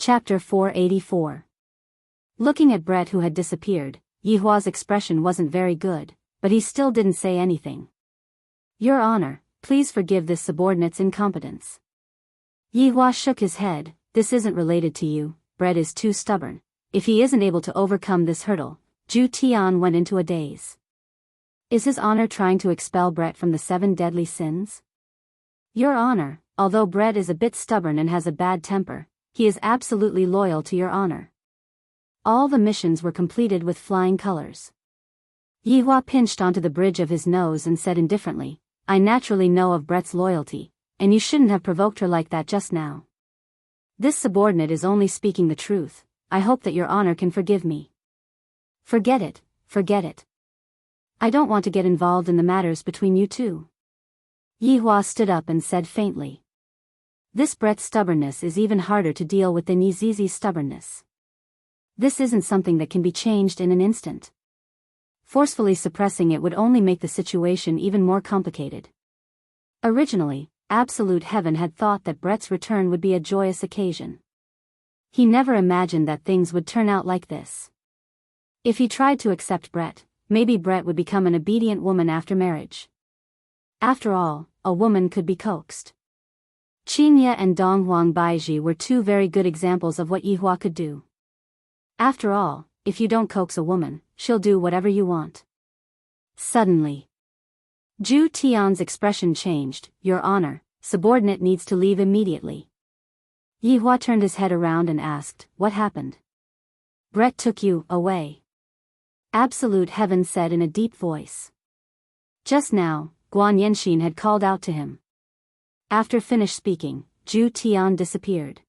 Chapter 484. Looking at Brett, who had disappeared, Yihua's expression wasn't very good, but he still didn't say anything. "Your Honor, please forgive this subordinate's incompetence." Yihua shook his head. "This isn't related to you. Brett is too stubborn. If he isn't able to overcome this hurdle." Zhu Tian went into a daze. "Is His Honor trying to expel Brett from the 7 deadly sins?" "Your Honor, although Brett is a bit stubborn and has a bad temper, he is absolutely loyal to Your Honor." All the missions were completed with flying colors. Yihua pinched onto the bridge of his nose and said indifferently, "I naturally know of Brett's loyalty, and you shouldn't have provoked her like that just now. This subordinate is only speaking the truth. I hope that Your Honor can forgive me." Forget it, forget it. I don't want to get involved in the matters between you two." Yihua stood up and said faintly. "This Brett's stubbornness is even harder to deal with than Yizizi's stubbornness. This isn't something that can be changed in an instant. Forcefully suppressing it would only make the situation even more complicated." Originally, Absolute Heaven had thought that Brett's return would be a joyous occasion. He never imagined that things would turn out like this. If he tried to accept Brett, maybe Brett would become an obedient woman after marriage. After all, a woman could be coaxed. Qingye and Donghuang Baiji were 2 very good examples of what Yihua could do. After all, if you don't coax a woman, she'll do whatever you want. Suddenly, Zhu Tian's expression changed. "Your Honor, subordinate needs to leave immediately." Yihua turned his head around and asked, "What happened?" "Brett took you away," Absolute Heaven said in a deep voice. Just now, Guan Yenshin had called out to him. After finished speaking, Zhu Tian disappeared.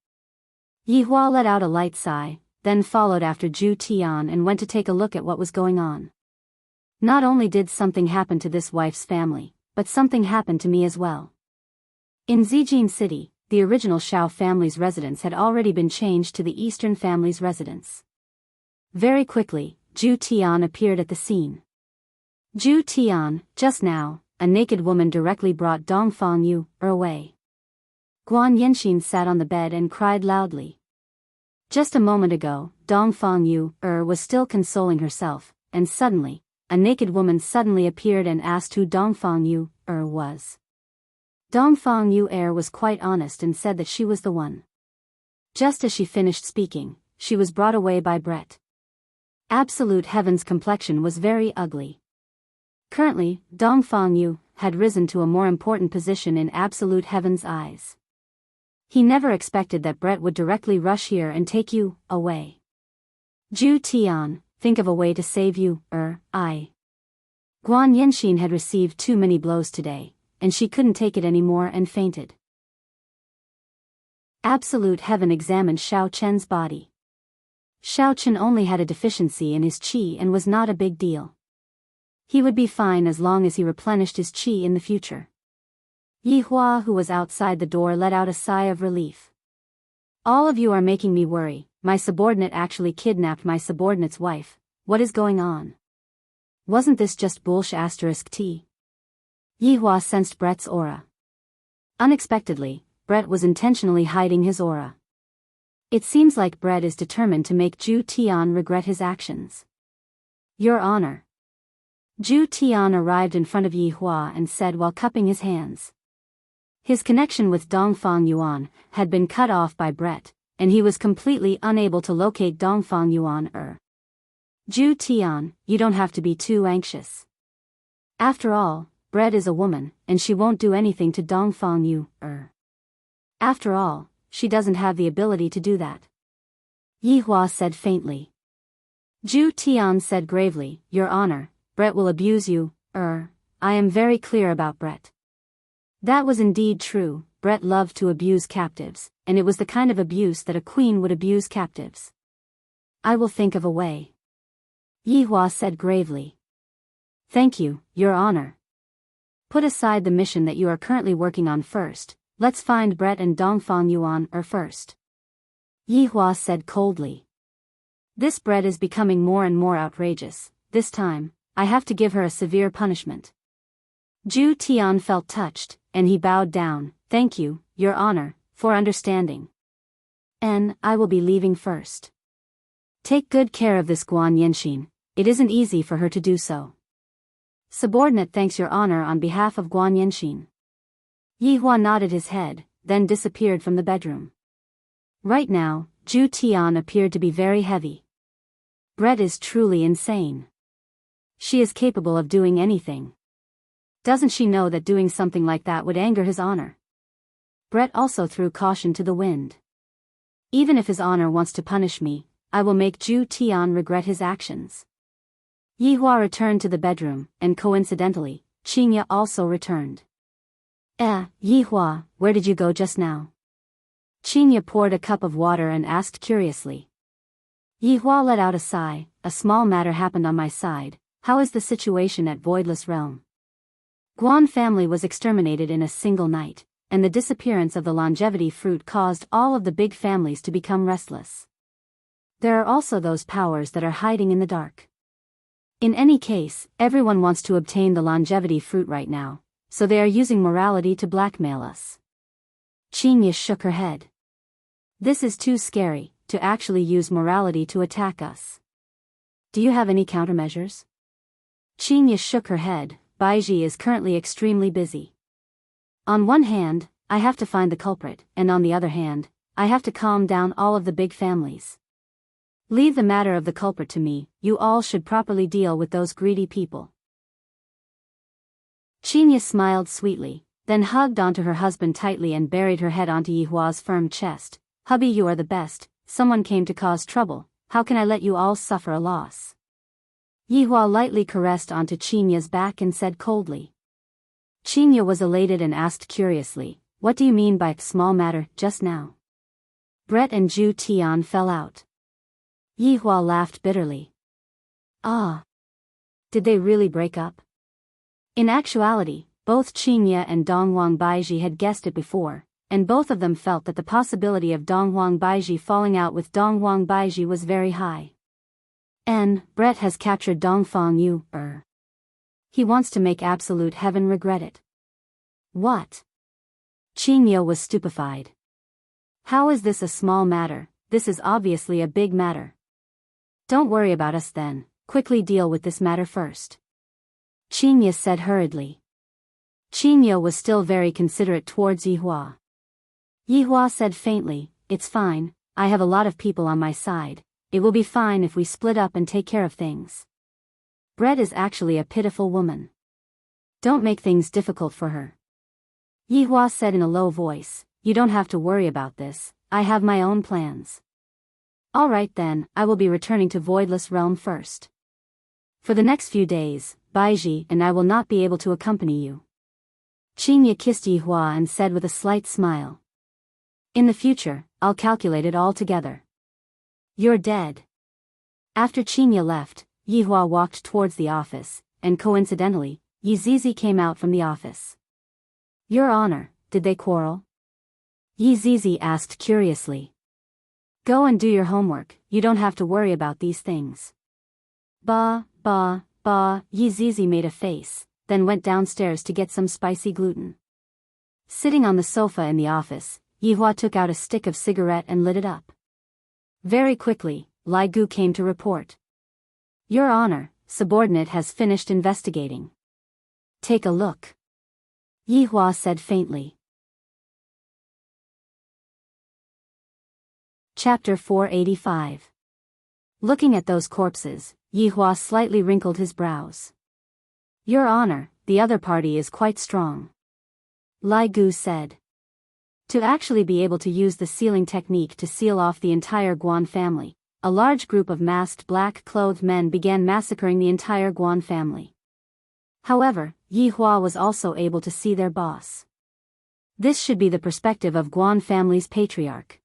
Yihua let out a light sigh, then followed after Zhu Tian and went to take a look at what was going on. Not only did something happen to this wife's family, but something happened to me as well. In Zijin City, the original Shao family's residence had already been changed to the Eastern family's residence. Very quickly, Zhu Tian appeared at the scene. "Zhu Tian, just now, a naked woman directly brought Dongfang Yu away." Guan Yenshin sat on the bed and cried loudly. Just a moment ago, Dongfang Yu was still consoling herself, and suddenly, a naked woman suddenly appeared and asked who Dongfang Yu was. Dongfang Yu was quite honest and said that she was the one. Just as she finished speaking, she was brought away by Brett. Absolute Heaven's complexion was very ugly. Currently, Dongfang Yu had risen to a more important position in Absolute Heaven's eyes. He never expected that Brett would directly rush here and take you away. "Zhu Tian, think of a way to save you, I." Guan Yenshin had received too many blows today, and she couldn't take it anymore and fainted. Absolute Heaven examined Shao Chen's body. Shao Chen only had a deficiency in his qi and was not a big deal. He would be fine as long as he replenished his qi in the future. Yihua, who was outside the door, let out a sigh of relief. "All of you are making me worry. My subordinate actually kidnapped my subordinate's wife. What is going on? Wasn't this just bullshit *t? Yihua sensed Brett's aura. Unexpectedly, Brett was intentionally hiding his aura. It seems like Brett is determined to make Zhu Tian regret his actions. "Your Honor." Zhu Tian arrived in front of Yihua and said while cupping his hands. His connection with Dongfang Yuan had been cut off by Brett, and he was completely unable to locate Dongfang Yuan. "Zhu Tian, you don't have to be too anxious. After all, Brett is a woman, and she won't do anything to Dongfang Yu. After all, she doesn't have the ability to do that." Yihua said faintly. Zhu Tian said gravely, "Your Honor, Brett will abuse you, I am very clear about Brett." That was indeed true. Brett loved to abuse captives, and it was the kind of abuse that a queen would abuse captives. "I will think of a way," Yihua said gravely. "Thank you, Your Honor. Put aside the mission that you are currently working on first. Let's find Brett and Dongfang Yuan first," Yihua said coldly. "This Brett is becoming more and more outrageous. This time, I have to give her a severe punishment." Zhu Tian felt touched, and he bowed down. "Thank you, Your Honor, for understanding." I will be leaving first. Take good care of this Guan Yenshin, it isn't easy for her to do so. Subordinate thanks your honor on behalf of Guan Yenshin. Yihua nodded his head, then disappeared from the bedroom. Right now, Zhu Tian appeared to be very heavy. Brett is truly insane. She is capable of doing anything. Doesn't she know that doing something like that would anger his honor? Brett also threw caution to the wind. Even if his honor wants to punish me, I will make Zhu Tian regret his actions. Yihua returned to the bedroom, and coincidentally, Qingya also returned. Yihua, where did you go just now? Qingya poured a cup of water and asked curiously. Yihua let out a sigh. A small matter happened on my side. How is the situation at Voidless Realm? Guan family was exterminated in a single night, and the disappearance of the longevity fruit caused all of the big families to become restless. There are also those powers that are hiding in the dark. In any case, everyone wants to obtain the longevity fruit right now, so they are using morality to blackmail us. Qingya shook her head. This is too scary, to actually use morality to attack us. Do you have any countermeasures? Qingya shook her head. Baiji is currently extremely busy. On one hand, I have to find the culprit, and on the other hand, I have to calm down all of the big families. Leave the matter of the culprit to me, you all should properly deal with those greedy people. Qingya smiled sweetly, then hugged onto her husband tightly and buried her head onto Yihua's firm chest. Hubby, you are the best. Someone came to cause trouble, how can I let you all suffer a loss? Yihua lightly caressed onto Qingya's back and said coldly. Qingya was elated and asked curiously, what do you mean by small matter just now? Brett and Zhu Tian fell out. Yihua laughed bitterly. Ah. Did they really break up? In actuality, both Qingya and Donghuang Baiji had guessed it before, and both of them felt that the possibility of Donghuang Baiji falling out with Donghuang Baiji was very high. Brett has captured Dongfang Yu. He wants to make absolute heaven regret it. What? Qingya was stupefied. How is this a small matter? This is obviously a big matter. Don't worry about us then, quickly deal with this matter first. Qingya said hurriedly. Qingya was still very considerate towards Yihua. Yihua said faintly, it's fine, I have a lot of people on my side. It will be fine if we split up and take care of things. Brett is actually a pitiful woman. Don't make things difficult for her. Yihua said in a low voice, you don't have to worry about this, I have my own plans. Alright then, I will be returning to Voidless Realm first. For the next few days, Baiji and I will not be able to accompany you. Qingya kissed Yihua and said with a slight smile. In the future, I'll calculate it all together. You're dead. After Qingya left, Yihua walked towards the office, and coincidentally, Yizizi came out from the office. Your Honor, did they quarrel? Yizizi asked curiously. Go and do your homework, you don't have to worry about these things. Ba, Yizizi made a face, then went downstairs to get some spicy gluten. Sitting on the sofa in the office, Yihua took out a stick of cigarette and lit it up. Very quickly, Lai Gu came to report. Your Honor, subordinate has finished investigating. Take a look. Yihua said faintly. Chapter 485. Looking at those corpses, Yihua slightly wrinkled his brows. Your Honor, the other party is quite strong. Lai Gu said. To actually be able to use the sealing technique to seal off the entire Guan family, a large group of masked black-clothed men began massacring the entire Guan family. However, Yihua was also able to see their boss. This should be the perspective of Guan family's patriarch.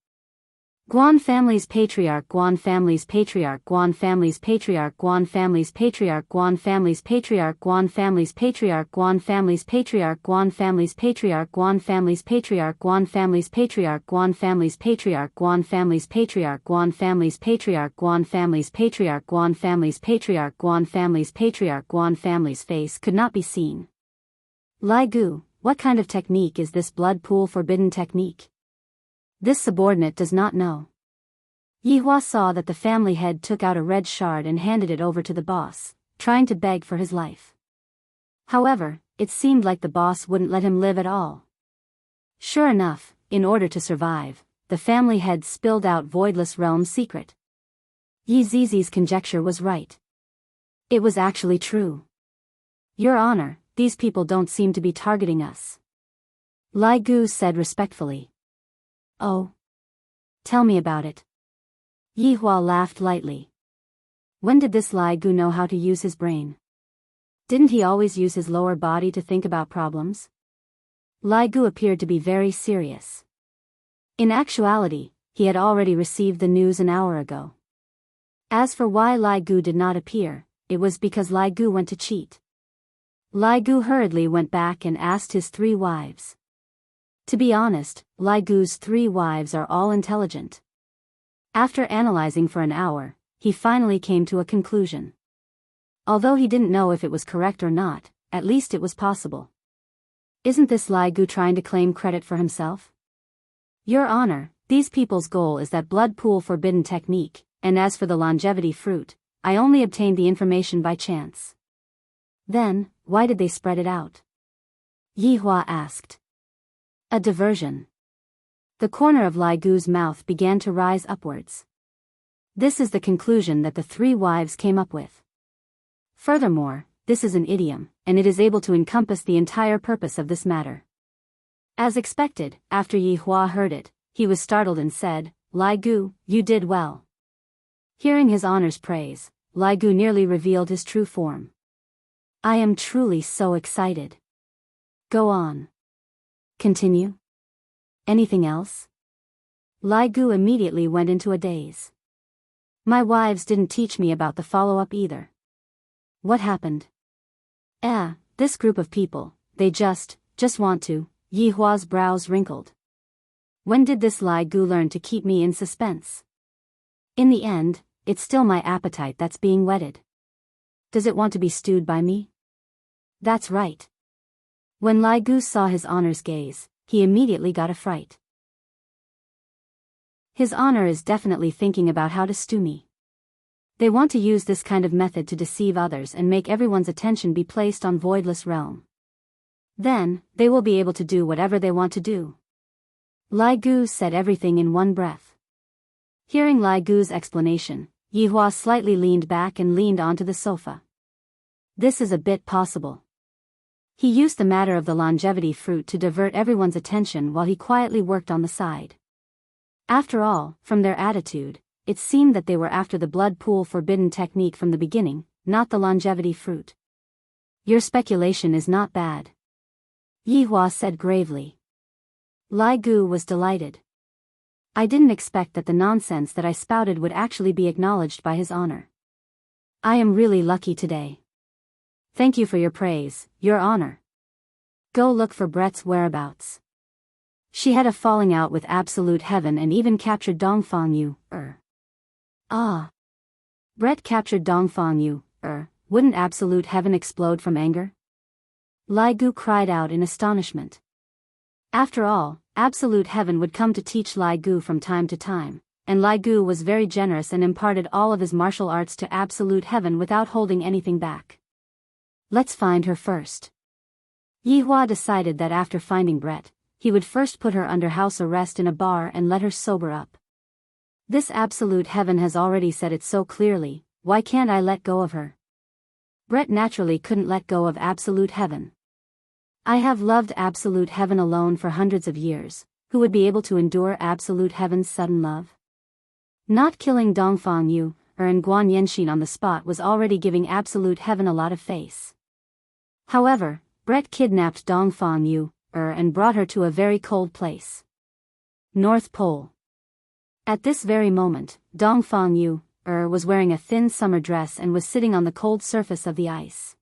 Guan family's patriarch, Guan family's patriarch, Guan family's patriarch, Guan family's patriarch, Guan family's patriarch, Guan family's patriarch, Guan family's patriarch, Guan family's patriarch, Guan family's patriarch, Guan family's patriarch, Guan family's patriarch, Guan family's patriarch, Guan family's patriarch, Guan family's patriarch, Guan family's patriarch, Guan family's patriarch, Guan family's face could not be seen. Lai Gu, what kind of technique is this blood pool forbidden technique? This subordinate does not know. Yihua saw that the family head took out a red shard and handed it over to the boss, trying to beg for his life. However, it seemed like the boss wouldn't let him live at all. Sure enough, in order to survive, the family head spilled out Voidless Realm's secret. Yi Zizi's conjecture was right. It was actually true. Your Honor, these people don't seem to be targeting us. Lai Gu said respectfully. Oh. Tell me about it. Yihua laughed lightly. When did this Lai Gu know how to use his brain? Didn't he always use his lower body to think about problems? Lai Gu appeared to be very serious. In actuality, he had already received the news an hour ago. As for why Lai Gu did not appear, it was because Lai Gu went to cheat. Lai Gu hurriedly went back and asked his 3 wives. To be honest, Lai Gu's 3 wives are all intelligent. After analyzing for an hour, he finally came to a conclusion. Although he didn't know if it was correct or not, at least it was possible. Isn't this Lai Gu trying to claim credit for himself? Your Honor, these people's goal is that blood pool forbidden technique, and as for the longevity fruit, I only obtained the information by chance. Then, why did they spread it out? Yihua asked. A diversion. The corner of Lai Gu's mouth began to rise upwards. This is the conclusion that the 3 wives came up with. Furthermore, this is an idiom, and it is able to encompass the entire purpose of this matter. As expected, after Yihua heard it, he was startled and said, Lai Gu, you did well. Hearing his honor's praise, Lai Gu nearly revealed his true form. I am truly so excited. Go on. Continue. Anything else? Lai Gu immediately went into a daze. My wives didn't teach me about the follow-up either. What happened? This group of people, they just want to. Yihua's brows wrinkled. When did this Lai Gu learn to keep me in suspense? In the end, it's still my appetite that's being whetted. Does it want to be stewed by me? That's right. When Lai Gu saw his honor's gaze, he immediately got a fright. His honor is definitely thinking about how to stew me. They want to use this kind of method to deceive others and make everyone's attention be placed on Voidless Realm. Then, they will be able to do whatever they want to do. Lai Gu said everything in one breath. Hearing Lai Gu's explanation, Yihua slightly leaned back and leaned onto the sofa. This is a bit possible. He used the matter of the longevity fruit to divert everyone's attention while he quietly worked on the side. After all, from their attitude, it seemed that they were after the blood pool forbidden technique from the beginning, not the longevity fruit. Your speculation is not bad. Yihua said gravely. Lai Gu was delighted. I didn't expect that the nonsense that I spouted would actually be acknowledged by his honor. I am really lucky today. Thank you for your praise, your honor. Go look for Brett's whereabouts. She had a falling out with Absolute Heaven and even captured Dongfang Yu, Brett captured Dongfang Yu, wouldn't Absolute Heaven explode from anger? Lai Gu cried out in astonishment. After all, Absolute Heaven would come to teach Lai Gu from time to time, and Lai Gu was very generous and imparted all of his martial arts to Absolute Heaven without holding anything back. Let's find her first. Yihua decided that after finding Brett, he would first put her under house arrest in a bar and let her sober up. This Absolute Heaven has already said it so clearly, why can't I let go of her? Brett naturally couldn't let go of Absolute Heaven. I have loved Absolute Heaven alone for hundreds of years, who would be able to endure Absolute Heaven's sudden love? Not killing Dongfang Yu, and Guan Yenxin on the spot was already giving Absolute Heaven a lot of face. However, Brett kidnapped Dongfang Yu, and brought her to a very cold place. North Pole. At this very moment, Dongfang Yu, was wearing a thin summer dress and was sitting on the cold surface of the ice.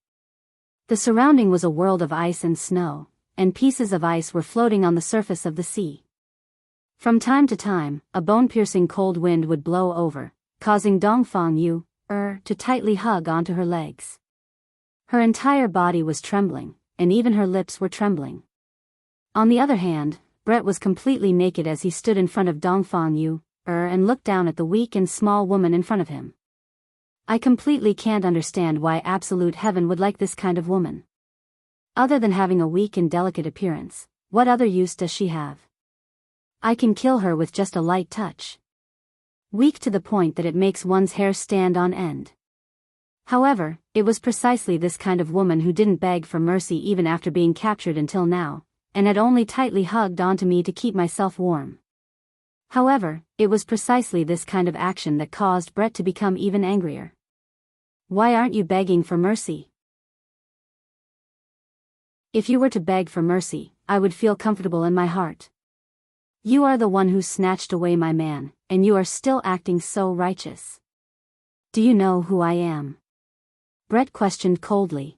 The surrounding was a world of ice and snow, and pieces of ice were floating on the surface of the sea. From time to time, a bone-piercing cold wind would blow over, causing Dongfang Yu, to tightly hug onto her legs. Her entire body was trembling, and even her lips were trembling. On the other hand, Brett was completely naked as he stood in front of Dongfang Yu, and looked down at the weak and small woman in front of him. I completely can't understand why absolute heaven would like this kind of woman. Other than having a weak and delicate appearance, what other use does she have? I can kill her with just a light touch. Weak to the point that it makes one's hair stand on end. However, it was precisely this kind of woman who didn't beg for mercy even after being captured until now, and had only tightly hugged onto me to keep myself warm. However, it was precisely this kind of action that caused Brett to become even angrier. Why aren't you begging for mercy? If you were to beg for mercy, I would feel comfortable in my heart. You are the one who snatched away my man, and you are still acting so righteous. Do you know who I am? Brett questioned coldly.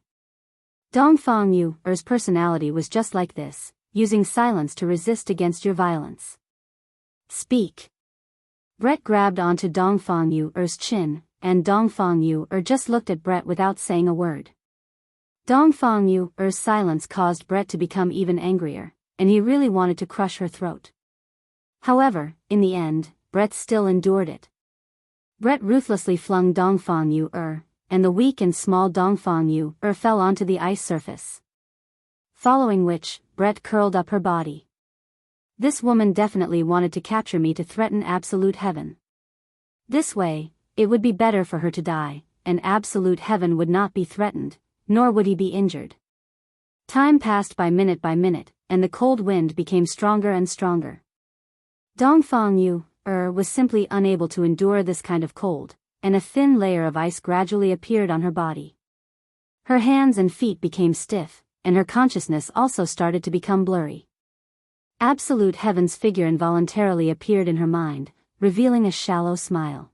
Dongfang Yu's personality was just like this, using silence to resist against your violence. Speak. Brett grabbed onto Dongfang Yu's chin, and Dongfang Yu just looked at Brett without saying a word. Dongfang Yu's silence caused Brett to become even angrier, and he really wanted to crush her throat. However, in the end, Brett still endured it. Brett ruthlessly flung Dongfang Yu, and the weak and small Dongfang Yu fell onto the ice surface. Following which, Brett curled up her body. This woman definitely wanted to capture me to threaten absolute heaven. This way, it would be better for her to die, and absolute heaven would not be threatened, nor would he be injured. Time passed by minute, and the cold wind became stronger and stronger. Dongfang Yu was simply unable to endure this kind of cold, and a thin layer of ice gradually appeared on her body. Her hands and feet became stiff, and her consciousness also started to become blurry. Absolute heaven's figure involuntarily appeared in her mind, revealing a shallow smile.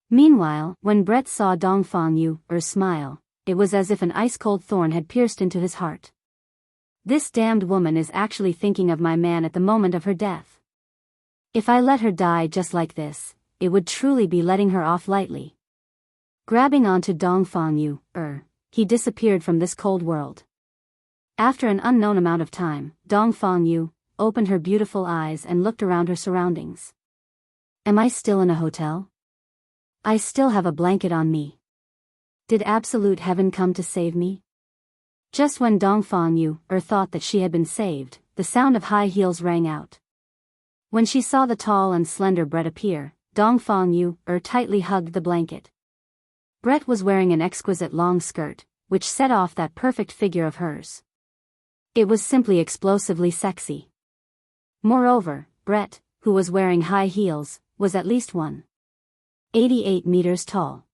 Meanwhile, when Brett saw Dongfang Yu's smile, it was as if an ice-cold thorn had pierced into his heart. This damned woman is actually thinking of my man at the moment of her death. If I let her die just like this, it would truly be letting her off lightly. Grabbing onto Dongfang Yu, he disappeared from this cold world. After an unknown amount of time, Dongfang Yu opened her beautiful eyes and looked around her surroundings. Am I still in a hotel? I still have a blanket on me. Did absolute heaven come to save me? Just when Dongfang Yu thought that she had been saved, the sound of high heels rang out. When she saw the tall and slender Brett appear, Dongfang Yu tightly hugged the blanket. Brett was wearing an exquisite long skirt, which set off that perfect figure of hers. It was simply explosively sexy. Moreover, Brett, who was wearing high heels, was at least 1.88 meters tall.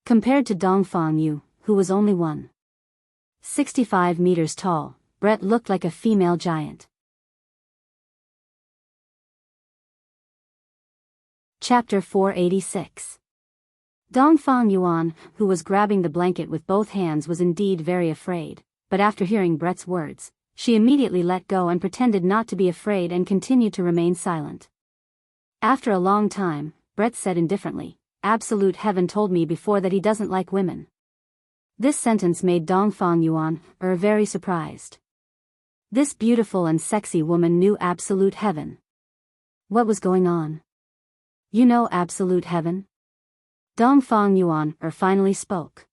Compared to Dongfang Yu, who was only 1.65 meters tall, Brett looked like a female giant. Chapter 486. Dongfang Yuan, who was grabbing the blanket with both hands, was indeed very afraid, but after hearing Brett's words, she immediately let go and pretended not to be afraid and continued to remain silent. After a long time, Brett said indifferently, "Absolute heaven told me before that he doesn't like women." This sentence made Dongfang Yuan very surprised. This beautiful and sexy woman knew absolute heaven. What was going on? You know absolute heaven? Dongfang Yuan finally spoke.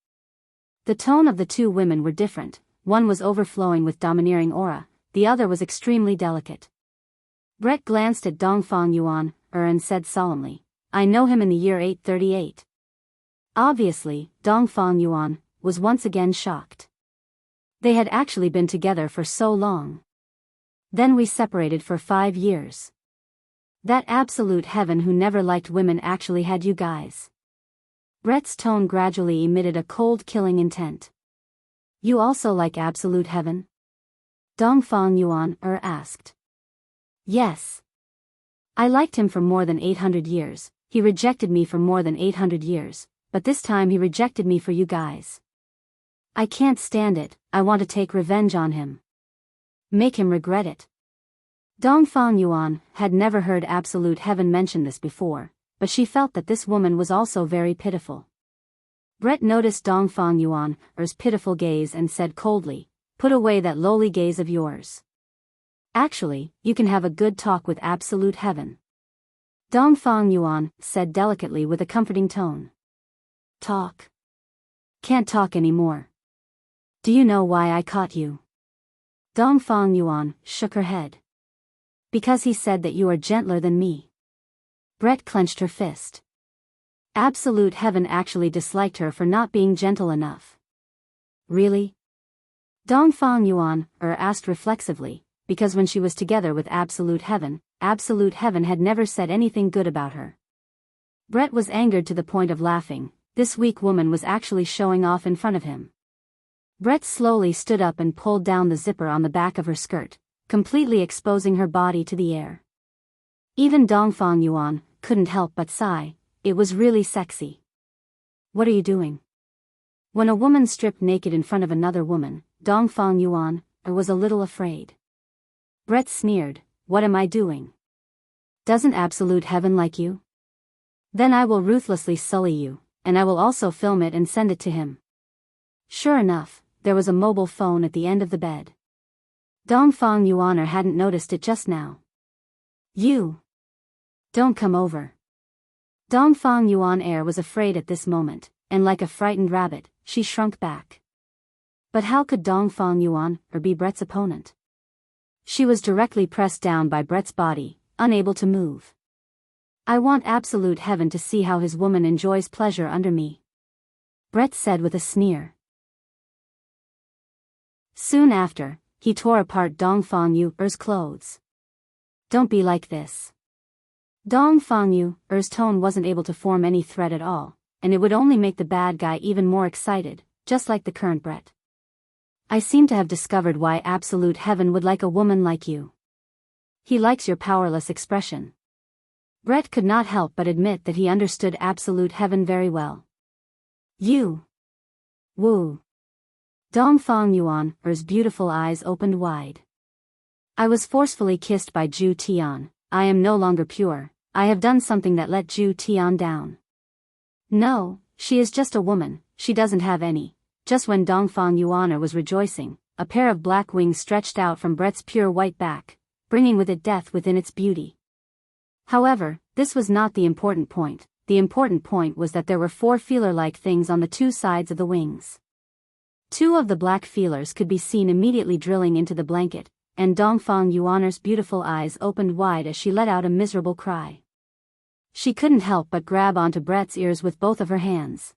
The tone of the two women were different. One was overflowing with domineering aura, the other was extremely delicate. Brett glanced at Dongfang Yuan and said solemnly, "I know him in the year 838. Obviously, Dongfang Yuan was once again shocked. They had actually been together for so long. Then we separated for 5 years. That absolute heaven who never liked women actually had you guys." Brett's tone gradually emitted a cold, killing intent. "You also like absolute heaven?" Dongfang Yuan asked. "Yes. I liked him for more than 800 years, he rejected me for more than 800 years, but this time he rejected me for you guys. I can't stand it, I want to take revenge on him. Make him regret it." Dongfang Yuan had never heard absolute heaven mention this before, but she felt that this woman was also very pitiful. Brett noticed Dongfang Yuan's pitiful gaze and said coldly, "Put away that lowly gaze of yours. Actually, you can have a good talk with absolute heaven. Dongfang Yuan said delicately with a comforting tone. Talk? Can't talk anymore. Do you know why I caught you? Dongfang Yuan shook her head. Because he said that you are gentler than me. Brett clenched her fist. Absolute heaven actually disliked her for not being gentle enough. Really? Dongfang Yuan asked reflexively, because when she was together with absolute heaven had never said anything good about her. Brett was angered to the point of laughing. This weak woman was actually showing off in front of him. Brett slowly stood up and pulled down the zipper on the back of her skirt, completely exposing her body to the air. Even Dongfang Yuan couldn't help but sigh. It was really sexy. What are you doing? When a woman stripped naked in front of another woman, Dongfang Yuan was a little afraid. Brett sneered, what am I doing? Doesn't absolute heaven like you? Then I will ruthlessly sully you, and I will also film it and send it to him. Sure enough, there was a mobile phone at the end of the bed. Dongfang Yuan hadn't noticed it just now. You. Don't come over. Dongfang Yuan was afraid at this moment, and like a frightened rabbit, she shrunk back. But how could Dongfang Yuan be Brett's opponent? She was directly pressed down by Brett's body, unable to move. I want absolute heaven to see how his woman enjoys pleasure under me. Brett said with a sneer. Soon after, he tore apart Dongfang Yu's clothes. Don't be like this. Dongfang Yu's tone wasn't able to form any threat at all, and it would only make the bad guy even more excited, just like the current Brett. I seem to have discovered why absolute heaven would like a woman like you. He likes your powerless expression. Brett could not help but admit that he understood absolute heaven very well. You. Woo. Dongfang Yuan's beautiful eyes opened wide. I was forcefully kissed by Zhu Tian. I am no longer pure. I have done something that let Zhu Tian down. No, she is just a woman, she doesn't have any. Just when Dongfang Yuan was rejoicing, a pair of black wings stretched out from Brett's pure white back, bringing with it death within its beauty. However, this was not the important point. The important point was that there were 4 feeler-like things on the 2 sides of the wings. 2 of the black feelers could be seen immediately drilling into the blanket, and Dongfang Yuan's beautiful eyes opened wide as she let out a miserable cry. She couldn't help but grab onto Brett's ears with both of her hands.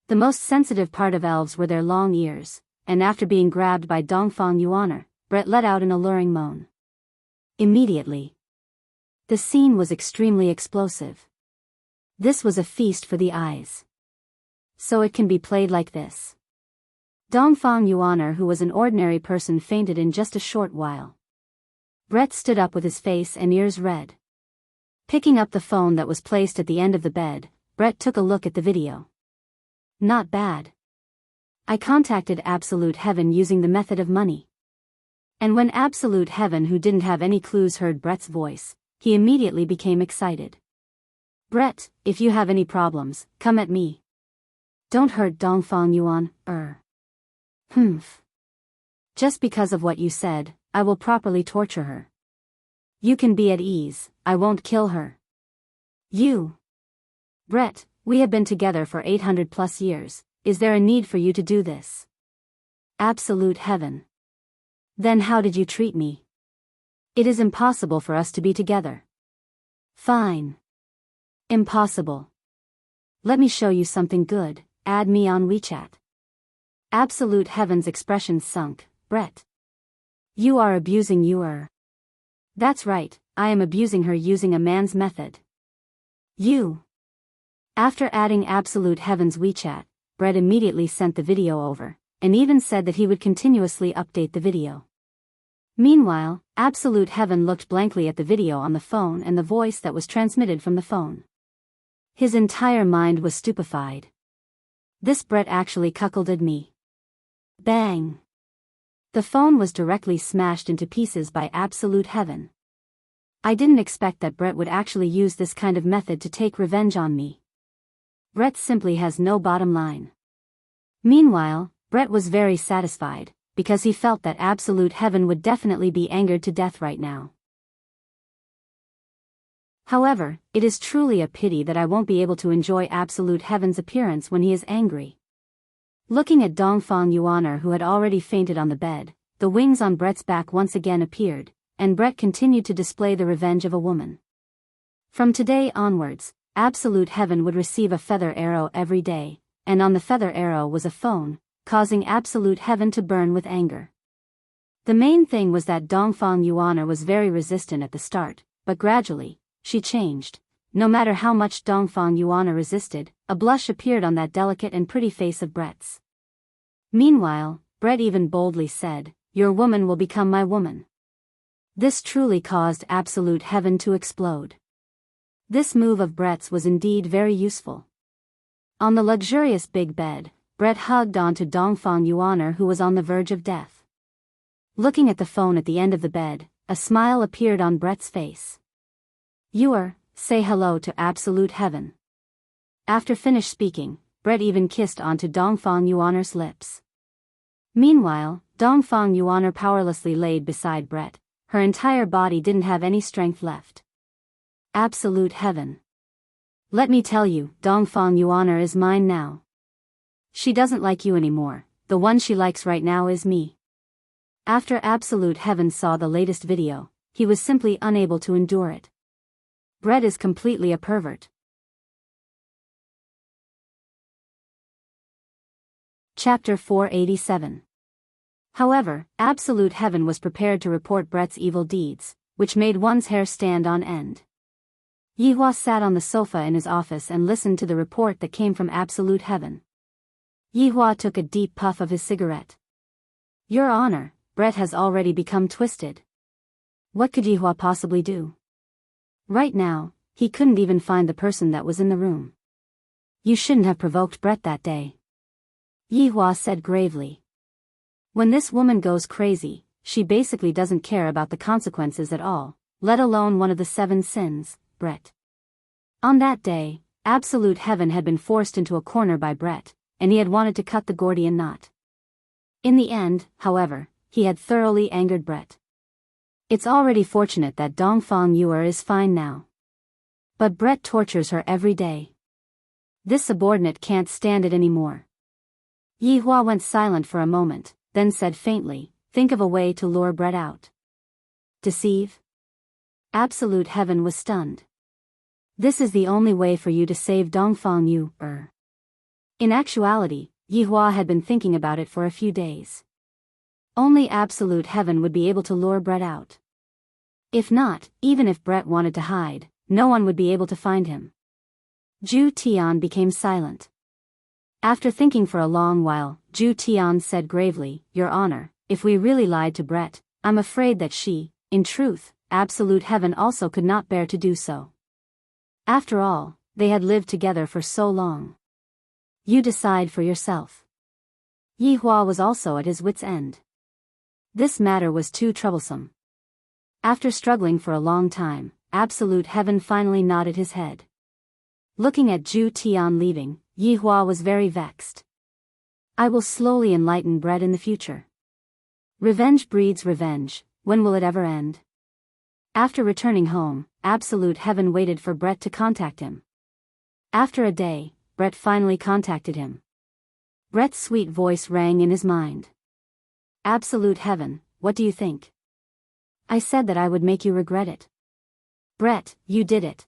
The most sensitive part of elves were their long ears, and after being grabbed by Dongfang Yuan, Brett let out an alluring moan. Immediately. The scene was extremely explosive. This was a feast for the eyes. So it can be played like this. Dongfang Yuan, who was an ordinary person, fainted in just a short while. Brett stood up with his face and ears red. Picking up the phone that was placed at the end of the bed, Brett took a look at the video. Not bad. I contacted Absolute Heaven using the method of money. And when Absolute Heaven, who didn't have any clues, heard Brett's voice, he immediately became excited. Brett, if you have any problems, come at me. Don't hurt Dongfang Yuan, Humph. Just because of what you said, I will properly torture her. You can be at ease, I won't kill her. You. Brett, we have been together for 800 plus years, is there a need for you to do this? Absolute Heaven. Then how did you treat me? It is impossible for us to be together. Fine. Impossible. Let me show you something good, add me on WeChat. Absolute Heaven's expression sunk. Brett. You are abusing her. That's right, I am abusing her using a man's method. You. After adding Absolute Heaven's WeChat, Brett immediately sent the video over, and even said that he would continuously update the video. Meanwhile, Absolute Heaven looked blankly at the video on the phone and the voice that was transmitted from the phone. His entire mind was stupefied. This Brett actually cuckolded me. Bang! The phone was directly smashed into pieces by Absolute Heaven. I didn't expect that Brett would actually use this kind of method to take revenge on me. Brett simply has no bottom line. Meanwhile, Brett was very satisfied, because he felt that absolute heaven would definitely be angered to death right now. However, it is truly a pity that I won't be able to enjoy absolute heaven's appearance when he is angry. Looking at Dongfang Yuaner, who had already fainted on the bed, the wings on Brett's back once again appeared, and Brett continued to display the revenge of a woman. From today onwards, absolute heaven would receive a feather arrow every day, and on the feather arrow was a phone, causing absolute heaven to burn with anger. The main thing was that Dongfang Yuaner was very resistant at the start, but gradually, she changed. No matter how much Dongfang Yuaner resisted, a blush appeared on that delicate and pretty face of Brett's. Meanwhile, Brett even boldly said, "Your woman will become my woman." This truly caused absolute heaven to explode. This move of Brett's was indeed very useful. On the luxurious big bed, Brett hugged onto Dongfang Yuaner, who was on the verge of death. Looking at the phone at the end of the bed, a smile appeared on Brett's face. Say hello to absolute heaven." After finished speaking, Brett even kissed onto Dongfang Yuaner's lips. Meanwhile, Dongfang Yuaner powerlessly laid beside Brett. Her entire body didn't have any strength left. Absolute heaven. "Let me tell you, Dongfang Yuaner is mine now. She doesn't like you anymore, the one she likes right now is me." After absolute heaven saw the latest video, he was simply unable to endure it. Brett is completely a pervert. Chapter 487. However, absolute heaven was prepared to report Brett's evil deeds, which made one's hair stand on end. Yihua sat on the sofa in his office and listened to the report that came from absolute heaven. Yihua took a deep puff of his cigarette. "Your Honor, Brett has already become twisted." What could Yihua possibly do? Right now, he couldn't even find the person that was in the room. "You shouldn't have provoked Brett that day," Yihua said gravely. "When this woman goes crazy, she basically doesn't care about the consequences at all, let alone one of the 7 sins, Brett." On that day, absolute heaven had been forced into a corner by Brett, and he had wanted to cut the Gordian knot. In the end, however, he had thoroughly angered Brett. It's already fortunate that Dongfang Yuer is fine now. But Brett tortures her every day. This subordinate can't stand it anymore. Yihua went silent for a moment, then said faintly, "Think of a way to lure Brett out." "Deceive?" Absolute heaven was stunned. "This is the only way for you to save Dongfang Yuer." In actuality, Yihua had been thinking about it for a few days. Only absolute heaven would be able to lure Brett out. If not, even if Brett wanted to hide, no one would be able to find him. Zhu Tian became silent. After thinking for a long while, Zhu Tian said gravely, "Your Honor, if we really lied to Brett, I'm afraid that she, in truth, absolute heaven also could not bear to do so. After all, they had lived together for so long. You decide for yourself." Yihua was also at his wit's end. This matter was too troublesome. After struggling for a long time, absolute heaven finally nodded his head. Looking at Zhu Tian leaving, Yihua was very vexed. "I will slowly enlighten Brett in the future. Revenge breeds revenge, when will it ever end?" After returning home, absolute heaven waited for Brett to contact him. After a day, Brett finally contacted him. Brett's sweet voice rang in his mind. "Absolute heaven, what do you think?" "I said that I would make you regret it." "Brett, you did it,"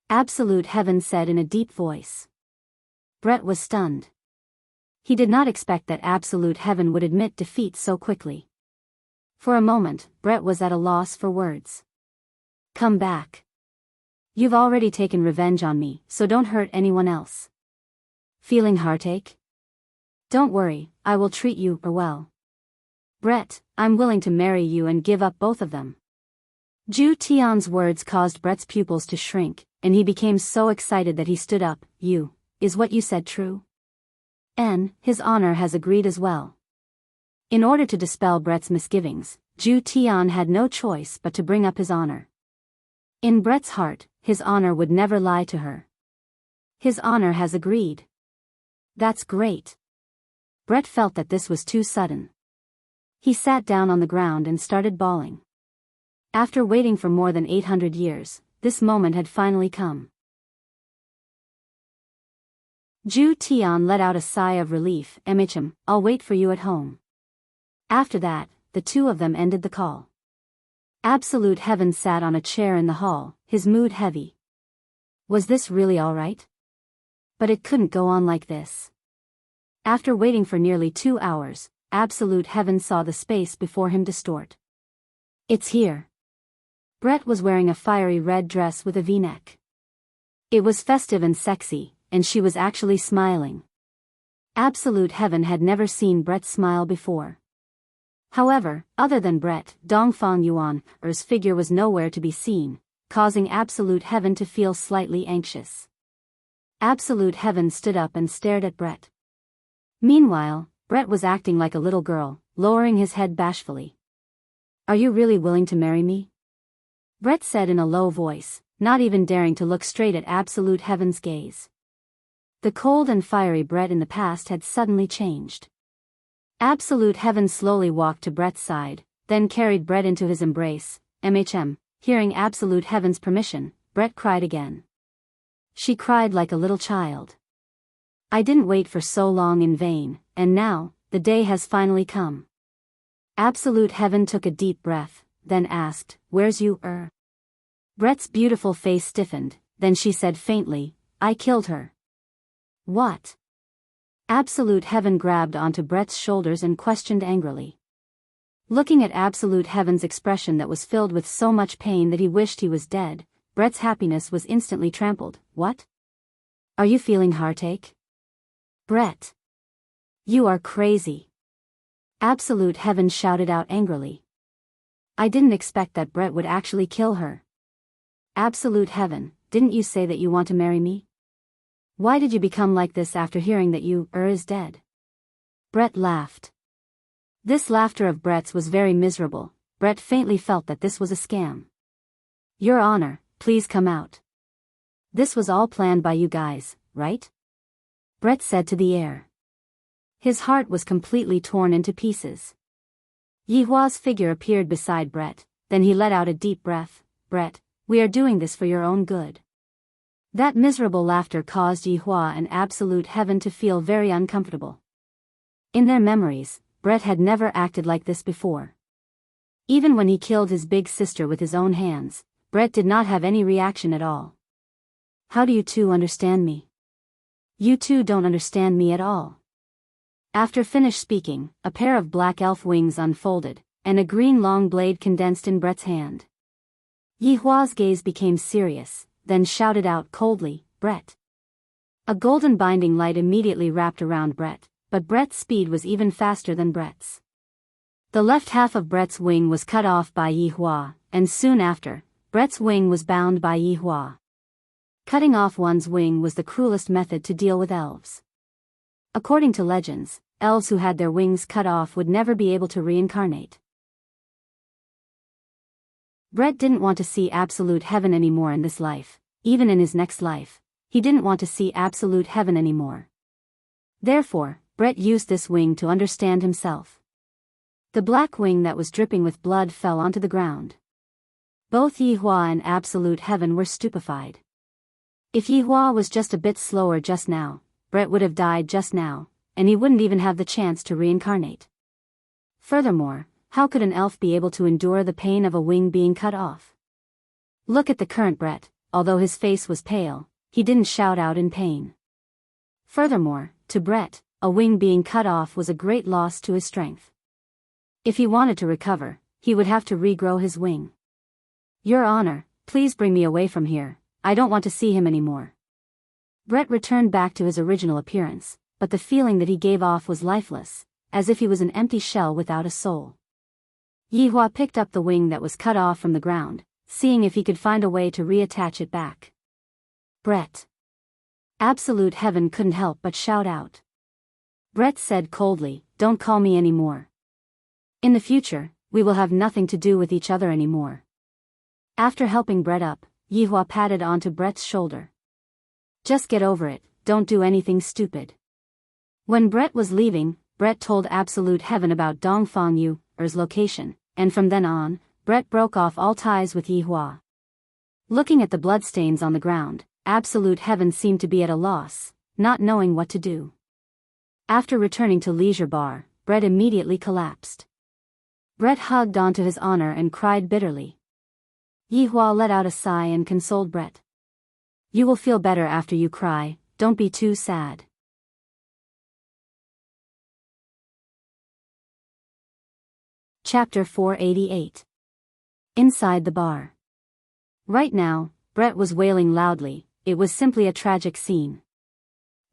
absolute heaven said in a deep voice. Brett was stunned. He did not expect that absolute heaven would admit defeat so quickly. For a moment, Brett was at a loss for words. "Come back. You've already taken revenge on me, so don't hurt anyone else. Feeling heartache? Don't worry, I will treat you well. Brett, I'm willing to marry you and give up both of them." Zhu Tian's words caused Brett's pupils to shrink, and he became so excited that he stood up. Is what you said true?" His Honor has agreed as well." In order to dispel Brett's misgivings, Zhu Tian had no choice but to bring up his honor. In Brett's heart, his honor would never lie to her. "His Honor has agreed." "That's great." Brett felt that this was too sudden. He sat down on the ground and started bawling. After waiting for more than 800 years, this moment had finally come. Ju Tian let out a sigh of relief. I'll wait for you at home. After that, the two of them ended the call. Absolute Heaven sat on a chair in the hall, his mood heavy. Was this really all right? But it couldn't go on like this. After waiting for nearly 2 hours, Absolute Heaven saw the space before him distort. It's here. Brett was wearing a fiery red dress with a V-neck. It was festive and sexy, and she was actually smiling. Absolute Heaven had never seen Brett smile before. However, other than Brett, Dongfang Yuan's figure was nowhere to be seen, causing Absolute Heaven to feel slightly anxious. Absolute Heaven stood up and stared at Brett. Meanwhile, Brett was acting like a little girl, lowering his head bashfully. Are you really willing to marry me? Brett said in a low voice, not even daring to look straight at Absolute Heaven's gaze. The cold and fiery Brett in the past had suddenly changed. Absolute Heaven slowly walked to Brett's side, then carried Brett into his embrace. Hearing Absolute Heaven's permission, Brett cried again. She cried like a little child. I didn't wait for so long in vain, and now, the day has finally come. Absolute Heaven took a deep breath, then asked, Where's you, Brett's beautiful face stiffened, then she said faintly, I killed her. What? Absolute Heaven grabbed onto Brett's shoulders and questioned angrily. Looking at Absolute Heaven's expression that was filled with so much pain that he wished he was dead, Brett's happiness was instantly trampled. What? Are you feeling heartache? Brett. You are crazy. Absolute Heaven shouted out angrily. I didn't expect that Brett would actually kill her. Absolute Heaven, didn't you say that you want to marry me? Why did you become like this after hearing that you is dead? Brett laughed. This laughter of Brett's was very miserable. Brett faintly felt that this was a scam. Your Honor, please come out. This was all planned by you guys, right? Brett said to the air. His heart was completely torn into pieces. Yihua's figure appeared beside Brett, then he let out a deep breath. Brett, we are doing this for your own good. That miserable laughter caused Yihua and Absolute Heaven to feel very uncomfortable. In their memories, Brett had never acted like this before. Even when he killed his big sister with his own hands, Brett did not have any reaction at all. How do you two understand me? You two don't understand me at all. After finished speaking, a pair of black elf wings unfolded, and a green long blade condensed in Brett's hand. Yihua's gaze became serious, then shouted out coldly, Brett. A golden binding light immediately wrapped around Brett, but Brett's speed was even faster than Brett's. The left half of Brett's wing was cut off by Yihua, and soon after, Brett's wing was bound by Yihua. Cutting off one's wing was the cruelest method to deal with elves. According to legends, elves who had their wings cut off would never be able to reincarnate. Brett didn't want to see Absolute Heaven anymore in this life, even in his next life. He didn't want to see Absolute Heaven anymore. Therefore, Brett used this wing to understand himself. The black wing that was dripping with blood fell onto the ground. Both Yihua and Absolute Heaven were stupefied. If Yihua was just a bit slower just now, Brett would have died just now, and he wouldn't even have the chance to reincarnate. Furthermore, how could an elf be able to endure the pain of a wing being cut off? Look at the current Brett, although his face was pale, he didn't shout out in pain. Furthermore, to Brett, a wing being cut off was a great loss to his strength. If he wanted to recover, he would have to regrow his wing. Your Honor, please bring me away from here, I don't want to see him anymore. Brett returned back to his original appearance, but the feeling that he gave off was lifeless, as if he was an empty shell without a soul. Yihua picked up the wing that was cut off from the ground, seeing if he could find a way to reattach it back. Brett. Absolute Heaven couldn't help but shout out. Brett said coldly, don't call me anymore. In the future, we will have nothing to do with each other anymore. After helping Brett up, Yihua patted onto Brett's shoulder. Just get over it, don't do anything stupid. When Brett was leaving, Brett told Absolute Heaven about Dongfang Er's location, and from then on, Brett broke off all ties with Yihua. Looking at the bloodstains on the ground, absolute heaven seemed to be at a loss, not knowing what to do. After returning to Leisure Bar, Brett immediately collapsed. Brett hugged onto his honor and cried bitterly. Yihua let out a sigh and consoled Brett. You will feel better after you cry, don't be too sad. Chapter 488. Inside the bar. Right now, Brett was wailing loudly. It was simply a tragic scene.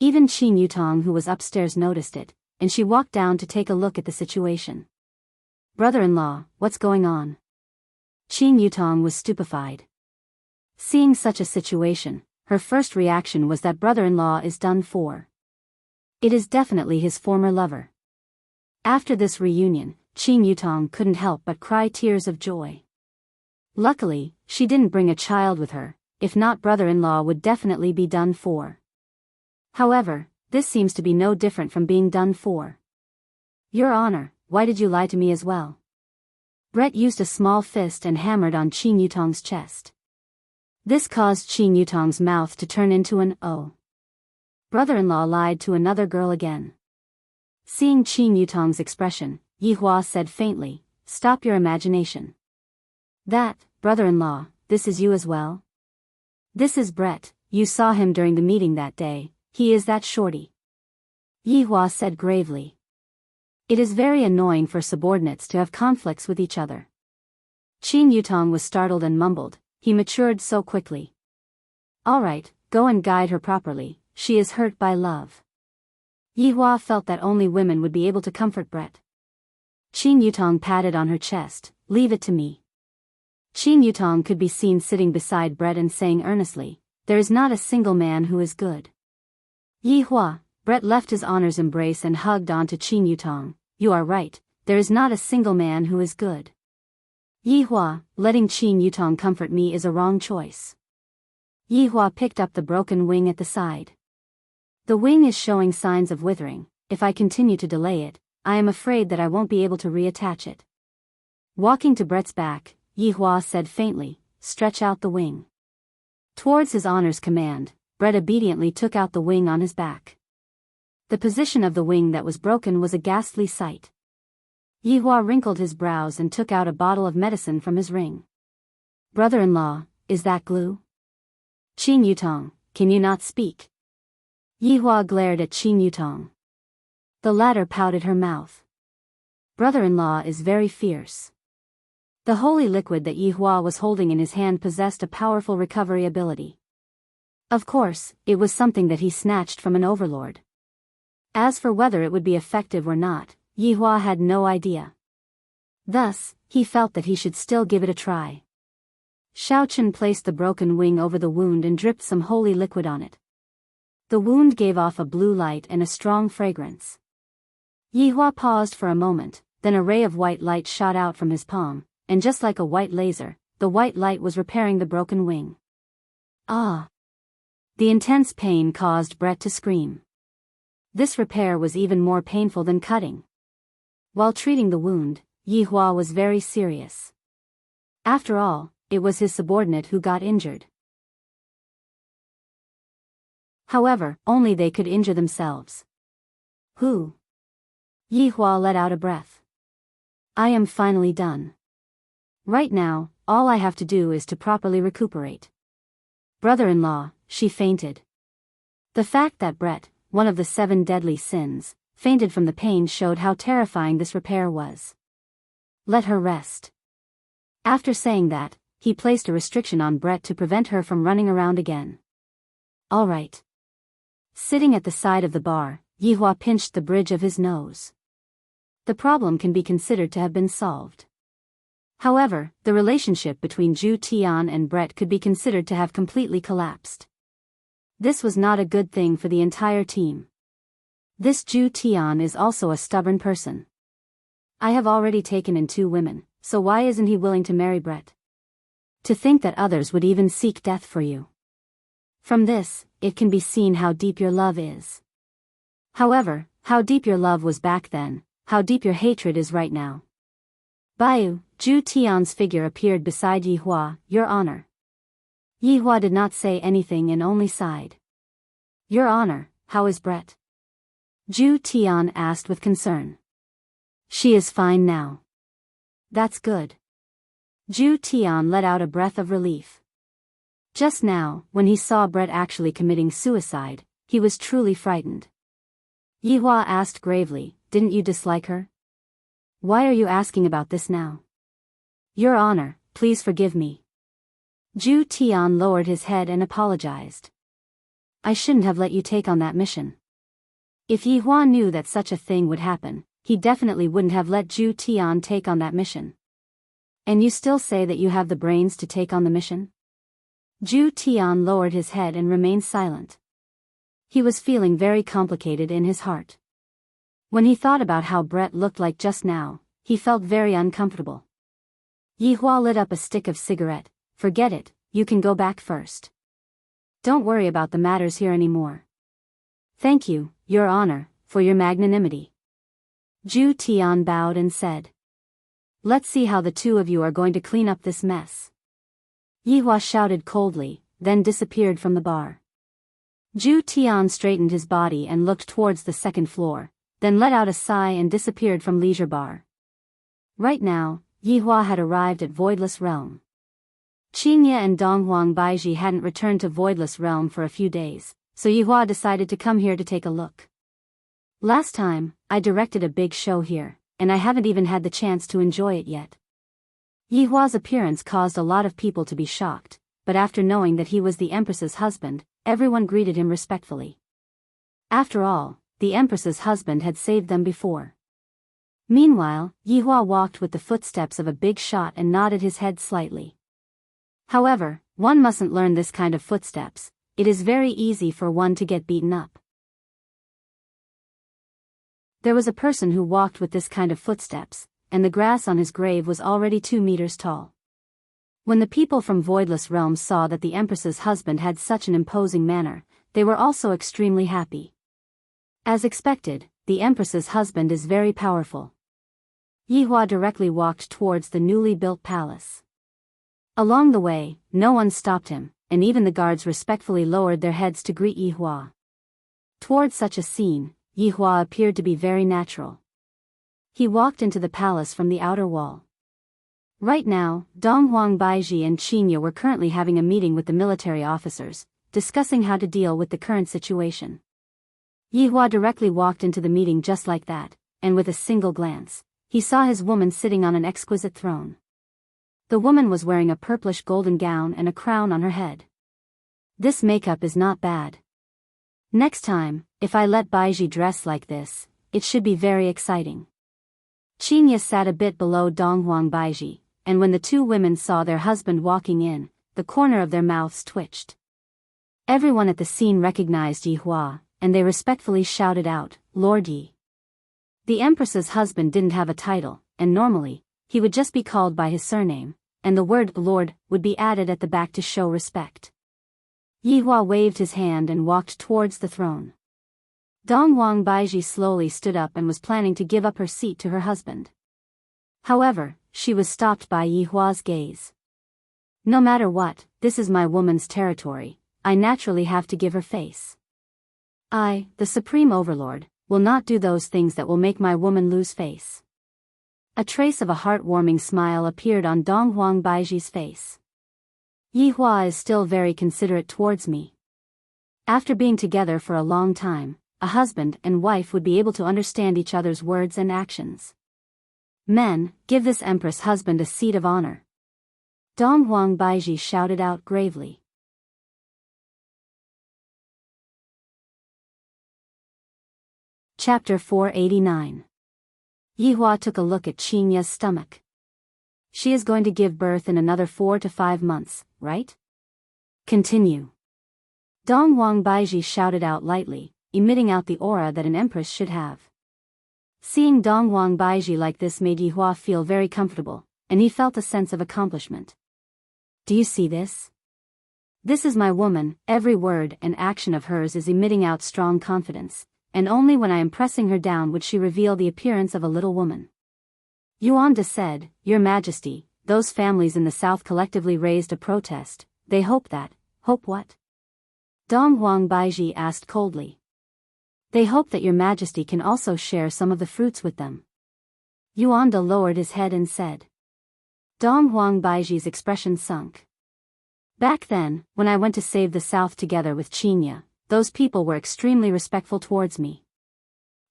Even Qin Yutong, who was upstairs, noticed it, and she walked down to take a look at the situation. Brother-in-law, what's going on? Qin Yutong was stupefied. Seeing such a situation, her first reaction was that brother-in-law is done for. It is definitely his former lover. After this reunion, Qin Yutong couldn't help but cry tears of joy. Luckily, she didn't bring a child with her, if not brother-in-law would definitely be done for. However, this seems to be no different from being done for. Your Honor, why did you lie to me as well? Brett used a small fist and hammered on Qin Yutong's chest. This caused Qin Yutong's mouth to turn into an O. Brother-in-law lied to another girl again. Seeing Qin Yutong's expression, Yihua said faintly, stop your imagination. That, brother-in-law, this is you as well? This is Brett, you saw him during the meeting that day, he is that shorty. Yihua said gravely. It is very annoying for subordinates to have conflicts with each other. Qin Yutong was startled and mumbled, he matured so quickly. Alright, go and guide her properly, she is hurt by love. Yihua felt that only women would be able to comfort Brett. Qin Yutong patted on her chest, leave it to me. Qin Yutong could be seen sitting beside Brett and saying earnestly, there is not a single man who is good. Yihua, Brett left his honor's embrace and hugged onto Qin Yutong, you are right, there is not a single man who is good. Yihua, letting Qin Yutong comfort me is a wrong choice. Yihua picked up the broken wing at the side. The wing is showing signs of withering, if I continue to delay it, I am afraid that I won't be able to reattach it. Walking to Brett's back, Yihua said faintly, stretch out the wing. Towards his honor's command, Brett obediently took out the wing on his back. The position of the wing that was broken was a ghastly sight. Yihua wrinkled his brows and took out a bottle of medicine from his ring. Brother-in-law, is that glue? Qin Yutong, can you not speak? Yihua glared at Qin Yutong. The latter pouted her mouth. Brother-in-law is very fierce. The holy liquid that Yihua was holding in his hand possessed a powerful recovery ability. Of course, it was something that he snatched from an overlord. As for whether it would be effective or not, Yihua had no idea. Thus, he felt that he should still give it a try. Shaochen placed the broken wing over the wound and dripped some holy liquid on it. The wound gave off a blue light and a strong fragrance. Yihua paused for a moment, then a ray of white light shot out from his palm, and just like a white laser, the white light was repairing the broken wing. Ah! The intense pain caused Brett to scream. This repair was even more painful than cutting. While treating the wound, Yihua was very serious. After all, it was his subordinate who got injured. However, only they could injure themselves. Who? Yihua let out a breath. I am finally done. Right now, all I have to do is to properly recuperate. Brother-in-law, she fainted. The fact that Brett, one of the 7 deadly sins, fainted from the pain showed how terrifying this repair was. Let her rest. After saying that, he placed a restriction on Brett to prevent her from running around again. All right. Sitting at the side of the bar, Yihua pinched the bridge of his nose. The problem can be considered to have been solved. However, the relationship between Zhu Tian and Brett could be considered to have completely collapsed. This was not a good thing for the entire team. This Zhu Tian is also a stubborn person. I have already taken in 2 women, so why isn't he willing to marry Brett? To think that others would even seek death for you. From this, it can be seen how deep your love is. However, how deep your love was back then, how deep your hatred is right now. Baiyu, Zhu Tian's figure appeared beside Yihua. Your Honor. Yihua did not say anything and only sighed. Your Honor, how is Brett? Zhu Tian asked with concern. She is fine now. That's good. Zhu Tian let out a breath of relief. Just now, when he saw Brett actually committing suicide, he was truly frightened. Yihua asked gravely, didn't you dislike her? Why are you asking about this now? Your Honor, please forgive me. Zhu Tian lowered his head and apologized. I shouldn't have let you take on that mission. If Yihua knew that such a thing would happen, he definitely wouldn't have let Zhu Tian take on that mission. And you still say that you have the brains to take on the mission? Zhu Tian lowered his head and remained silent. He was feeling very complicated in his heart. When he thought about how Brett looked like just now, he felt very uncomfortable. Yihua lit up a stick of cigarette. Forget it, you can go back first. Don't worry about the matters here anymore. Thank you, Your Honor, for your magnanimity. Zhu Tian bowed and said. Let's see how the two of you are going to clean up this mess. Yihua shouted coldly, then disappeared from the bar. Zhu Tian straightened his body and looked towards the second floor, then let out a sigh and disappeared from Leisure Bar. Right now, Yihua had arrived at Voidless Realm. Qingye and Donghuang Baiji hadn't returned to Voidless Realm for a few days, so Yihua decided to come here to take a look. Last time, I directed a big show here, and I haven't even had the chance to enjoy it yet. Yihua's appearance caused a lot of people to be shocked, but after knowing that he was the Empress's husband, everyone greeted him respectfully. After all, the Empress's husband had saved them before. Meanwhile, Yihua walked with the footsteps of a big shot and nodded his head slightly. However, one mustn't learn this kind of footsteps. It is very easy for one to get beaten up. There was a person who walked with this kind of footsteps, and the grass on his grave was already 2 meters tall. When the people from Voidless Realms saw that the Empress's husband had such an imposing manner, they were also extremely happy. As expected, the Empress's husband is very powerful. Yihua directly walked towards the newly built palace. Along the way, no one stopped him, and even the guards respectfully lowered their heads to greet Yihua. Towards such a scene, Yihua appeared to be very natural. He walked into the palace from the outer wall. Right now, Donghuang Baiji and Qingye were currently having a meeting with the military officers, discussing how to deal with the current situation. Yihua directly walked into the meeting just like that, and with a single glance, he saw his woman sitting on an exquisite throne. The woman was wearing a purplish golden gown and a crown on her head. This makeup is not bad. Next time, if I let Baiji dress like this, it should be very exciting. Qingye sat a bit below Donghuang Baiji, and when the two women saw their husband walking in, the corner of their mouths twitched. Everyone at the scene recognized Yihua, and they respectfully shouted out, Lord Yi. The Empress's husband didn't have a title, and normally, he would just be called by his surname, and the word Lord would be added at the back to show respect. Yihua waved his hand and walked towards the throne. Donghuang Baiji slowly stood up and was planning to give up her seat to her husband. However, she was stopped by Yihua's gaze. No matter what, this is my woman's territory, I naturally have to give her face. I, the Supreme Overlord, will not do those things that will make my woman lose face. A trace of a heartwarming smile appeared on Donghuang Baiji's face. Yihua is still very considerate towards me. After being together for a long time, a husband and wife would be able to understand each other's words and actions. Men, give this Empress husband a seat of honor. Donghuang Baiji shouted out gravely. Chapter 489. Yihua took a look at Qingye's stomach. She is going to give birth in another 4 to 5 months, right? Continue. Donghuang Baiji shouted out lightly, emitting out the aura that an empress should have. Seeing Donghuang Baiji like this made Yihua feel very comfortable, and he felt a sense of accomplishment. Do you see this? This is my woman, every word and action of hers is emitting out strong confidence, and only when I am pressing her down would she reveal the appearance of a little woman. Yuanda said, Your Majesty, those families in the south collectively raised a protest. They hope that. Hope what? Dong Huang Baiji asked coldly. They hope that Your Majesty can also share some of the fruits with them. Yuanda lowered his head and said. Dong Huang Baiji's expression sunk. Back then, when I went to save the South together with Qinya, those people were extremely respectful towards me.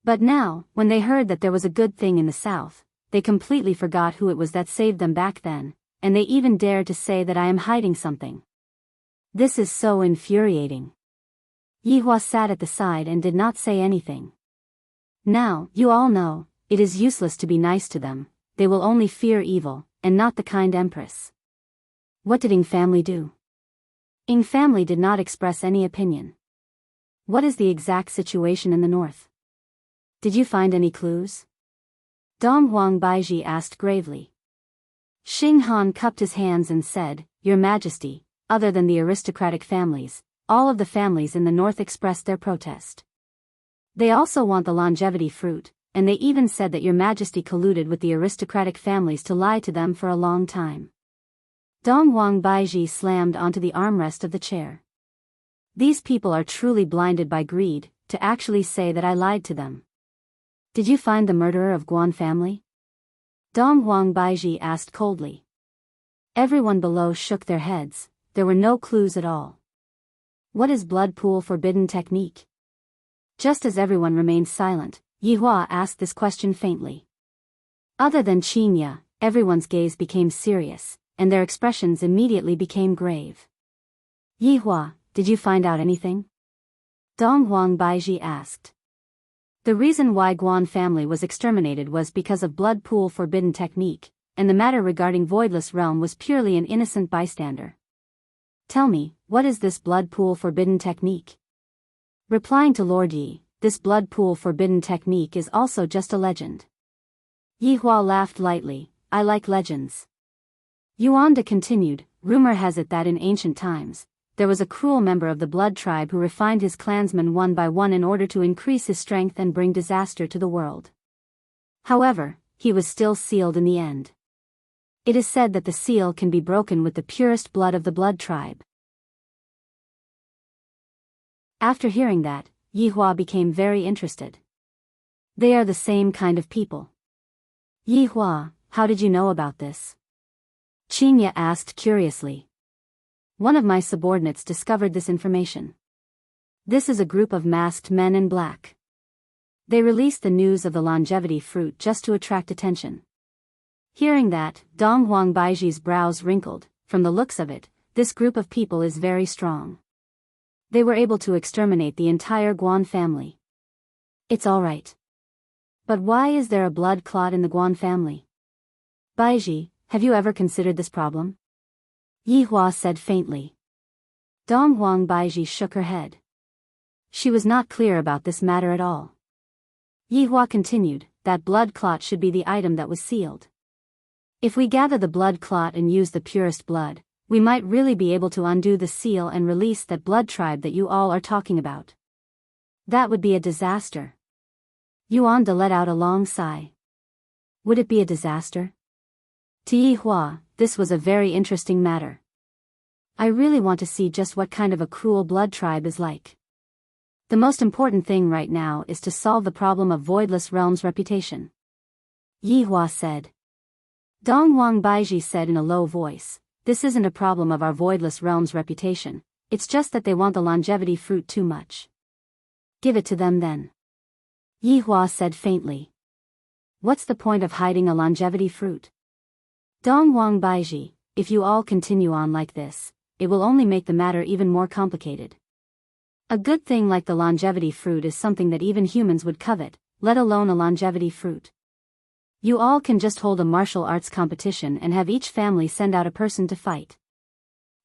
But now, when they heard that there was a good thing in the South, they completely forgot who it was that saved them back then, and they even dared to say that I am hiding something. This is so infuriating. Yihua sat at the side and did not say anything. Now, you all know, it is useless to be nice to them, they will only fear evil, and not the kind empress. What did Ying family do? Ying family did not express any opinion. What is the exact situation in the north? Did you find any clues? Dong Huang Baiji asked gravely. Xing Han cupped his hands and said, Your Majesty, other than the aristocratic families, all of the families in the north expressed their protest. They also want the longevity fruit, and they even said that Your Majesty colluded with the aristocratic families to lie to them for a long time. Dong Huang Baiji slammed onto the armrest of the chair. These people are truly blinded by greed, to actually say that I lied to them. Did you find the murderer of Guan family? Dong Huang Baiji asked coldly. Everyone below shook their heads, there were no clues at all. What is blood pool forbidden technique? Just as everyone remained silent, Yihua asked this question faintly. Other than Qinya, everyone's gaze became serious, and their expressions immediately became grave. Yihua, did you find out anything? Dong Huang Baiji asked. The reason why Guan family was exterminated was because of blood pool forbidden technique, and the matter regarding voidless realm was purely an innocent bystander. Tell me, what is this blood pool forbidden technique? Replying to Lord Yi, this blood pool forbidden technique is also just a legend. Yihua laughed lightly, I like legends. Yuanda continued, rumor has it that in ancient times, there was a cruel member of the blood tribe who refined his clansmen one by one in order to increase his strength and bring disaster to the world. However, he was still sealed in the end. It is said that the seal can be broken with the purest blood of the blood tribe. After hearing that, Yihua became very interested. They are the same kind of people. Yihua, how did you know about this? Qinya asked curiously. One of my subordinates discovered this information. This is a group of masked men in black. They released the news of the longevity fruit just to attract attention. Hearing that, Dong Huang Baiji's brows wrinkled. From the looks of it, this group of people is very strong. They were able to exterminate the entire Guan family. It's alright. But why is there a blood clot in the Guan family? Baiji, have you ever considered this problem? Yihua said faintly. Dong Huang Baiji shook her head. She was not clear about this matter at all. Yihua continued, that blood clot should be the item that was sealed. If we gather the blood clot and use the purest blood, we might really be able to undo the seal and release that blood tribe that you all are talking about. That would be a disaster. Yuanda let out a long sigh. Would it be a disaster? To Yihua, this was a very interesting matter. I really want to see just what kind of a cruel blood tribe is like. The most important thing right now is to solve the problem of Voidless Realm's reputation. Yihua said. Dong Huang Baiji said in a low voice, this isn't a problem of our Voidless Realm's reputation, it's just that they want the longevity fruit too much. Give it to them then. Yihua said faintly. What's the point of hiding a longevity fruit? Dong Huang Baiji, if you all continue on like this, it will only make the matter even more complicated. A good thing like the longevity fruit is something that even humans would covet, let alone a longevity fruit. You all can just hold a martial arts competition and have each family send out a person to fight.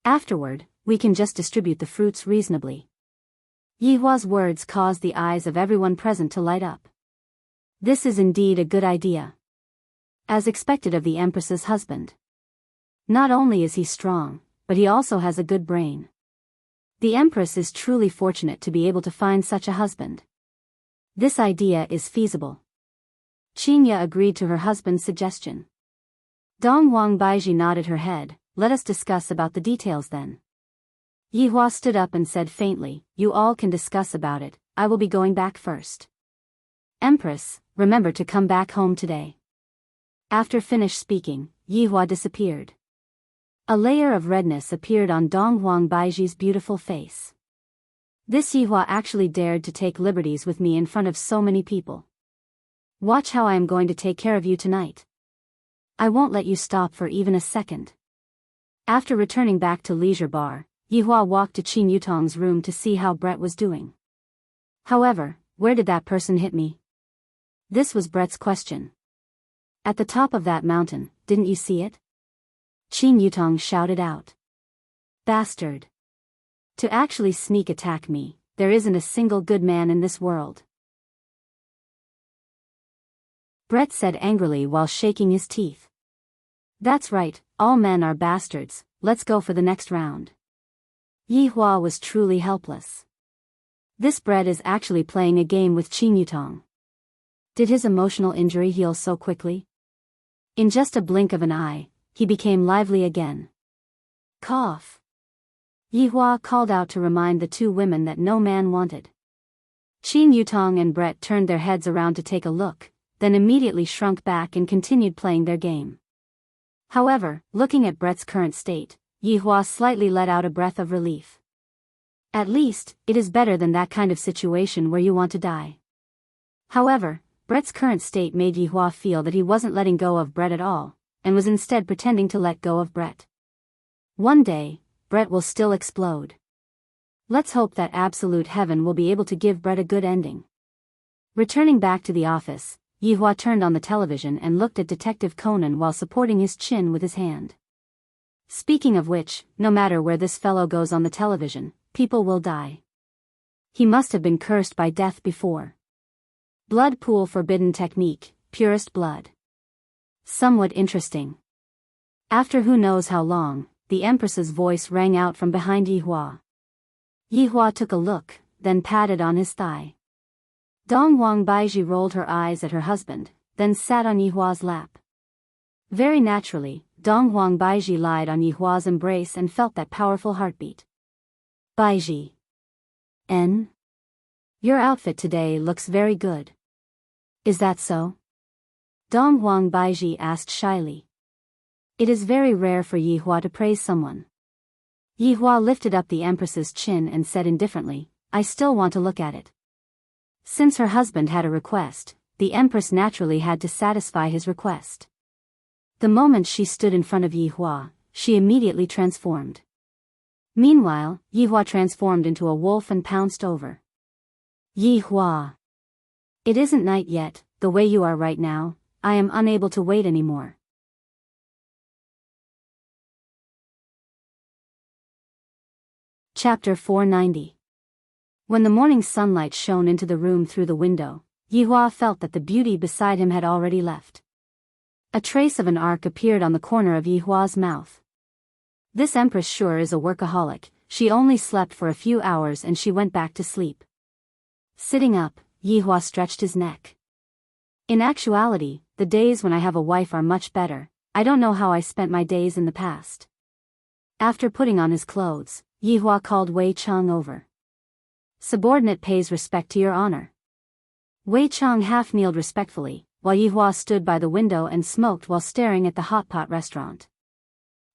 Afterward, we can just distribute the fruits reasonably. Yihua's words caused the eyes of everyone present to light up. This is indeed a good idea. As expected of the Empress's husband. Not only is he strong, but he also has a good brain. The Empress is truly fortunate to be able to find such a husband. This idea is feasible. Qinya agreed to her husband's suggestion. Dong Wang Baiji nodded her head. Let us discuss about the details then. Yihua stood up and said faintly, you all can discuss about it, I will be going back first. Empress, remember to come back home today. After finished speaking, Yihua disappeared. A layer of redness appeared on Dong Wang Baiji's beautiful face. This Yihua actually dared to take liberties with me in front of so many people. Watch how I am going to take care of you tonight. I won't let you stop for even a second. After returning back to Leisure Bar, Yihua walked to Qin Yutong's room to see how Brett was doing. However, where did that person hit me? This was Brett's question. At the top of that mountain, didn't you see it? Qin Yutong shouted out. Bastard. To actually sneak attack me, there isn't a single good man in this world. Brett said angrily while shaking his teeth. That's right, all men are bastards, let's go for the next round. Yihua was truly helpless. This Brett is actually playing a game with Qin Yutong. Did his emotional injury heal so quickly? In just a blink of an eye, he became lively again. Cough. Yihua called out to remind the two women that no man wanted. Qin Yutong and Brett turned their heads around to take a look, then immediately shrunk back and continued playing their game. However, looking at Brett's current state, Yihua slightly let out a breath of relief. At least, it is better than that kind of situation where you want to die. However, Brett's current state made Yihua feel that he wasn't letting go of Brett at all, and was instead pretending to let go of Brett. One day, Brett will still explode. Let's hope that absolute heaven will be able to give Brett a good ending. Returning back to the office, Yihua turned on the television and looked at Detective Conan while supporting his chin with his hand. Speaking of which, no matter where this fellow goes on the television, people will die. He must have been cursed by death before. Blood pool forbidden technique, purest blood. Somewhat interesting. After who knows how long, the Empress's voice rang out from behind Yihua. Yihua took a look, then patted on his thigh. Dong Wang Baiji rolled her eyes at her husband, then sat on Yihua's lap. Very naturally, Dong Wang Baiji lied on Yihua's embrace and felt that powerful heartbeat. Baiji. Your outfit today looks very good. Is that so? Dong Wang Baiji asked shyly. It is very rare for Yihua to praise someone. Yihua lifted up the Empress's chin and said indifferently, I still want to look at it. Since her husband had a request, the Empress naturally had to satisfy his request. The moment she stood in front of Yihua, she immediately transformed. Meanwhile, Yihua transformed into a wolf and pounced over. Yihua. It isn't night yet, the way you are right now, I am unable to wait anymore. Chapter 490. When the morning sunlight shone into the room through the window, Yihua felt that the beauty beside him had already left. A trace of an arc appeared on the corner of Yihua's mouth. This Empress sure is a workaholic, she only slept for a few hours and she went back to sleep. Sitting up, Yihua stretched his neck. In actuality, the days when I have a wife are much better, I don't know how I spent my days in the past. After putting on his clothes, Yihua called Wei Cheng over. Subordinate pays respect to your honor. Wei Cheng half-kneeled respectfully, while Yihua stood by the window and smoked while staring at the hot pot restaurant.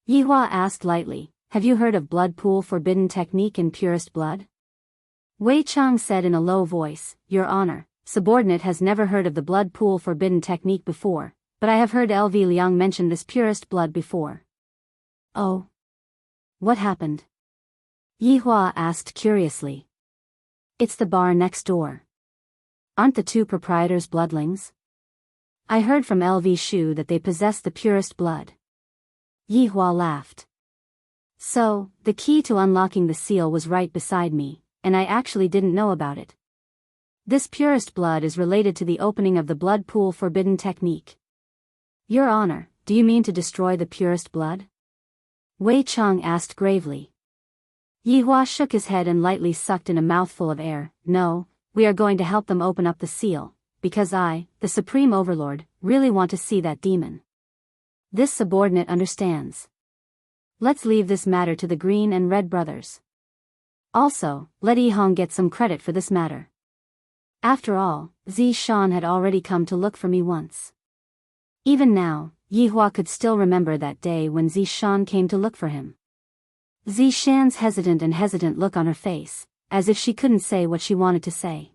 Yihua asked lightly, have you heard of blood pool forbidden technique in purest blood? Wei Cheng said in a low voice, Your Honor, subordinate has never heard of the blood pool forbidden technique before, but I have heard LV Liang mention this purest blood before. Oh? What happened? Yihua asked curiously. It's the bar next door. Aren't the two proprietors bloodlings? I heard from LV Shu that they possess the purest blood. Yihua laughed. So, the key to unlocking the seal was right beside me, and I actually didn't know about it. This purest blood is related to the opening of the blood pool forbidden technique. Your Honor, do you mean to destroy the purest blood? Wei Cheng asked gravely. Yihua shook his head and lightly sucked in a mouthful of air. No, we are going to help them open up the seal, because I, the Supreme Overlord, really want to see that demon. This subordinate understands. Let's leave this matter to the Green and Red brothers. Also, let Yi-hong get some credit for this matter. After all, Zi-shan had already come to look for me once. Even now, Yi-hua could still remember that day when Zi-shan came to look for him. Zi-shan's hesitant look on her face, as if she couldn't say what she wanted to say.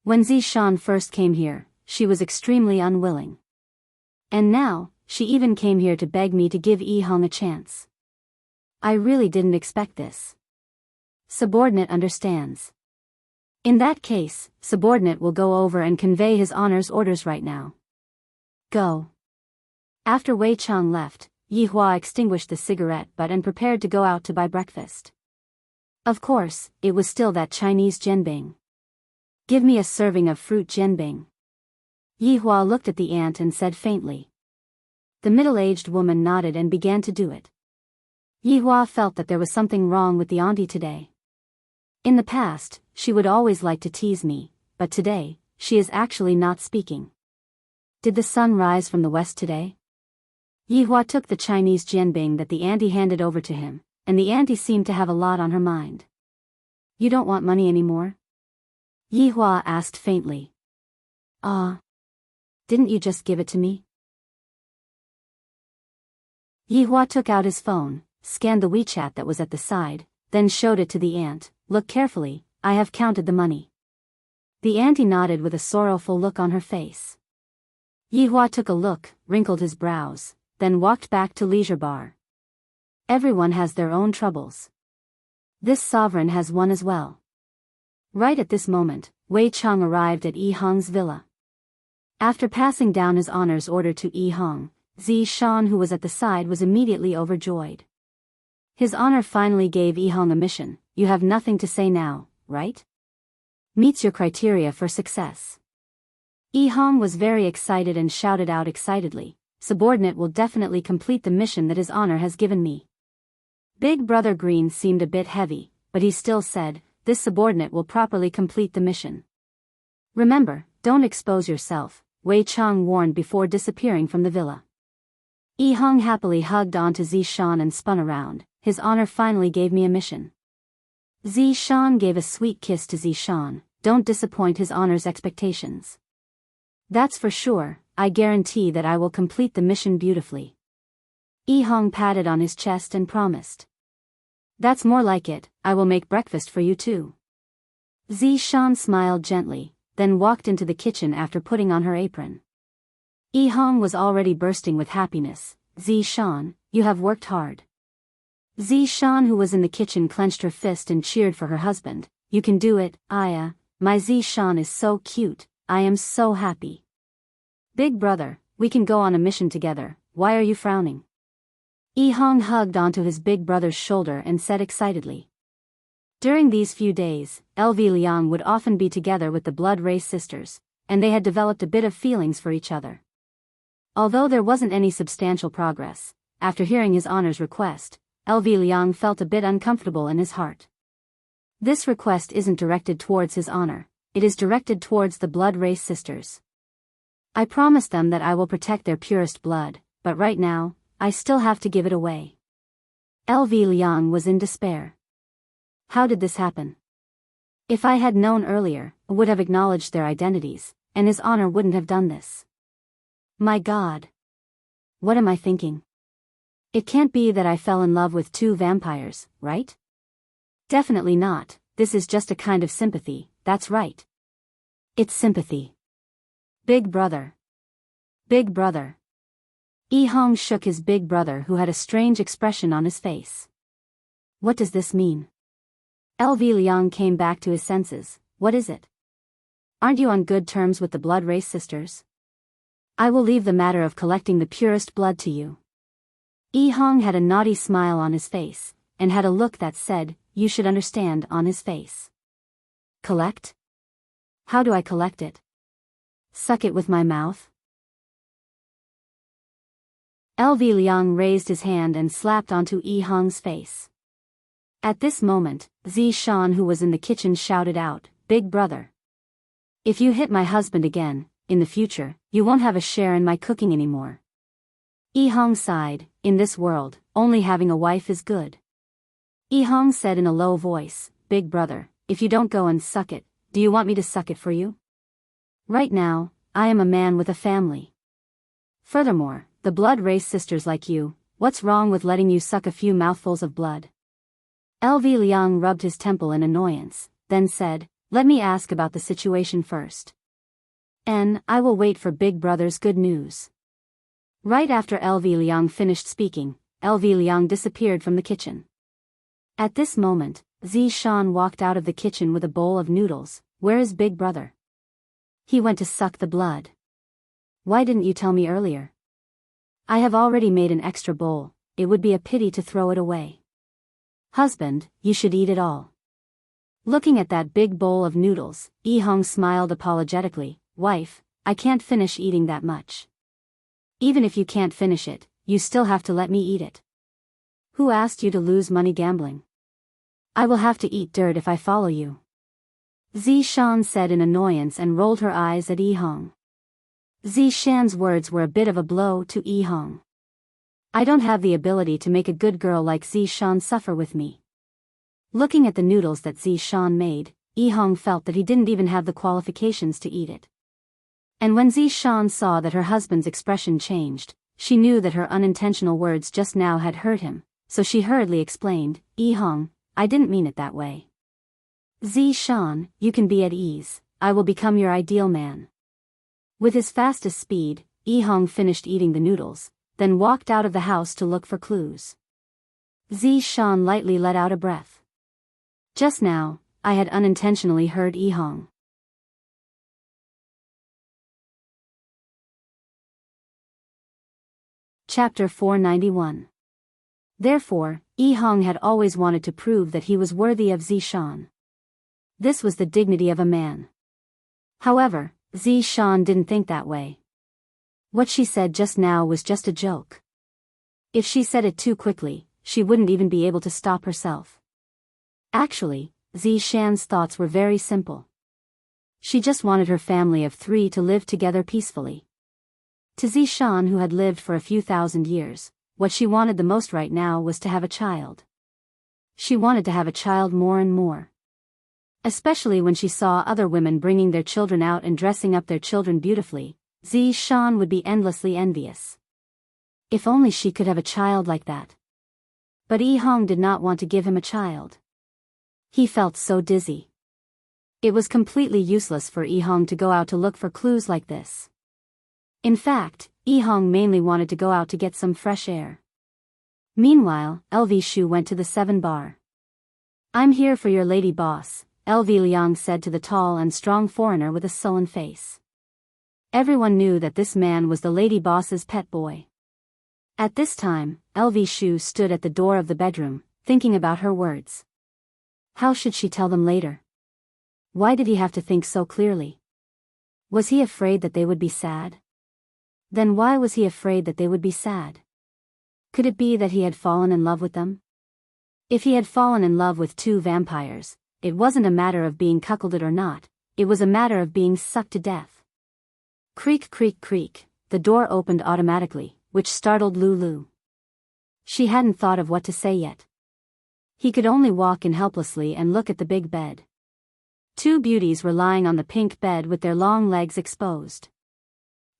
When Zi-shan first came here, she was extremely unwilling. And now, she even came here to beg me to give Yi-hong a chance. I really didn't expect this. Subordinate understands. In that case, subordinate will go over and convey his honor's orders right now. Go. After Wei Chang left, Yi-hua extinguished the cigarette butt and prepared to go out to buy breakfast. Of course, it was still that Chinese jianbing. Give me a serving of fruit jianbing. Yi-hua looked at the aunt and said faintly. The middle-aged woman nodded and began to do it. Yi-hua felt that there was something wrong with the auntie today. In the past, she would always like to tease me, but today, she is actually not speaking. Did the sun rise from the west today? Yi-hua took the Chinese jianbing that the auntie handed over to him, and the auntie seemed to have a lot on her mind. You don't want money anymore? Yi-hua asked faintly. Didn't you just give it to me? Yi-hua took out his phone, scanned the WeChat that was at the side, then showed it to the aunt. Look carefully, I have counted the money. The auntie nodded with a sorrowful look on her face. Yi-hua took a look, wrinkled his brows, then walked back to leisure bar. Everyone has their own troubles. This sovereign has one as well. Right at this moment, Wei Chang arrived at Yi-hong's villa. After passing down his honor's order to Yi-hong, Zi-shan, who was at the side, was immediately overjoyed. His honor finally gave Yi-hong a mission. You have nothing to say now, right? Meets your criteria for success. Yi-hong was very excited and shouted out excitedly, subordinate will definitely complete the mission that his honor has given me. Big Brother Green seemed a bit heavy, but he still said, this subordinate will properly complete the mission. Remember, don't expose yourself, Wei Chang warned before disappearing from the villa. Yi-hong happily hugged onto Zi-shan and spun around. His honor finally gave me a mission. Zi-shan gave a sweet kiss to Zi-shan. Don't disappoint his honor's expectations. That's for sure, I guarantee that I will complete the mission beautifully. Yi-hong patted on his chest and promised. That's more like it, I will make breakfast for you too. Zi-shan smiled gently, then walked into the kitchen after putting on her apron. Yi-hong was already bursting with happiness. Zi-shan, you have worked hard. Zi-shan, who was in the kitchen, clenched her fist and cheered for her husband. You can do it, Aya. My Zi-shan is so cute, I am so happy. Big brother, we can go on a mission together, why are you frowning? Yi-hong hugged onto his big brother's shoulder and said excitedly. During these few days, LV Liang would often be together with the blood race sisters, and they had developed a bit of feelings for each other. Although there wasn't any substantial progress, after hearing his honor's request, LV Liang felt a bit uncomfortable in his heart. This request isn't directed towards his honor, it is directed towards the blood race sisters. I promised them that I will protect their purest blood, but right now, I still have to give it away. LV Liang was in despair. How did this happen? If I had known earlier, I would have acknowledged their identities, and his honor wouldn't have done this. My God. What am I thinking? It can't be that I fell in love with two vampires, right? Definitely not, this is just a kind of sympathy, that's right. It's sympathy. Big brother. Big brother. Yi-hong shook his big brother, who had a strange expression on his face. What does this mean? LV Liang came back to his senses. What is it? Aren't you on good terms with the blood race sisters? I will leave the matter of collecting the purest blood to you. Yi-hong had a naughty smile on his face, and had a look that said, you should understand, on his face. Collect? How do I collect it? Suck it with my mouth? LV Liang raised his hand and slapped onto Yi-hong's face. At this moment, Zi-shan, who was in the kitchen, shouted out, Big brother. If you hit my husband again, in the future, you won't have a share in my cooking anymore. Yi-hong sighed, in this world, only having a wife is good. Yi-hong said in a low voice, Big brother, if you don't go and suck it, do you want me to suck it for you? Right now, I am a man with a family. Furthermore, the blood race sisters like you, what's wrong with letting you suck a few mouthfuls of blood? LV Liang rubbed his temple in annoyance, then said, let me ask about the situation first. I will wait for Big Brother's good news. Right after LV Liang finished speaking, LV Liang disappeared from the kitchen. At this moment, Zishan walked out of the kitchen with a bowl of noodles. Where is Big Brother? He went to suck the blood. Why didn't you tell me earlier? I have already made an extra bowl, it would be a pity to throw it away. Husband, you should eat it all. Looking at that big bowl of noodles, Yi-hong smiled apologetically, wife, I can't finish eating that much. Even if you can't finish it, you still have to let me eat it. Who asked you to lose money gambling? I will have to eat dirt if I follow you. Zishan said in annoyance and rolled her eyes at Yi-hong. Zishan's words were a bit of a blow to Yi-hong. I don't have the ability to make a good girl like Zishan suffer with me. Looking at the noodles that Zishan made, Yi-hong felt that he didn't even have the qualifications to eat it. And when Zishan saw that her husband's expression changed, she knew that her unintentional words just now had hurt him, so she hurriedly explained, Yi-hong, I didn't mean it that way. Zishan, you can be at ease, I will become your ideal man. With his fastest speed, Yi-hong finished eating the noodles, then walked out of the house to look for clues. Zishan lightly let out a breath. Just now, I had unintentionally heard Yi-hong. Chapter 491. Therefore, Yi-hong had always wanted to prove that he was worthy of Zishan. This was the dignity of a man. However, Zishan didn't think that way. What she said just now was just a joke. If she said it too quickly, she wouldn't even be able to stop herself. Actually, Zishan's thoughts were very simple. She just wanted her family of 3 to live together peacefully. To Zishan, who had lived for a few thousand years, what she wanted the most right now was to have a child. She wanted to have a child more and more. Especially when she saw other women bringing their children out and dressing up their children beautifully, Zishan would be endlessly envious. If only she could have a child like that. But Yi-hong did not want to give him a child. He felt so dizzy. It was completely useless for Yi-hong to go out to look for clues like this. In fact, Yi-hong mainly wanted to go out to get some fresh air. Meanwhile, LV Shu went to the 7 bar. I'm here for your lady boss, LV Liang said to the tall and strong foreigner with a sullen face. Everyone knew that this man was the lady boss's pet boy. At this time, LV Shu stood at the door of the bedroom, thinking about her words. How should she tell them later? Why did he have to think so clearly? Was he afraid that they would be sad? Then why was he afraid that they would be sad? Could it be that he had fallen in love with them? If he had fallen in love with 2 vampires, it wasn't a matter of being cuckolded or not, it was a matter of being sucked to death. Creak creak creak, the door opened automatically, which startled Lulu. She hadn't thought of what to say yet. He could only walk in helplessly and look at the big bed. 2 beauties were lying on the pink bed with their long legs exposed.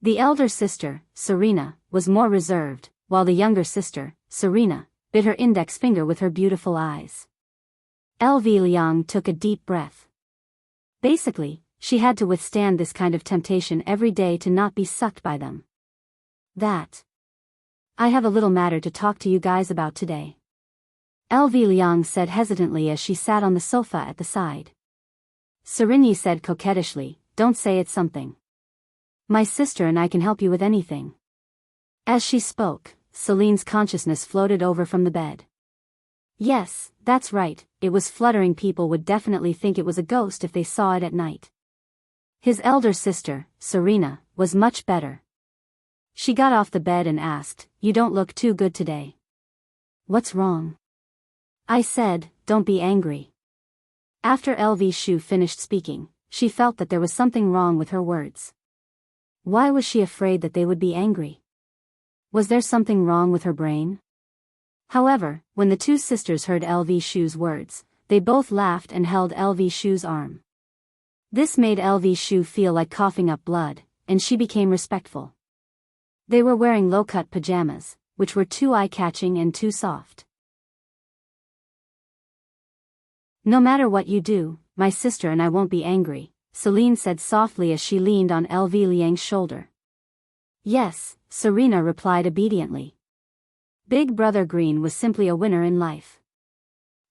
The elder sister, Serena, was more reserved, while the younger sister, Serena, bit her index finger with her beautiful eyes. LV Liang took a deep breath. Basically, she had to withstand this kind of temptation every day to not be sucked by them. I have a little matter to talk to you guys about today. LV Liang said hesitantly as she sat on the sofa at the side. Serena said coquettishly, don't say it's something. My sister and I can help you with anything. As she spoke, Celine's consciousness floated over from the bed. Yes, that's right, it was fluttering. People would definitely think it was a ghost if they saw it at night. His elder sister, Serena, was much better. She got off the bed and asked, you don't look too good today. What's wrong? I said, don't be angry. After LV Shu finished speaking, she felt that there was something wrong with her words. Why was she afraid that they would be angry? Was there something wrong with her brain? However, when the two sisters heard LV Shu's words, they both laughed and held LV Shu's arm. This made LV Shu feel like coughing up blood, and she became respectful. They were wearing low-cut pajamas, which were too eye-catching and too soft. "No matter what you do, my sister and I won't be angry," Celine said softly as she leaned on LV Liang's shoulder. "Yes," Serena replied obediently. Big Brother Green was simply a winner in life.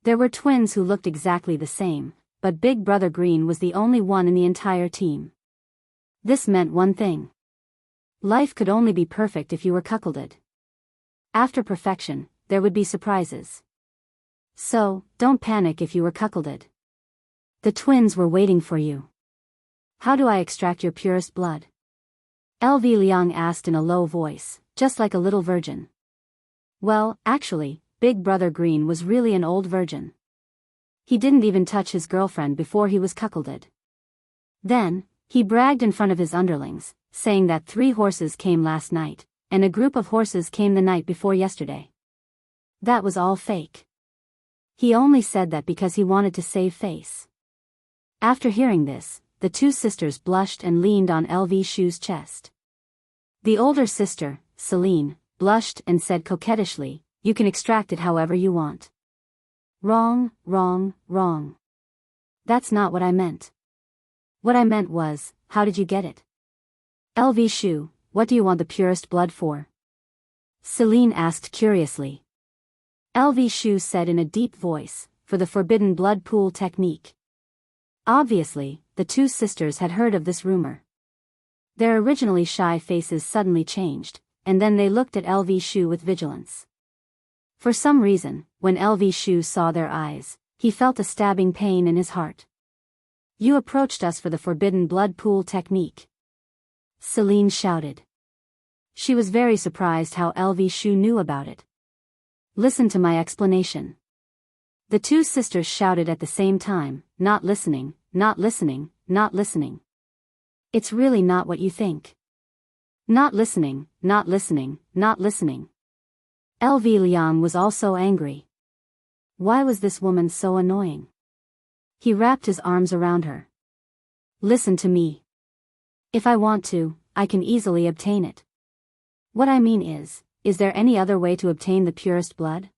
There were twins who looked exactly the same, but Big Brother Green was the only one in the entire team. This meant one thing. Life could only be perfect if you were cuckolded. After perfection, there would be surprises. So, don't panic if you were cuckolded. The twins were waiting for you. "How do I extract your purest blood?" LV Liang asked in a low voice, just like a little virgin. Well, actually, Big Brother Green was really an old virgin. He didn't even touch his girlfriend before he was cuckolded. Then, he bragged in front of his underlings, saying that 3 horses came last night, and a group of horses came the night before yesterday. That was all fake. He only said that because he wanted to save face. After hearing this, the two sisters blushed and leaned on LV Shu's chest. The older sister, Celine, blushed and said coquettishly, "You can extract it however you want." "Wrong, wrong, wrong. That's not what I meant. What I meant was, how did you get it?" "LV Shu, what do you want the purest blood for?" Celine asked curiously. LV Shu said in a deep voice, "For the forbidden blood pool technique." Obviously, the two sisters had heard of this rumor. Their originally shy faces suddenly changed, and then they looked at LV Shu with vigilance. For some reason, when LV Shu saw their eyes, he felt a stabbing pain in his heart. "You approached us for the forbidden blood pool technique," Celine shouted. She was very surprised how LV Shu knew about it. "Listen to my explanation." The two sisters shouted at the same time, "Not listening, not listening, not listening. It's really not what you think. Not listening, not listening, not listening." LV Liang was also angry. Why was this woman so annoying? He wrapped his arms around her. "Listen to me. If I want to, I can easily obtain it. What I mean is there any other way to obtain the purest blood?"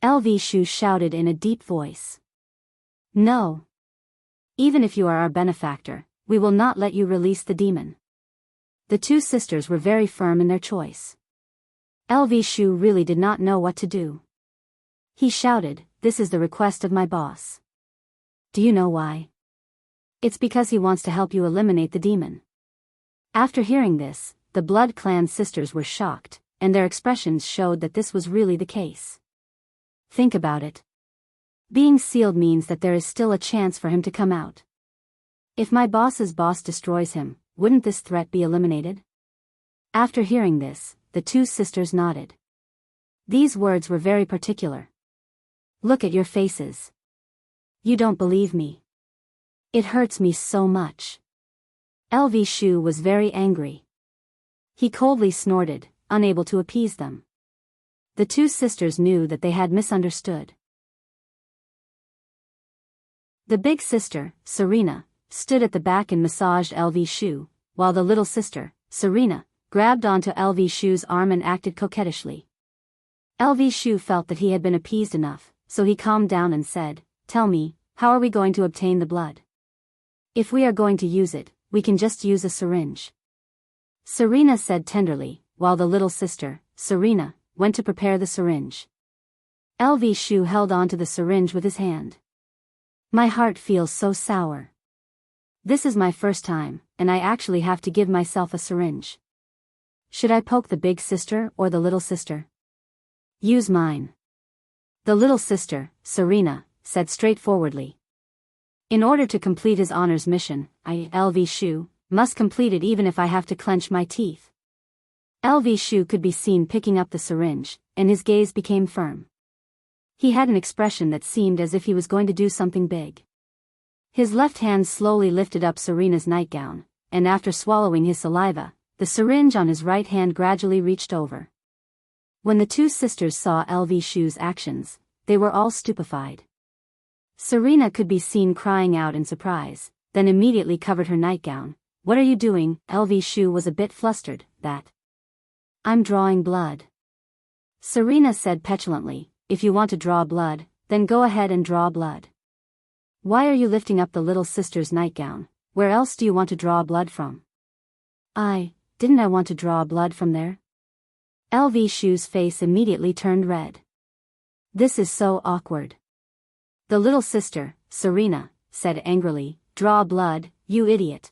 LV Shu shouted in a deep voice. "No. Even if you are our benefactor, we will not let you release the demon." The two sisters were very firm in their choice. LV Shu really did not know what to do. He shouted, "This is the request of my boss." "Do you know why?" "It's because he wants to help you eliminate the demon." After hearing this, the Blood Clan sisters were shocked, and their expressions showed that this was really the case. Think about it. Being sealed means that there is still a chance for him to come out. If my boss's boss destroys him, wouldn't this threat be eliminated? After hearing this, the two sisters nodded. These words were very particular. "Look at your faces. You don't believe me. It hurts me so much." LV Shu was very angry. He coldly snorted, unable to appease them. The two sisters knew that they had misunderstood. The big sister, Serena, stood at the back and massaged LV Shu, while the little sister, Serena, grabbed onto LV Shu's arm and acted coquettishly. LV Shu felt that he had been appeased enough, so he calmed down and said, "Tell me, how are we going to obtain the blood? If we are going to use it, we can just use a syringe," Serena said tenderly, while the little sister, Serena, went to prepare the syringe. LV Shu held onto the syringe with his hand. "My heart feels so sour. This is my first time, and I actually have to give myself a syringe. Should I poke the big sister or the little sister?" "Use mine," the little sister, Serena, said straightforwardly. In order to complete his honors mission, I, LV Shu, must complete it even if I have to clench my teeth. LV Shu could be seen picking up the syringe, and his gaze became firm. He had an expression that seemed as if he was going to do something big. His left hand slowly lifted up Serena's nightgown, and after swallowing his saliva, the syringe on his right hand gradually reached over. When the two sisters saw LV Shu's actions, they were all stupefied. Serena could be seen crying out in surprise, then immediately covered her nightgown. "What are you doing?" LV Shu was a bit flustered. "That. I'm drawing blood." Serena said petulantly, "If you want to draw blood, then go ahead and draw blood. Why are you lifting up the little sister's nightgown? Where else do you want to draw blood from?" Didn't I want to draw blood from there?" LV Shu's face immediately turned red. "This is so awkward." The little sister, Serena, said angrily, "Draw blood, you idiot."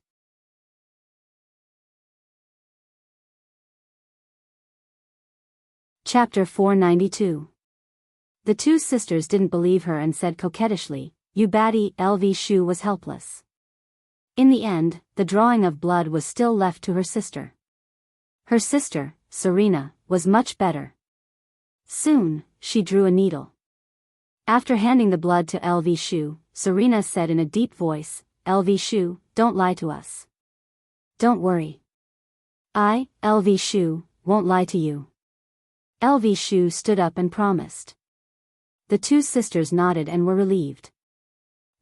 Chapter 492. The two sisters didn't believe her and said coquettishly, "You baddie." LV Shu was helpless. In the end, the drawing of blood was still left to her sister. Her sister, Serena, was much better. Soon, she drew a needle. After handing the blood to LV Shu, Serena said in a deep voice, "LV Shu, don't lie to us. Don't worry. I, LV Shu, won't lie to you." LV Shu stood up and promised. The two sisters nodded and were relieved.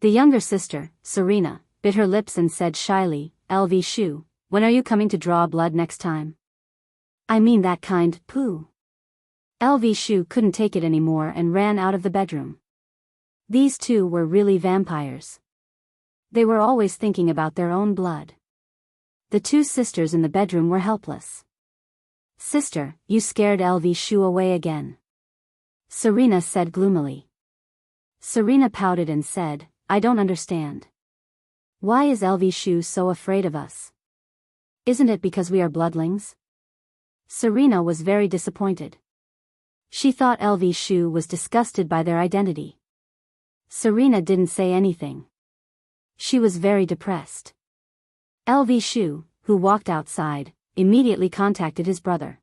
The younger sister, Serena, bit her lips and said shyly, "LV Shu, when are you coming to draw blood next time? I mean that kind, poo." LV Shu couldn't take it anymore and ran out of the bedroom. These two were really vampires. They were always thinking about their own blood. The two sisters in the bedroom were helpless. "Sister, you scared LV Shu away again," Serena said gloomily. Serena pouted and said, "I don't understand. Why is LV Shu so afraid of us? Isn't it because we are bloodlings?" Serena was very disappointed. She thought LV Shu was disgusted by their identity. Serena didn't say anything. She was very depressed. LV Shu, who walked outside, immediately contacted his brother.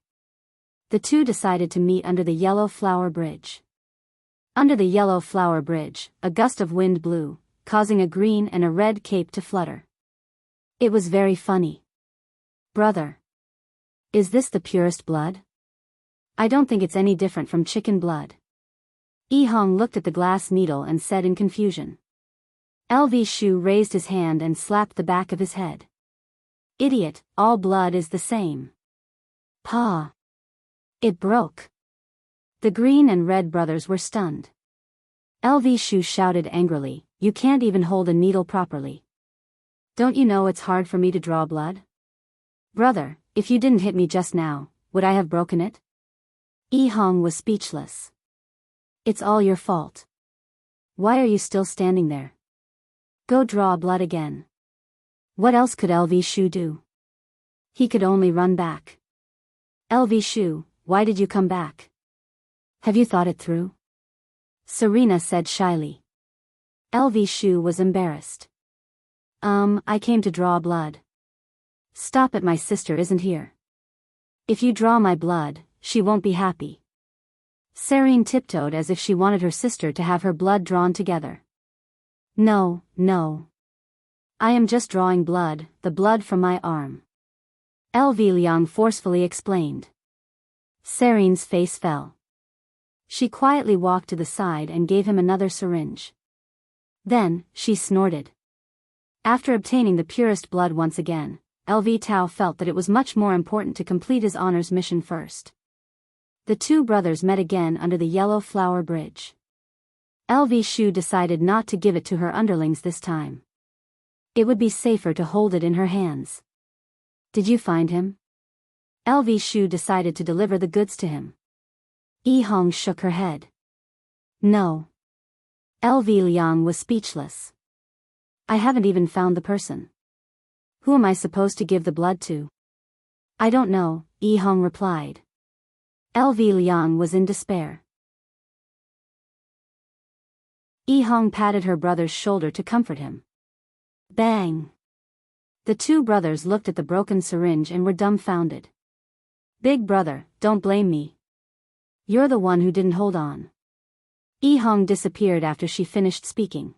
The two decided to meet under the Yellow Flower Bridge. Under the Yellow Flower Bridge, a gust of wind blew, causing a green and a red cape to flutter. It was very funny. "Brother. Is this the purest blood? I don't think it's any different from chicken blood." Hong looked at the glass needle and said in confusion. LV Shu raised his hand and slapped the back of his head. "Idiot, all blood is the same." "Pa." It broke. The green and red brothers were stunned. LV Shu shouted angrily, "You can't even hold a needle properly. Don't you know it's hard for me to draw blood? Brother, if you didn't hit me just now, would I have broken it?" Hong was speechless. "It's all your fault. Why are you still standing there? Go draw blood again." What else could LV Shu do? He could only run back. "LV Shu, why did you come back? Have you thought it through?" Serena said shyly. LV Shu was embarrassed. I came to draw blood." "Stop it, my sister isn't here. If you draw my blood, she won't be happy." Serene tiptoed as if she wanted her sister to have her blood drawn together. No. I am just drawing blood, the blood from my arm," LV Liang forcefully explained. Serene's face fell. She quietly walked to the side and gave him another syringe. Then, she snorted. After obtaining the purest blood once again, LV Tao felt that it was much more important to complete his honors mission first. The two brothers met again under the Yellow Flower Bridge. LV Shu decided not to give it to her underlings this time. It would be safer to hold it in her hands. "Did you find him?" LV Shu decided to deliver the goods to him. Hong shook her head. "No." LV Liang was speechless. "I haven't even found the person. Who am I supposed to give the blood to?" "I don't know," Hong replied. LV Liang was in despair. Hong patted her brother's shoulder to comfort him. Bang! The two brothers looked at the broken syringe and were dumbfounded. "Big brother, don't blame me. You're the one who didn't hold on." Hong disappeared after she finished speaking.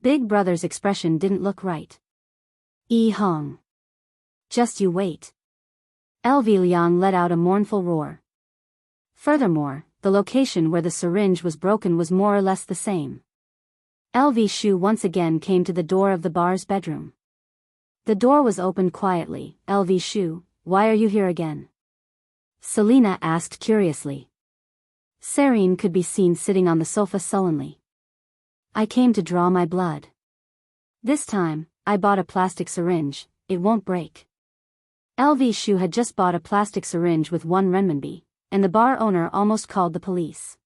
Big Brother's expression didn't look right. Hong. Just you wait. LV Liang let out a mournful roar. Furthermore, the location where the syringe was broken was more or less the same. LV Shu once again came to the door of the bar's bedroom. The door was opened quietly. LV Shu, why are you here again? Selena asked curiously. Serene could be seen sitting on the sofa sullenly. I came to draw my blood. This time, I bought a plastic syringe, it won't break. LV Shu had just bought a plastic syringe with 1 renminbi, and the bar owner almost called the police.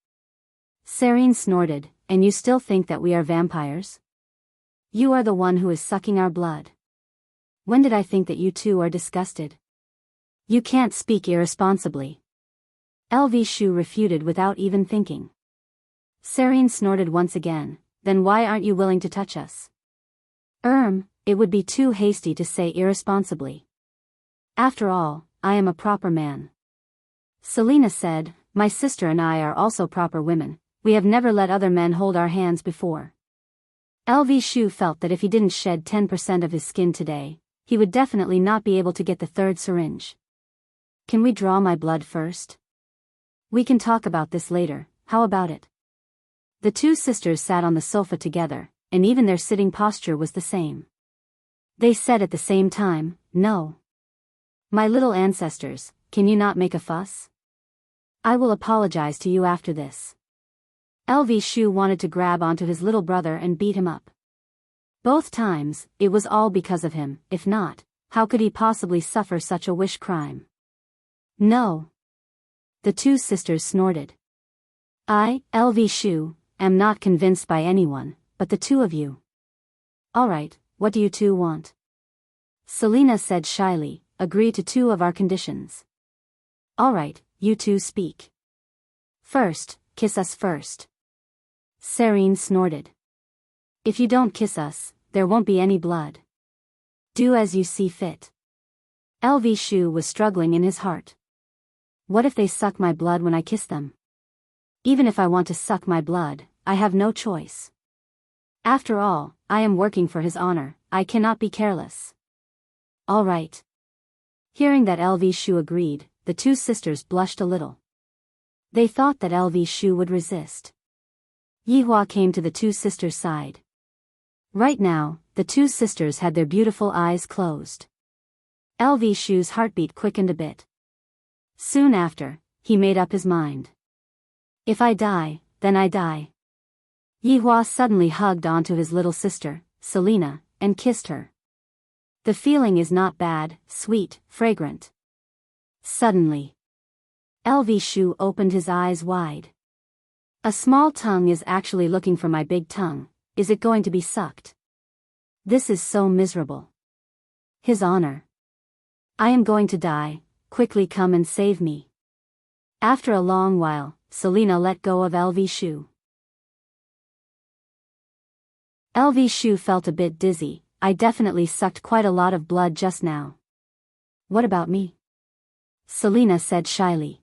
Serene snorted, and you still think that we are vampires? You are the one who is sucking our blood. When did I think that you two are disgusted? You can't speak irresponsibly. LV Shu refuted without even thinking. Serene snorted once again, then why aren't you willing to touch us? It would be too hasty to say irresponsibly. After all, I am a proper man. Selena said, my sister and I are also proper women, we have never let other men hold our hands before. LV Shu felt that if he didn't shed 10% of his skin today, he would definitely not be able to get the 3rd syringe. Can we draw my blood first? We can talk about this later, how about it? The 2 sisters sat on the sofa together, and even their sitting posture was the same. They said at the same time, no. My little ancestors, can you not make a fuss? I will apologize to you after this. LV Shu wanted to grab onto his little brother and beat him up. Both times, it was all because of him, if not, how could he possibly suffer such a wish crime? No. The 2 sisters snorted. I, LV Shu, am not convinced by anyone, but the 2 of you. Alright, what do you 2 want? Selena said shyly, agree to 2 of our conditions. Alright, you 2 speak. First, kiss us first. Serene snorted. If you don't kiss us, there won't be any blood. Do as you see fit. LV Shu was struggling in his heart. What if they suck my blood when I kiss them? Even if I want to suck my blood, I have no choice. After all, I am working for his honor, I cannot be careless. All right. Hearing that LV Shu agreed, the 2 sisters blushed a little. They thought that LV Shu would resist. Yihua came to the 2 sisters' side. Right now, the 2 sisters had their beautiful eyes closed. LV Shu's heartbeat quickened a bit. Soon after, he made up his mind. If I die, then I die. Yihua suddenly hugged onto his little sister, Selena, and kissed her. The feeling is not bad, sweet, fragrant. Suddenly, LV Shu opened his eyes wide. A small tongue is actually looking for my big tongue, is it going to be sucked? This is so miserable. His honor. I am going to die, quickly come and save me. After a long while, Selena let go of LV Shu. LV Shu felt a bit dizzy, I definitely sucked quite a lot of blood just now. What about me? Selena said shyly.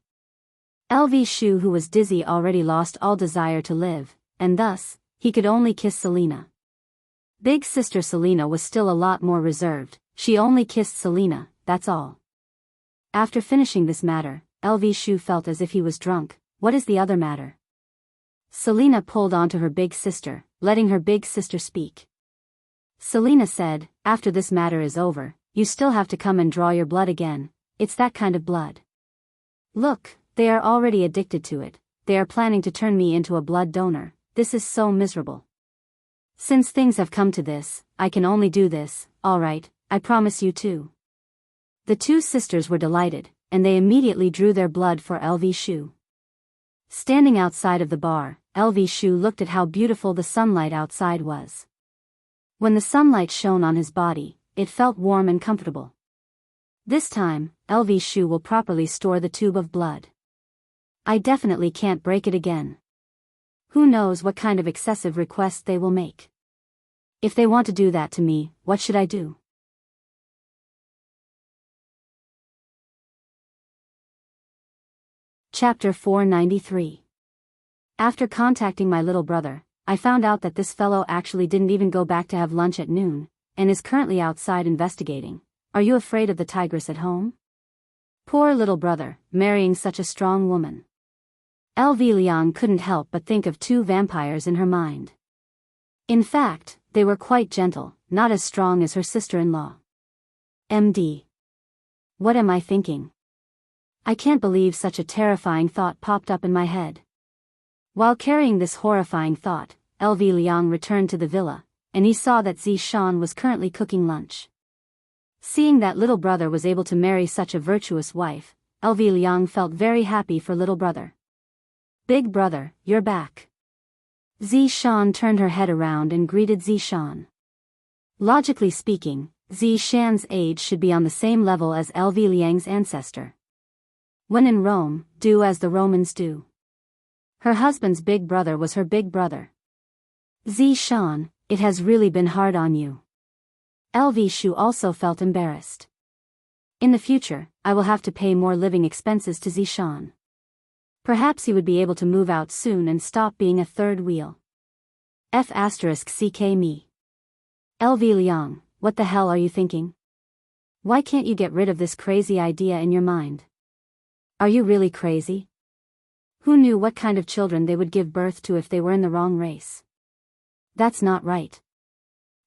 LV Shu, who was dizzy, already lost all desire to live, and thus, he could only kiss Selena. Big sister Selena was still a lot more reserved, she only kissed Selena, that's all. After finishing this matter, LV Shu felt as if he was drunk. What is the other matter? Selena pulled onto her big sister, letting her big sister speak. Selena said, after this matter is over, you still have to come and draw your blood again, it's that kind of blood. Look, they are already addicted to it, they are planning to turn me into a blood donor, this is so miserable. Since things have come to this, I can only do this, alright, I promise you too. The 2 sisters were delighted, and they immediately drew their blood for LV Shu. Standing outside of the bar, LV Shu looked at how beautiful the sunlight outside was. When the sunlight shone on his body, it felt warm and comfortable. This time, LV Shu will properly store the tube of blood. I definitely can't break it again. Who knows what kind of excessive requests they will make. If they want to do that to me, what should I do? Chapter 493. After contacting my little brother, I found out that this fellow actually didn't even go back to have lunch at noon, and is currently outside investigating. Are you afraid of the tigress at home? Poor little brother, marrying such a strong woman. LV Liang couldn't help but think of two vampires in her mind. In fact, they were quite gentle, not as strong as her sister-in-law. MD. What am I thinking? I can't believe such a terrifying thought popped up in my head. While carrying this horrifying thought, LV Liang returned to the villa, and he saw that Zishan was currently cooking lunch. Seeing that little brother was able to marry such a virtuous wife, LV Liang felt very happy for little brother. Big brother, you're back. Zishan turned her head around and greeted Zishan. Logically speaking, Zishan's age should be on the same level as LV Liang's ancestor. When in Rome, do as the Romans do. Her husband's big brother was her big brother. Zishan, it has really been hard on you. LV Shu also felt embarrassed. In the future, I will have to pay more living expenses to Zishan. Perhaps he would be able to move out soon and stop being a third wheel. F***ck me. LV Liang, what the hell are you thinking? Why can't you get rid of this crazy idea in your mind? Are you really crazy? Who knew what kind of children they would give birth to if they were in the wrong race? That's not right.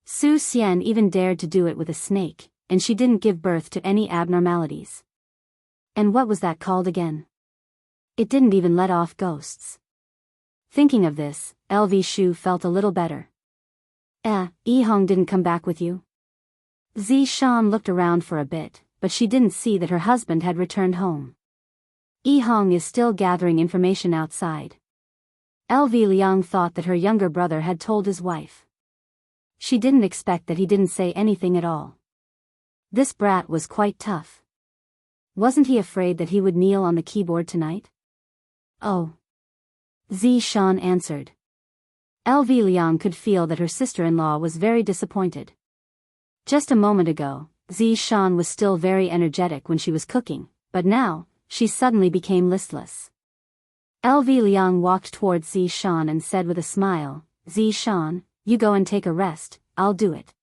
Su Xian even dared to do it with a snake, and she didn't give birth to any abnormalities. And what was that called again? It didn't even let off ghosts. Thinking of this, LV Shu felt a little better. Yihong didn't come back with you? Zishan looked around for a bit, but she didn't see that her husband had returned home. Yihong is still gathering information outside. LV Liang thought that her younger brother had told his wife. She didn't expect that he didn't say anything at all. This brat was quite tough. Wasn't he afraid that he would kneel on the keyboard tonight? Oh. Zishan answered. LV Liang could feel that her sister-in-law was very disappointed. Just a moment ago, Zishan was still very energetic when she was cooking, but now, she suddenly became listless. LV Liang walked towards Zishan and said with a smile, Zishan, you go and take a rest, I'll do it.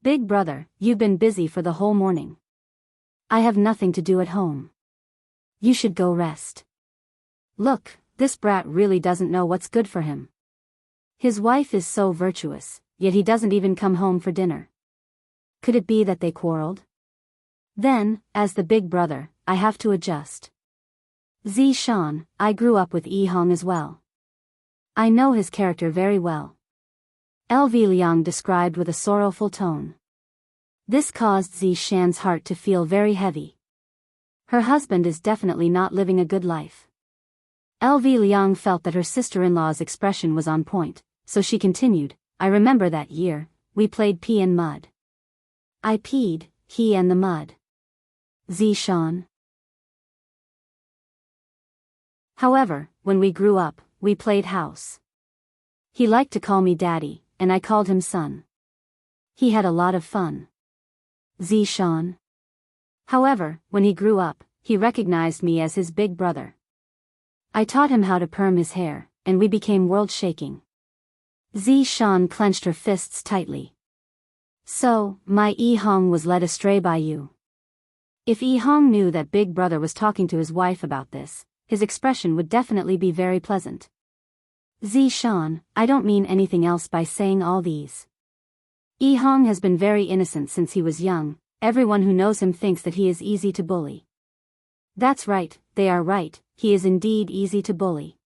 Big brother, you've been busy for the whole morning. I have nothing to do at home. You should go rest. Look, this brat really doesn't know what's good for him. His wife is so virtuous, yet he doesn't even come home for dinner. Could it be that they quarreled? Then, as the big brother, I have to adjust. Zishan, I grew up with Yihong as well. I know his character very well. LV Liang described with a sorrowful tone. This caused Zishan's heart to feel very heavy. Her husband is definitely not living a good life. LV Liang felt that her sister-in-law's expression was on point, so she continued, I remember that year, we played pea and mud. I peed, he and the mud. Zishan. However, when we grew up, we played house. He liked to call me daddy, and I called him son. He had a lot of fun. Zishan. However, when he grew up, he recognized me as his big brother. I taught him how to perm his hair, and we became world-shaking. Zishan clenched her fists tightly. So, my Yihong was led astray by you. If Yihong knew that big brother was talking to his wife about this, his expression would definitely be very pleasant. Zishan, I don't mean anything else by saying all these. Yihong has been very innocent since he was young, everyone who knows him thinks that he is easy to bully. That's right, they are right, he is indeed easy to bully.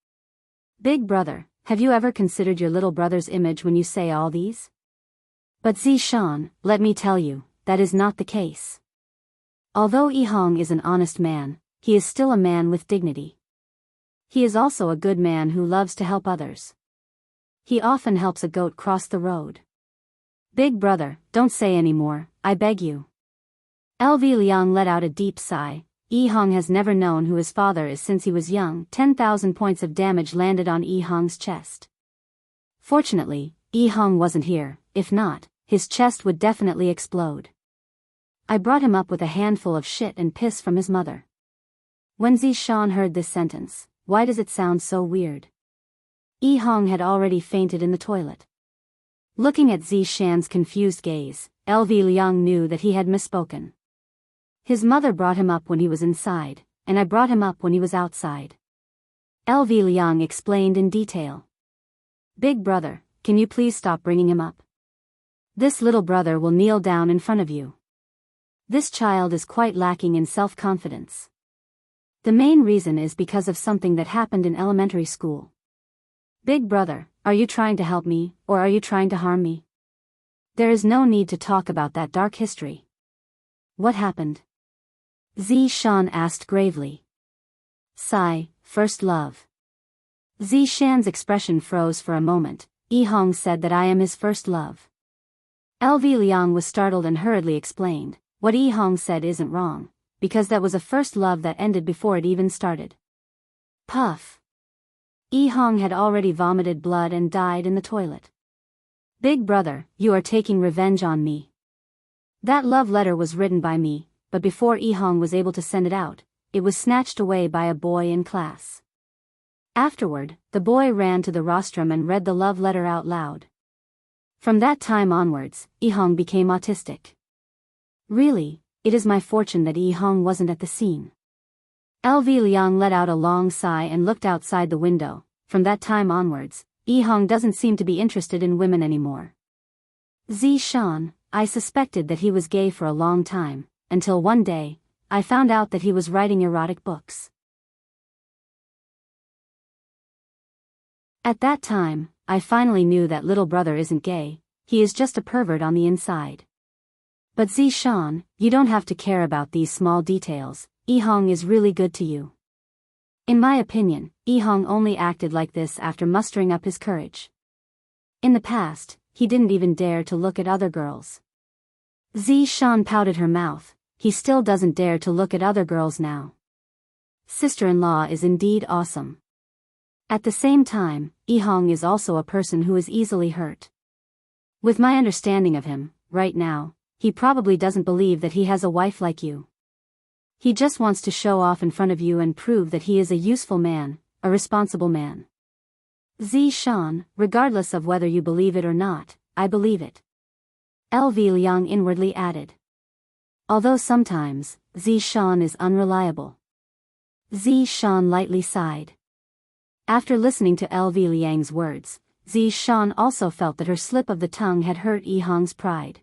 Big brother, have you ever considered your little brother's image when you say all these? But Zishan, let me tell you, that is not the case. Although Yihong is an honest man, he is still a man with dignity. He is also a good man who loves to help others. He often helps a goat cross the road. Big brother, don't say any more, I beg you. LV Liang let out a deep sigh. Yihong has never known who his father is since he was young. 10,000 points of damage landed on Yihong's chest. Fortunately, Yihong wasn't here, if not, his chest would definitely explode. I brought him up with a handful of shit and piss from his mother. When Zishan heard this sentence, why does it sound so weird? Yi Hong had already fainted in the toilet. Looking at Zishan's confused gaze, LV Liang knew that he had misspoken. His mother brought him up when he was inside, and I brought him up when he was outside. LV Liang explained in detail. Big brother, can you please stop bringing him up? This little brother will kneel down in front of you. This child is quite lacking in self-confidence. The main reason is because of something that happened in elementary school. Big brother, are you trying to help me, or are you trying to harm me? There is no need to talk about that dark history. What happened? Zishan asked gravely. Sigh, first love. Zishan's expression froze for a moment. Yi Hong said that I am his first love. LV Liang was startled and hurriedly explained, what Yi Hong said isn't wrong, because that was a first love that ended before it even started. Puff. Yi Hong had already vomited blood and died in the toilet. Big brother, you are taking revenge on me. That love letter was written by me, but before Yi Hong was able to send it out, it was snatched away by a boy in class. Afterward, the boy ran to the rostrum and read the love letter out loud. From that time onwards, Yi Hong became autistic. Really, it is my fortune that Yi Hong wasn't at the scene. LV Liang let out a long sigh and looked outside the window. From that time onwards, Yi Hong doesn't seem to be interested in women anymore. Zishan, I suspected that he was gay for a long time, until one day, I found out that he was writing erotic books. At that time, I finally knew that little brother isn't gay, he is just a pervert on the inside. But Zishan, you don't have to care about these small details. Yi Hong is really good to you. In my opinion, Yi Hong only acted like this after mustering up his courage. In the past, he didn't even dare to look at other girls. Zishan pouted her mouth, he still doesn't dare to look at other girls now. Sister-in-law is indeed awesome. At the same time, Yi Hong is also a person who is easily hurt. With my understanding of him, right now, he probably doesn't believe that he has a wife like you. He just wants to show off in front of you and prove that he is a useful man, a responsible man. Zishan, regardless of whether you believe it or not, I believe it. LV Liang inwardly added. Although sometimes, Zishan is unreliable. Zishan lightly sighed. After listening to LV Liang's words, Zishan also felt that her slip of the tongue had hurt Yi Hong's pride.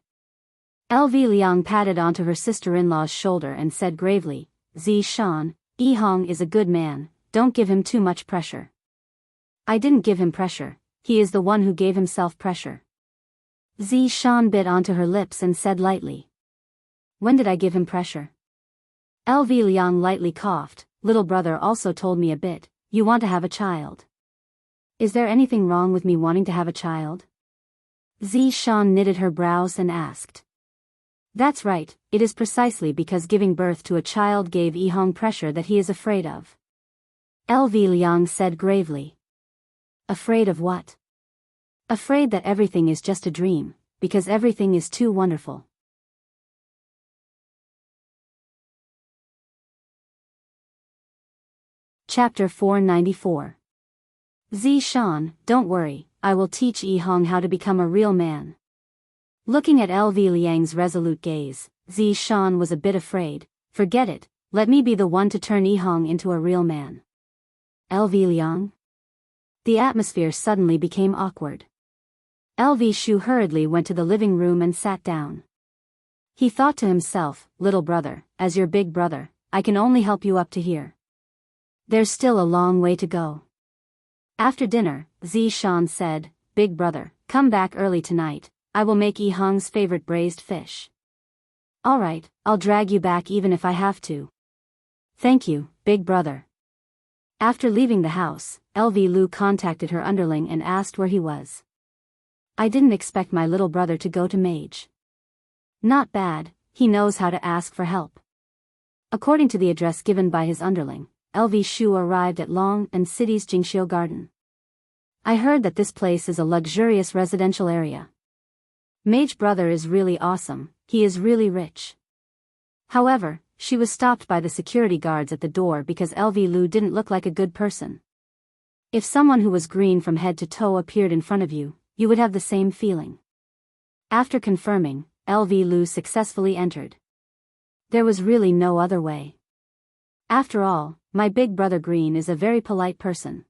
LV Liang patted onto her sister-in-law's shoulder and said gravely, Zishan, Yi Hong is a good man, don't give him too much pressure. I didn't give him pressure, he is the one who gave himself pressure. Zishan bit onto her lips and said lightly. When did I give him pressure? LV Liang lightly coughed, little brother also told me a bit, you want to have a child. Is there anything wrong with me wanting to have a child? Zishan knitted her brows and asked. That's right, it is precisely because giving birth to a child gave Yi Hong pressure that he is afraid of. LV Liang said gravely. Afraid of what? Afraid that everything is just a dream, because everything is too wonderful. Chapter 494. Zishan, don't worry, I will teach Yi Hong how to become a real man. Looking at LV Liang's resolute gaze, Zishan was a bit afraid. Forget it, let me be the one to turn Yi Hong into a real man. LV Liang? The atmosphere suddenly became awkward. LV Shu hurriedly went to the living room and sat down. He thought to himself, little brother, as your big brother, I can only help you up to here. There's still a long way to go. After dinner, Zishan said, Big brother, come back early tonight. I will make Yi Hong's favorite braised fish. Alright, I'll drag you back even if I have to. Thank you, big brother. After leaving the house, LV Lu contacted her underling and asked where he was. I didn't expect my little brother to go to Mage. Not bad, he knows how to ask for help. According to the address given by his underling, LV Shu arrived at Long and City's Jingxiu Garden. I heard that this place is a luxurious residential area. Mage brother is really awesome, he is really rich. However, she was stopped by the security guards at the door because LV Lu didn't look like a good person. If someone who was green from head to toe appeared in front of you, you would have the same feeling. After confirming, LV Lu successfully entered. There was really no other way. After all, my big brother Green is a very polite person.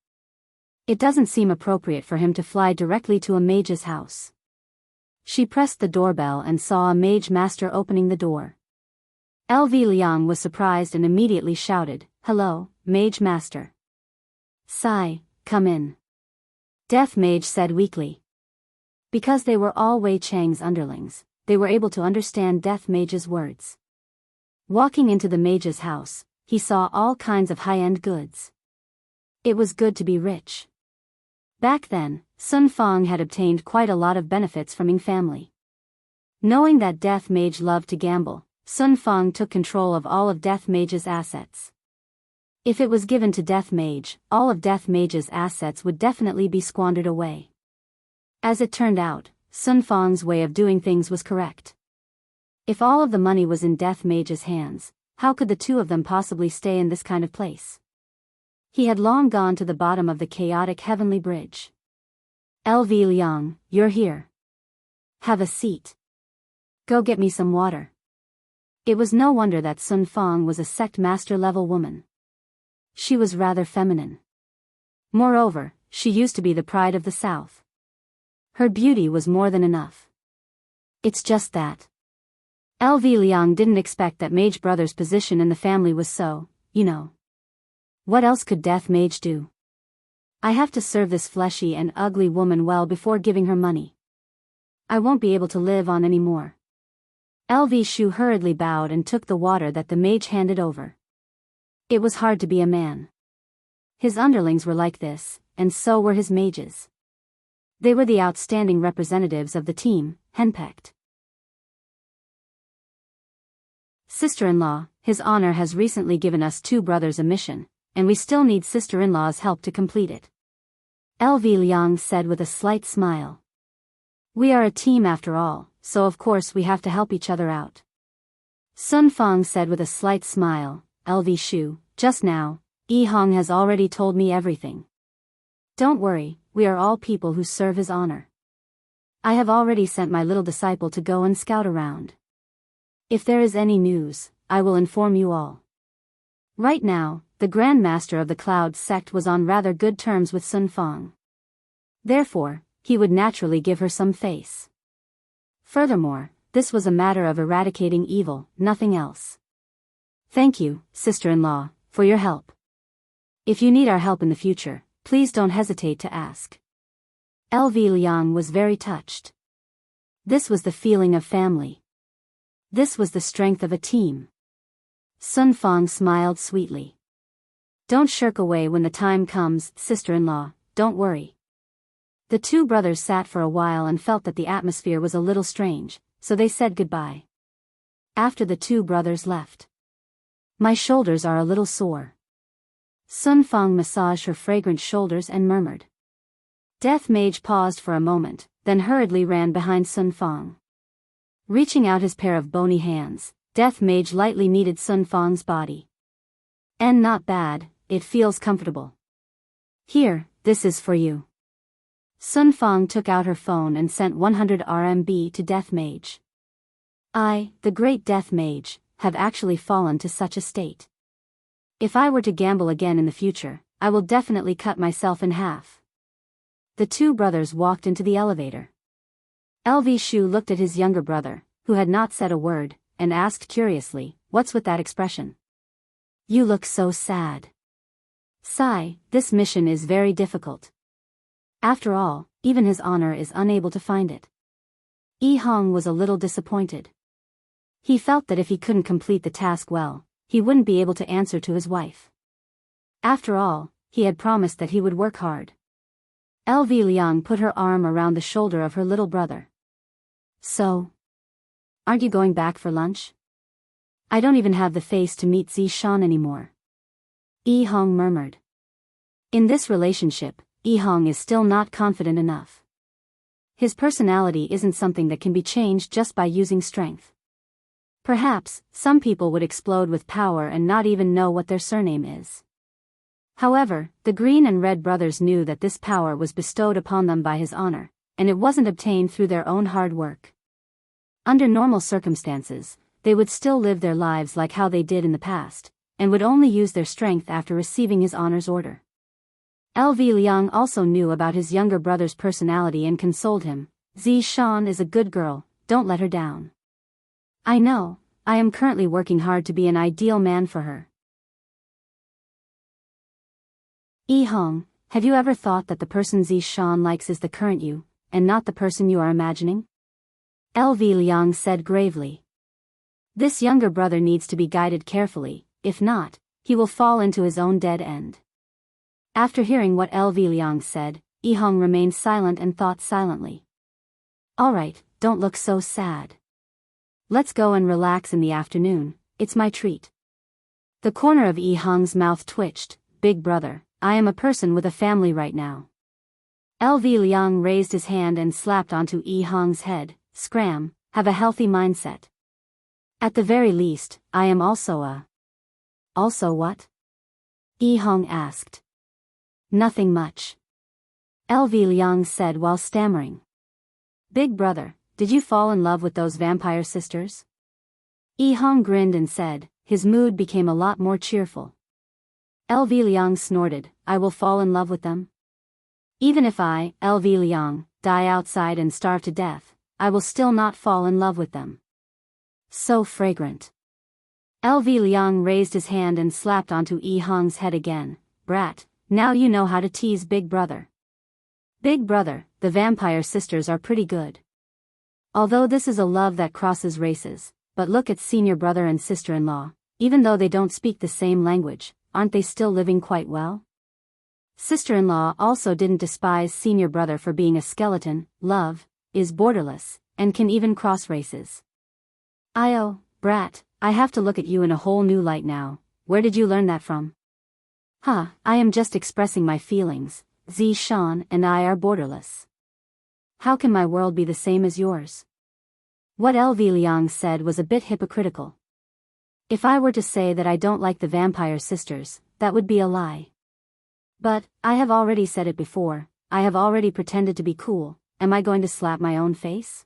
It doesn't seem appropriate for him to fly directly to a mage's house. She pressed the doorbell and saw a mage master opening the door. LV Liang was surprised and immediately shouted, "Hello, mage master." "Sai, come in," Death Mage said weakly. Because they were all Wei Chang's underlings, they were able to understand Death Mage's words. Walking into the mage's house, he saw all kinds of high-end goods. It was good to be rich. Back then, Sun Fang had obtained quite a lot of benefits from Ying family. Knowing that Death Mage loved to gamble, Sun Fang took control of all of Death Mage's assets. If it was given to Death Mage, all of Death Mage's assets would definitely be squandered away. As it turned out, Sun Fang's way of doing things was correct. If all of the money was in Death Mage's hands, how could the two of them possibly stay in this kind of place? He had long gone to the bottom of the chaotic heavenly bridge. "LV Liang, you're here. Have a seat. Go get me some water." It was no wonder that Sun Fang was a sect master level woman. She was rather feminine. Moreover, she used to be the pride of the South. Her beauty was more than enough. It's just that LV Liang didn't expect that Mage Brother's position in the family was so, What else could Death Mage do? I have to serve this fleshy and ugly woman well before giving her money. I won't be able to live on any more. LV Shu hurriedly bowed and took the water that the mage handed over. It was hard to be a man. His underlings were like this, and so were his mages. They were the outstanding representatives of the team, henpecked. "Sister-in-law, His Honor has recently given us two brothers a mission, and we still need sister-in-law's help to complete it," LV Liang said with a slight smile. "We are a team after all, so of course we have to help each other out." Sun Fang said with a slight smile, "LV Shu, just now, Yi Hong has already told me everything. Don't worry, we are all people who serve His Honor. I have already sent my little disciple to go and scout around. If there is any news, I will inform you all." Right now, the Grand Master of the Cloud sect was on rather good terms with Sun Fang. Therefore, he would naturally give her some face. Furthermore, this was a matter of eradicating evil, nothing else. "Thank you, sister-in-law, for your help. If you need our help in the future, please don't hesitate to ask." LV Liang was very touched. This was the feeling of family. This was the strength of a team. Sun Fang smiled sweetly. "Don't shirk away when the time comes, sister-in-law, don't worry." The two brothers sat for a while and felt that the atmosphere was a little strange, so they said goodbye. After the two brothers left, "My shoulders are a little sore." Sun Fang massaged her fragrant shoulders and murmured. Death Mage paused for a moment, then hurriedly ran behind Sun Fang. Reaching out his pair of bony hands, Death Mage lightly kneaded Sun Fang's body. "And not bad, it feels comfortable. Here, this is for you." Sun Fang took out her phone and sent 100 RMB to Death Mage. "I, the great Death Mage, have actually fallen to such a state. If I were to gamble again in the future, I will definitely cut myself in half." The two brothers walked into the elevator. LV Shu looked at his younger brother, who had not said a word, and asked curiously, "What's with that expression? You look so sad." "Sai, this mission is very difficult. After all, even His Honor is unable to find it." Yi Hong was a little disappointed. He felt that if he couldn't complete the task well, he wouldn't be able to answer to his wife. After all, he had promised that he would work hard. LV Liang put her arm around the shoulder of her little brother. "So, aren't you going back for lunch? I don't even have the face to meet Zishan anymore." Yi Hong murmured. In this relationship, Yi Hong is still not confident enough. His personality isn't something that can be changed just by using strength. Perhaps, some people would explode with power and not even know what their surname is. However, the Green and Red brothers knew that this power was bestowed upon them by his honor, and it wasn't obtained through their own hard work. Under normal circumstances, they would still live their lives like how they did in the past, and would only use their strength after receiving his honor's order. LV Liang also knew about his younger brother's personality and consoled him. Zishan is a good girl, don't let her down. I know, I am currently working hard to be an ideal man for her. Hong, have you ever thought that the person Zishan likes is the current you, and not the person you are imagining? LV Liang said gravely. This younger brother needs to be guided carefully, if not, he will fall into his own dead end. After hearing what LV Liang said, Hong remained silent and thought silently. Alright, don't look so sad. Let's go and relax in the afternoon, it's my treat. The corner of Hong's mouth twitched. Big brother, I am a person with a family right now. LV Liang raised his hand and slapped onto Hong's head. Scram, have a healthy mindset. At the very least, I am also a... Also what? Hong asked. Nothing much. LV Liang said while stammering. Big brother, did you fall in love with those vampire sisters? Hong grinned and said, his mood became a lot more cheerful. LV Liang snorted, I will fall in love with them? Even if I, LV Liang, die outside and starve to death, I will still not fall in love with them. So fragrant. LV Liang raised his hand and slapped onto Hong's head again. Brat, now you know how to tease big brother. Big brother, the vampire sisters are pretty good. Although this is a love that crosses races, but look at senior brother and sister-in-law, even though they don't speak the same language, aren't they still living quite well? Sister-in-law also didn't despise senior brother for being a skeleton. Love is borderless, and can even cross races. Brat, I have to look at you in a whole new light now. Where did you learn that from? I am just expressing my feelings. Zishan and I are borderless. How can my world be the same as yours? What LV Liang said was a bit hypocritical. If I were to say that I don't like the vampire sisters, that would be a lie. But, I have already said it before, I have already pretended to be cool. Am I going to slap my own face?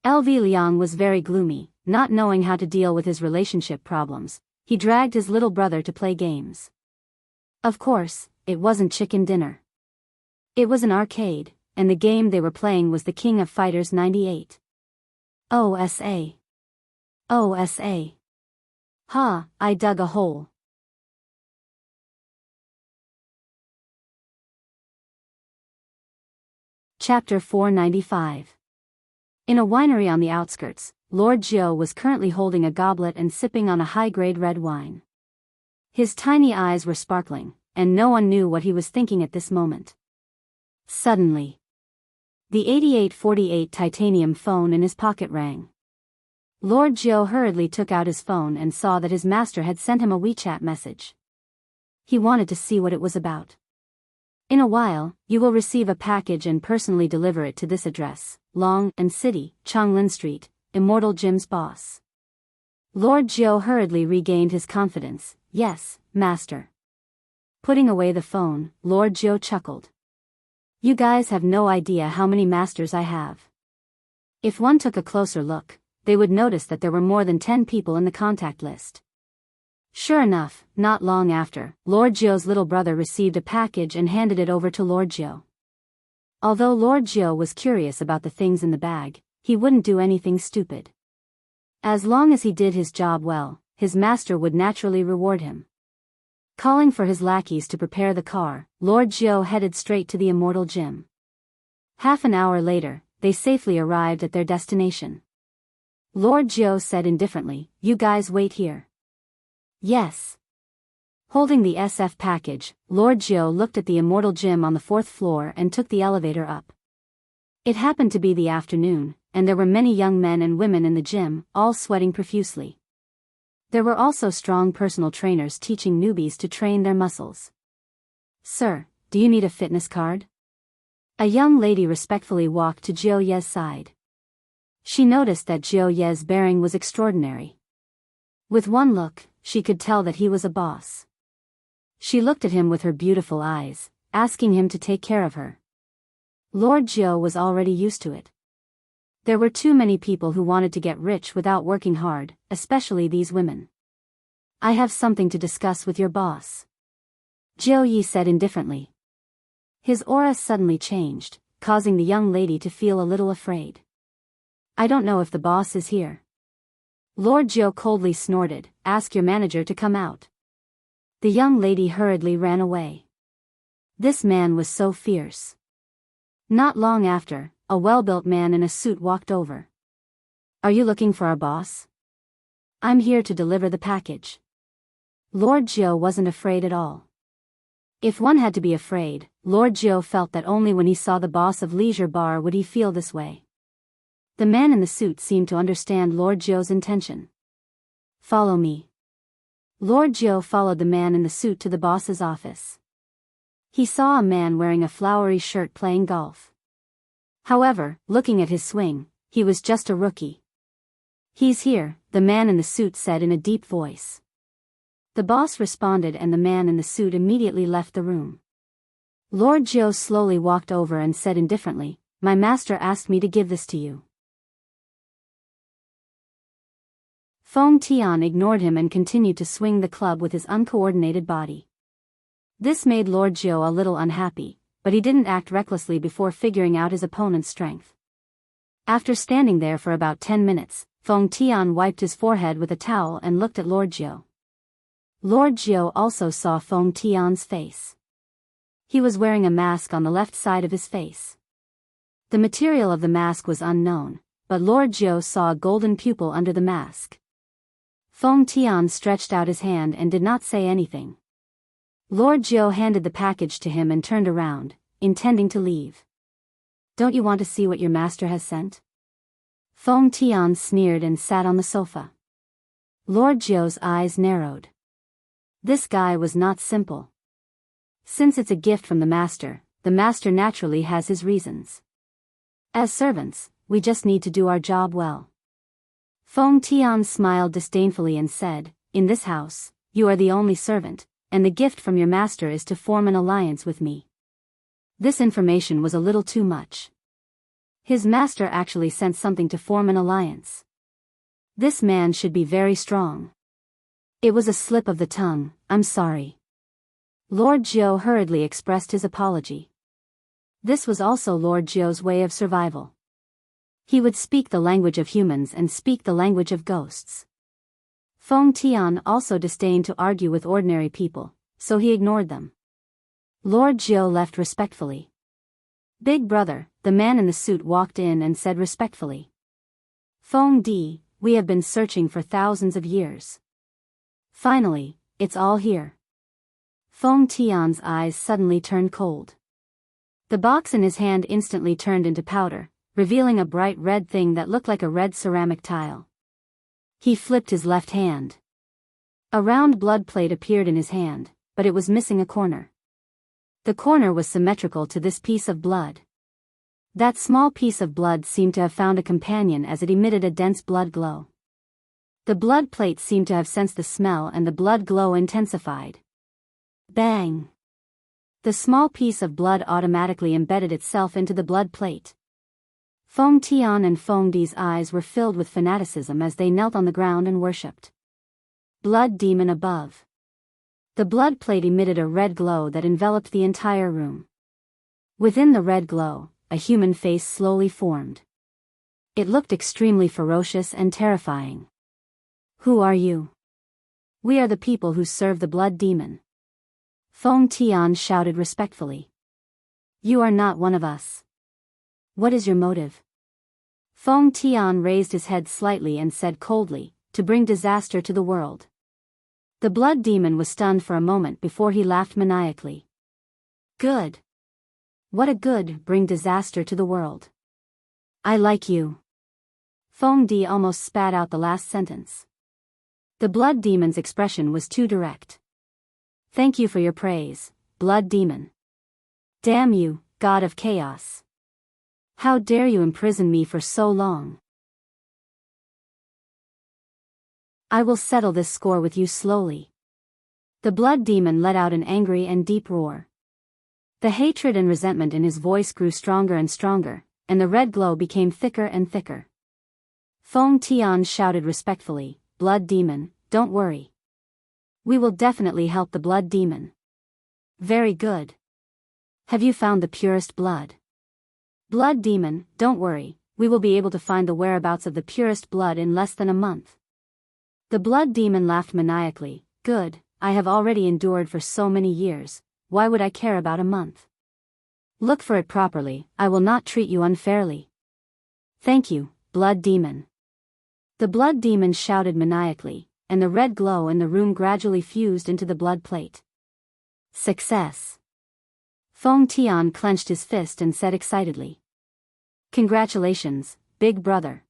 LV Liang was very gloomy, not knowing how to deal with his relationship problems. He dragged his little brother to play games. Of course, it wasn't chicken dinner. It was an arcade, and the game they were playing was the King of Fighters 98. OSA. OSA. I dug a hole. Chapter 495. In a winery on the outskirts, Lord Jiu was currently holding a goblet and sipping on a high-grade red wine. His tiny eyes were sparkling, and no one knew what he was thinking at this moment. Suddenly, the 8848 titanium phone in his pocket rang. Lord Jiu hurriedly took out his phone and saw that his master had sent him a WeChat message. He wanted to see what it was about. In a while, you will receive a package and personally deliver it to this address, Long and City, Changlin Street, Immortal Jim's boss. Lord Jiu hurriedly regained his confidence. Yes, master. Putting away the phone, Lord Jiu chuckled. You guys have no idea how many masters I have. If one took a closer look, they would notice that there were more than 10 people in the contact list. Sure enough, not long after, Lord Jiu's little brother received a package and handed it over to Lord Jiu. Although Lord Jiu was curious about the things in the bag, he wouldn't do anything stupid. As long as he did his job well, his master would naturally reward him. Calling for his lackeys to prepare the car, Lord Jiu headed straight to the Immortal Gym. Half an hour later, they safely arrived at their destination. Lord Jiu said indifferently, "You guys wait here." Yes. Holding the SF package, Lord Jiu looked at the Immortal Gym on the 4th floor and took the elevator up. It happened to be the afternoon, and there were many young men and women in the gym, all sweating profusely. There were also strong personal trainers teaching newbies to train their muscles. "Sir, do you need a fitness card?" A young lady respectfully walked to Jiu Ye's side. She noticed that Jiu Ye's bearing was extraordinary. With one look, she could tell that he was a boss. She looked at him with her beautiful eyes, asking him to take care of her. Lord Jiao was already used to it. There were too many people who wanted to get rich without working hard, especially these women. I have something to discuss with your boss, Jiao Yi said indifferently. His aura suddenly changed, causing the young lady to feel a little afraid. I don't know if the boss is here. Lord Jiao coldly snorted, ask your manager to come out. The young lady hurriedly ran away. This man was so fierce. Not long after, a well-built man in a suit walked over. Are you looking for our boss? I'm here to deliver the package. Lord Jiao wasn't afraid at all. If one had to be afraid, Lord Jiao felt that only when he saw the boss of Leisure Bar would he feel this way. The man in the suit seemed to understand Lord Jiao's intention. Follow me. Lord Jiao followed the man in the suit to the boss's office. He saw a man wearing a flowery shirt playing golf. However, looking at his swing, he was just a rookie. He's here, the man in the suit said in a deep voice. The boss responded and the man in the suit immediately left the room. Lord Jiao slowly walked over and said indifferently, my master asked me to give this to you. Feng Tian ignored him and continued to swing the club with his uncoordinated body. This made Lord Jiao a little unhappy, but he didn't act recklessly before figuring out his opponent's strength. After standing there for about 10 minutes, Feng Tian wiped his forehead with a towel and looked at Lord Jiao. Lord Jiao also saw Feng Tian's face. He was wearing a mask on the left side of his face. The material of the mask was unknown, but Lord Jiao saw a golden pupil under the mask. Feng Tian stretched out his hand and did not say anything. Lord Jiao handed the package to him and turned around, intending to leave. Don't you want to see what your master has sent? Feng Tian sneered and sat on the sofa. Lord Jiao's eyes narrowed. This guy was not simple. Since it's a gift from the master naturally has his reasons. As servants, we just need to do our job well. Feng Tian smiled disdainfully and said, in this house, you are the only servant, and the gift from your master is to form an alliance with me. This information was a little too much. His master actually sent something to form an alliance. This man should be very strong. It was a slip of the tongue, I'm sorry. Lord Jiao hurriedly expressed his apology. This was also Lord Jiao's way of survival. He would speak the language of humans and speak the language of ghosts. Feng Tian also disdained to argue with ordinary people, so he ignored them. Lord Jiao left respectfully. Big brother, the man in the suit walked in and said respectfully. Feng Di, we have been searching for thousands of years. Finally, it's all here. Feng Tian's eyes suddenly turned cold. The box in his hand instantly turned into powder, revealing a bright red thing that looked like a red ceramic tile. He flipped his left hand. A round blood plate appeared in his hand, but it was missing a corner. The corner was symmetrical to this piece of blood. That small piece of blood seemed to have found a companion as it emitted a dense blood glow. The blood plate seemed to have sensed the smell and the blood glow intensified. Bang! The small piece of blood automatically embedded itself into the blood plate. Feng Tian and Feng Di's eyes were filled with fanaticism as they knelt on the ground and worshipped. Blood demon above. The blood plate emitted a red glow that enveloped the entire room. Within the red glow, a human face slowly formed. It looked extremely ferocious and terrifying. Who are you? We are the people who serve the blood demon. Feng Tian shouted respectfully. You are not one of us. What is your motive? Feng Tian raised his head slightly and said coldly, to bring disaster to the world. The blood demon was stunned for a moment before he laughed maniacally. Good. What a good, bring disaster to the world. I like you. Feng Di almost spat out the last sentence. The blood demon's expression was too direct. Thank you for your praise, blood demon. Damn you, god of chaos. How dare you imprison me for so long? I will settle this score with you slowly. The blood demon let out an angry and deep roar. The hatred and resentment in his voice grew stronger and stronger, and the red glow became thicker and thicker. Feng Tian shouted respectfully, "Blood demon, don't worry. We will definitely help the blood demon." "Very good. Have you found the purest blood?" "Blood demon, don't worry, we will be able to find the whereabouts of the purest blood in less than a month." The blood demon laughed maniacally. "Good, I have already endured for so many years, why would I care about a month? Look for it properly, I will not treat you unfairly." "Thank you, blood demon." The blood demon shouted maniacally, and the red glow in the room gradually fused into the blood plate. "Success!" Feng Tian clenched his fist and said excitedly. "Congratulations, big brother."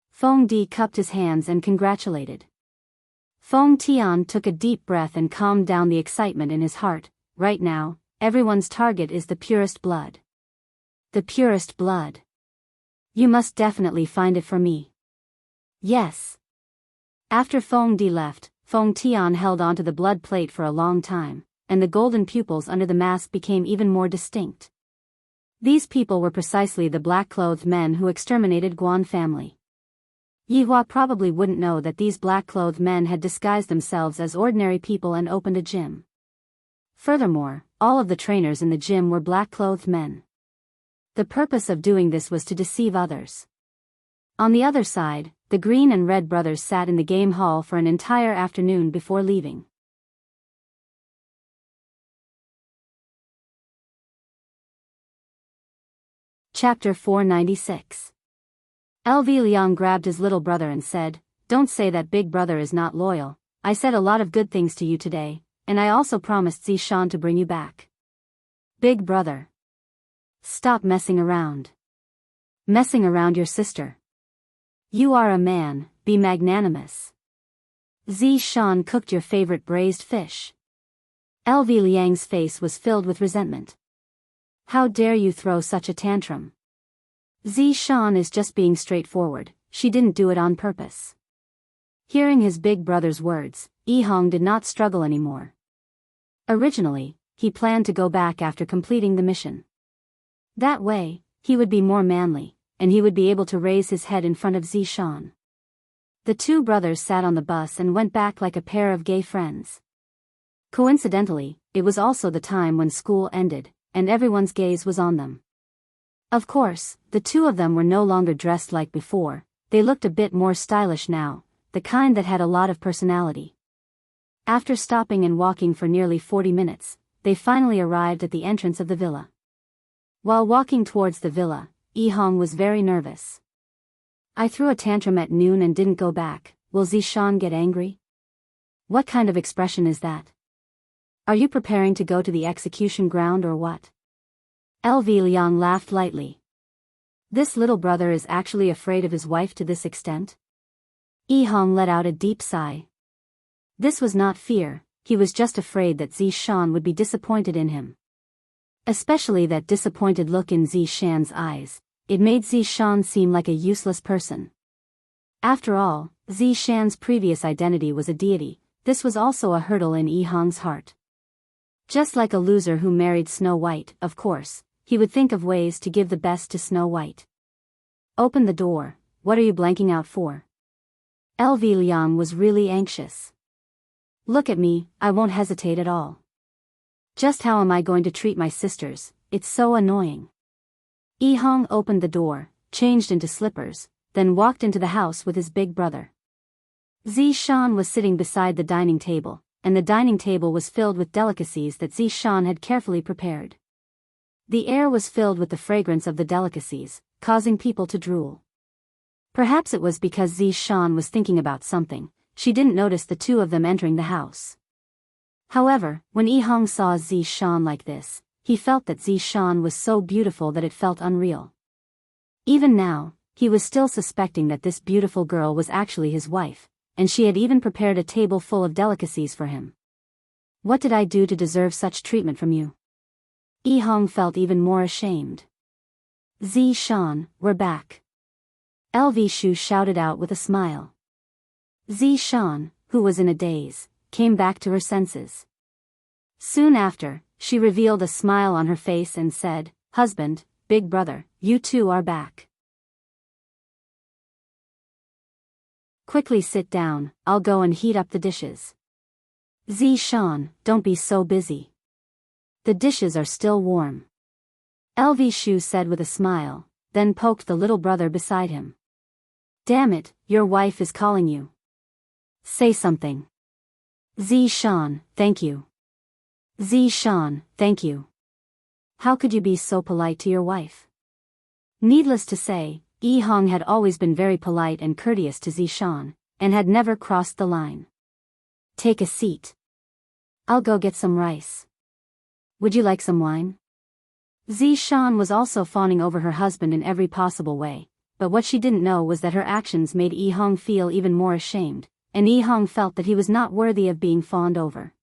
Feng Di cupped his hands and congratulated. Feng Tian took a deep breath and calmed down the excitement in his heart. Right now, everyone's target is the purest blood. The purest blood. You must definitely find it for me. Yes. After Feng Di left, Feng Tian held onto the blood plate for a long time, and the golden pupils under the mask became even more distinct. These people were precisely the black-clothed men who exterminated Guan family. Yihua probably wouldn't know that these black-clothed men had disguised themselves as ordinary people and opened a gym. Furthermore, all of the trainers in the gym were black-clothed men. The purpose of doing this was to deceive others. On the other side, the green and red brothers sat in the game hall for an entire afternoon before leaving. Chapter 496. LV Liang grabbed his little brother and said, "Don't say that big brother is not loyal. I said a lot of good things to you today, and I also promised Zishan to bring you back." "Big brother. Stop messing around. Messing around your sister. You are a man, be magnanimous. Zishan cooked your favorite braised fish." LV Liang's face was filled with resentment. "How dare you throw such a tantrum? Zishan is just being straightforward, she didn't do it on purpose." Hearing his big brother's words, Yihong did not struggle anymore. Originally, he planned to go back after completing the mission. That way, he would be more manly, and he would be able to raise his head in front of Zishan. The two brothers sat on the bus and went back like a pair of gay friends. Coincidentally, it was also the time when school ended, and everyone's gaze was on them. Of course, the two of them were no longer dressed like before, they looked a bit more stylish now, the kind that had a lot of personality. After stopping and walking for nearly 40 minutes, they finally arrived at the entrance of the villa. While walking towards the villa, Yihong was very nervous. "I threw a tantrum at noon and didn't go back, will Zishan get angry? What kind of expression is that? Are you preparing to go to the execution ground or what?" LV Liang laughed lightly. This little brother is actually afraid of his wife to this extent? Yihong let out a deep sigh. This was not fear, he was just afraid that Zishan would be disappointed in him. Especially that disappointed look in Zishan's eyes, it made Zishan seem like a useless person. After all, Zishan's previous identity was a deity, this was also a hurdle in Yihong's heart. Just like a loser who married Snow White, of course, he would think of ways to give the best to Snow White. "Open the door, what are you blanking out for?" LV Liang was really anxious. "Look at me, I won't hesitate at all. Just how am I going to treat my sisters, it's so annoying." Yihong opened the door, changed into slippers, then walked into the house with his big brother. Zishan was sitting beside the dining table, and the dining table was filled with delicacies that Zishan had carefully prepared. The air was filled with the fragrance of the delicacies, causing people to drool. Perhaps it was because Zishan was thinking about something, she didn't notice the two of them entering the house. However, when Yihong saw Zishan like this, he felt that Zishan was so beautiful that it felt unreal. Even now, he was still suspecting that this beautiful girl was actually his wife, and she had even prepared a table full of delicacies for him. "What did I do to deserve such treatment from you?" Yihong felt even more ashamed. "Zishan, we're back." LV Shu shouted out with a smile. Zishan, who was in a daze, came back to her senses. Soon after, she revealed a smile on her face and said, "Husband, big brother, you two are back. Quickly sit down, I'll go and heat up the dishes." "Zishan, don't be so busy. The dishes are still warm." LV Shu said with a smile, then poked the little brother beside him. "Damn it, your wife is calling you. Say something." "Zishan, thank you. Zishan, thank you. How could you be so polite to your wife?" Needless to say, Yi Hong had always been very polite and courteous to Zishan, and had never crossed the line. "Take a seat. I'll go get some rice. Would you like some wine?" Zishan was also fawning over her husband in every possible way, but what she didn't know was that her actions made Yi Hong feel even more ashamed, and Yi Hong felt that he was not worthy of being fawned over.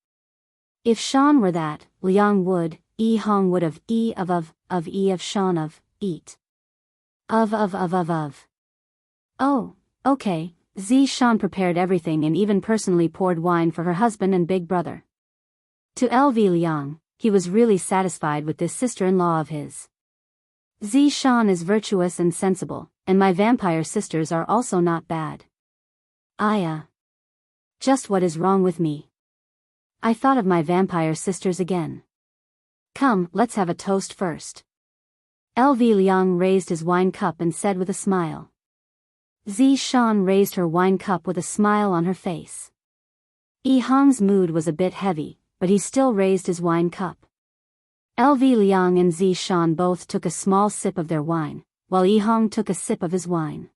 If Shan were that, Liang would, Yi Hong would have E of Shan of, eat. Of. Oh, okay, Zishan prepared everything and even personally poured wine for her husband and big brother. To LV Liang, he was really satisfied with this sister-in-law of his. Zishan is virtuous and sensible, and my vampire sisters are also not bad. Just what is wrong with me? I thought of my vampire sisters again. Come, let's have a toast first. LV Liang raised his wine cup and said with a smile. Zishan raised her wine cup with a smile on her face. Yi Hong's mood was a bit heavy, but he still raised his wine cup. LV Liang and Zishan both took a small sip of their wine, while Yi Hong took a sip of his wine.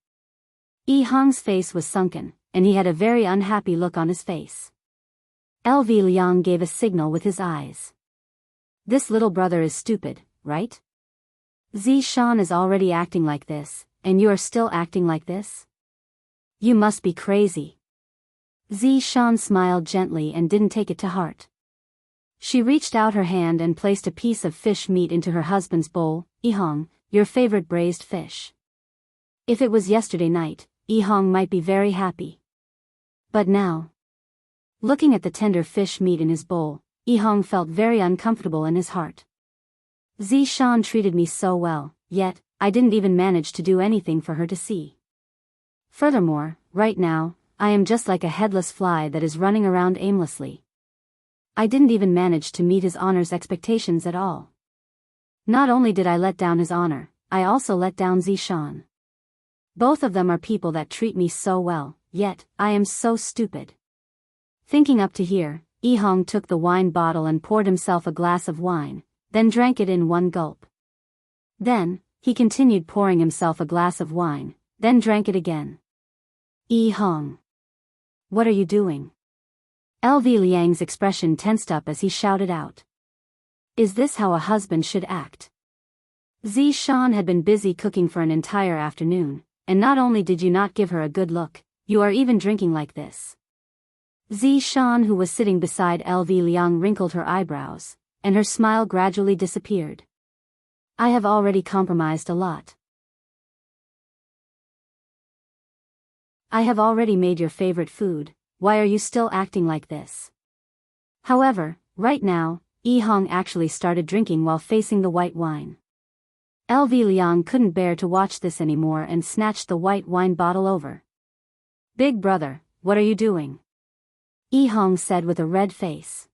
Yi Hong's face was sunken, and he had a very unhappy look on his face. LV Liang gave a signal with his eyes. This little brother is stupid, right? Zishan is already acting like this, and you are still acting like this? You must be crazy. Zishan smiled gently and didn't take it to heart. She reached out her hand and placed a piece of fish meat into her husband's bowl. Yi Hong, your favorite braised fish. If it was yesterday night, Yi Hong might be very happy. But now, looking at the tender fish meat in his bowl, Yi Hong felt very uncomfortable in his heart. Zishan treated me so well, yet, I didn't even manage to do anything for her to see. Furthermore, right now, I am just like a headless fly that is running around aimlessly. I didn't even manage to meet his honor's expectations at all. Not only did I let down his honor, I also let down Zishan. Both of them are people that treat me so well, yet, I am so stupid. Thinking up to here, Yi Hong took the wine bottle and poured himself a glass of wine, then drank it in one gulp. Then, he continued pouring himself a glass of wine, then drank it again. Yi Hong. What are you doing? LV Liang's expression tensed up as he shouted out. Is this how a husband should act? Zishan had been busy cooking for an entire afternoon, and not only did you not give her a good look, you are even drinking like this. Zishan, who was sitting beside LV Liang, wrinkled her eyebrows, and her smile gradually disappeared. I have already compromised a lot. I have already made your favorite food, why are you still acting like this? However, right now, Yi Hong actually started drinking while facing the white wine. LV Liang couldn't bear to watch this anymore and snatched the white wine bottle over. Big brother, what are you doing? Yi Hong said with a red face.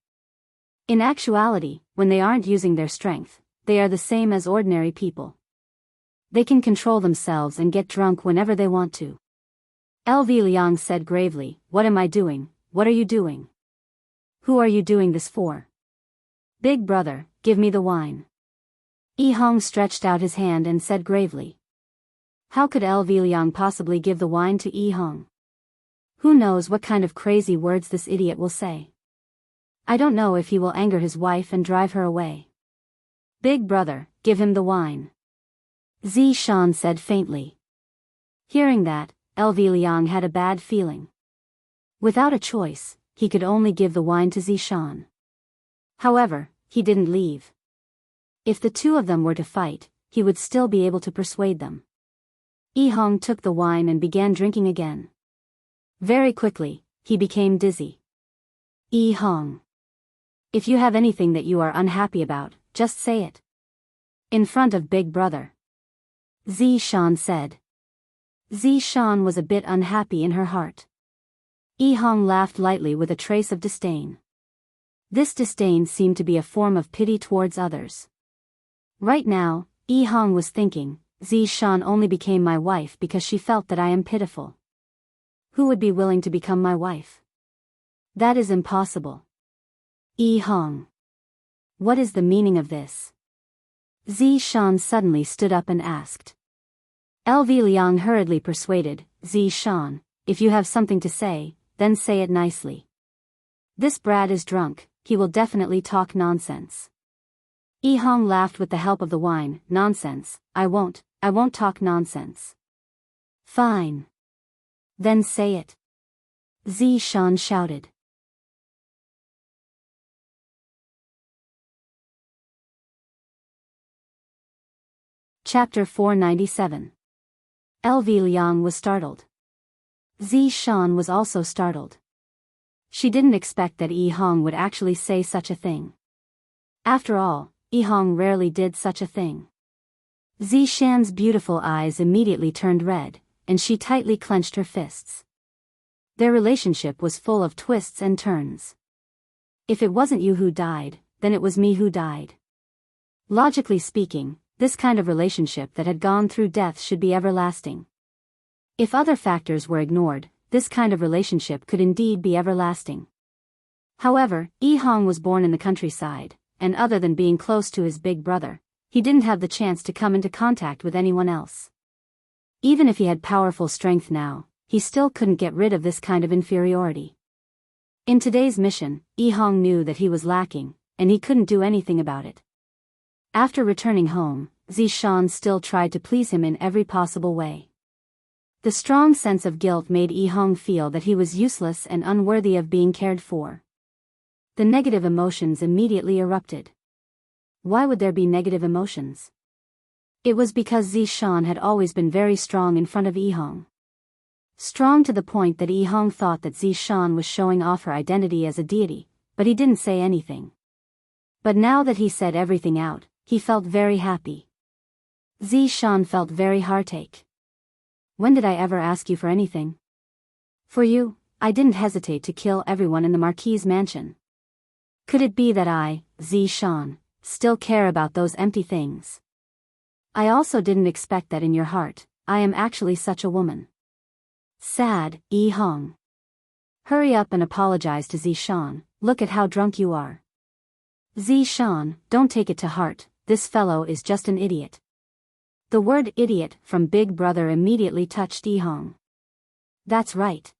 In actuality, when they aren't using their strength, they are the same as ordinary people. They can control themselves and get drunk whenever they want to. LV Liang said gravely, what am I doing, what are you doing? Who are you doing this for? Big brother, give me the wine. Yi Hong stretched out his hand and said gravely. How could LV Liang possibly give the wine to Yi Hong? Who knows what kind of crazy words this idiot will say? I don't know if he will anger his wife and drive her away. Big brother, give him the wine. Zishan said faintly. Hearing that, LV Liang had a bad feeling. Without a choice, he could only give the wine to Zishan. However, he didn't leave. If the two of them were to fight, he would still be able to persuade them. Yi Hong took the wine and began drinking again. Very quickly, he became dizzy. Yi Hong. If you have anything that you are unhappy about, just say it. In front of Big Brother. Zishan said. Zishan was a bit unhappy in her heart. Yi Hong laughed lightly with a trace of disdain. This disdain seemed to be a form of pity towards others. Right now, Yi Hong was thinking, Zishan only became my wife because she felt that I am pitiful. Who would be willing to become my wife? That is impossible. Yi Hong. What is the meaning of this? Zishan suddenly stood up and asked. LV Liang hurriedly persuaded, Zishan, if you have something to say, then say it nicely. This brat is drunk, he will definitely talk nonsense. Yi Hong laughed with the help of the wine. Nonsense, I won't talk nonsense. Fine. Then say it. Zishan shouted. Chapter 497. LV Liang was startled. Zishan was also startled. She didn't expect that Yi Hong would actually say such a thing. After all, Yi Hong rarely did such a thing. Zishan's beautiful eyes immediately turned red, and she tightly clenched her fists. Their relationship was full of twists and turns. If it wasn't you who died, then it was me who died. Logically speaking, this kind of relationship that had gone through death should be everlasting. If other factors were ignored, this kind of relationship could indeed be everlasting. However, Yi Hong was born in the countryside, and other than being close to his big brother, he didn't have the chance to come into contact with anyone else. Even if he had powerful strength now, he still couldn't get rid of this kind of inferiority. In today's mission, Yi Hong knew that he was lacking, and he couldn't do anything about it. After returning home, Zishan still tried to please him in every possible way. The strong sense of guilt made Yi Hong feel that he was useless and unworthy of being cared for. The negative emotions immediately erupted. Why would there be negative emotions? It was because Zishan had always been very strong in front of Yi Hong. Strong to the point that Yi Hong thought that Zishan was showing off her identity as a deity, but he didn't say anything. But now that he said everything out, he felt very happy. Zishan felt very heartache. When did I ever ask you for anything? For you, I didn't hesitate to kill everyone in the Marquis's mansion. Could it be that I, Zishan, still care about those empty things? I also didn't expect that in your heart, I am actually such a woman. Sad, Yi Hong. Hurry up and apologize to Zishan, look at how drunk you are. Zishan, don't take it to heart, this fellow is just an idiot. The word idiot from Big Brother immediately touched Yi Hong. That's right.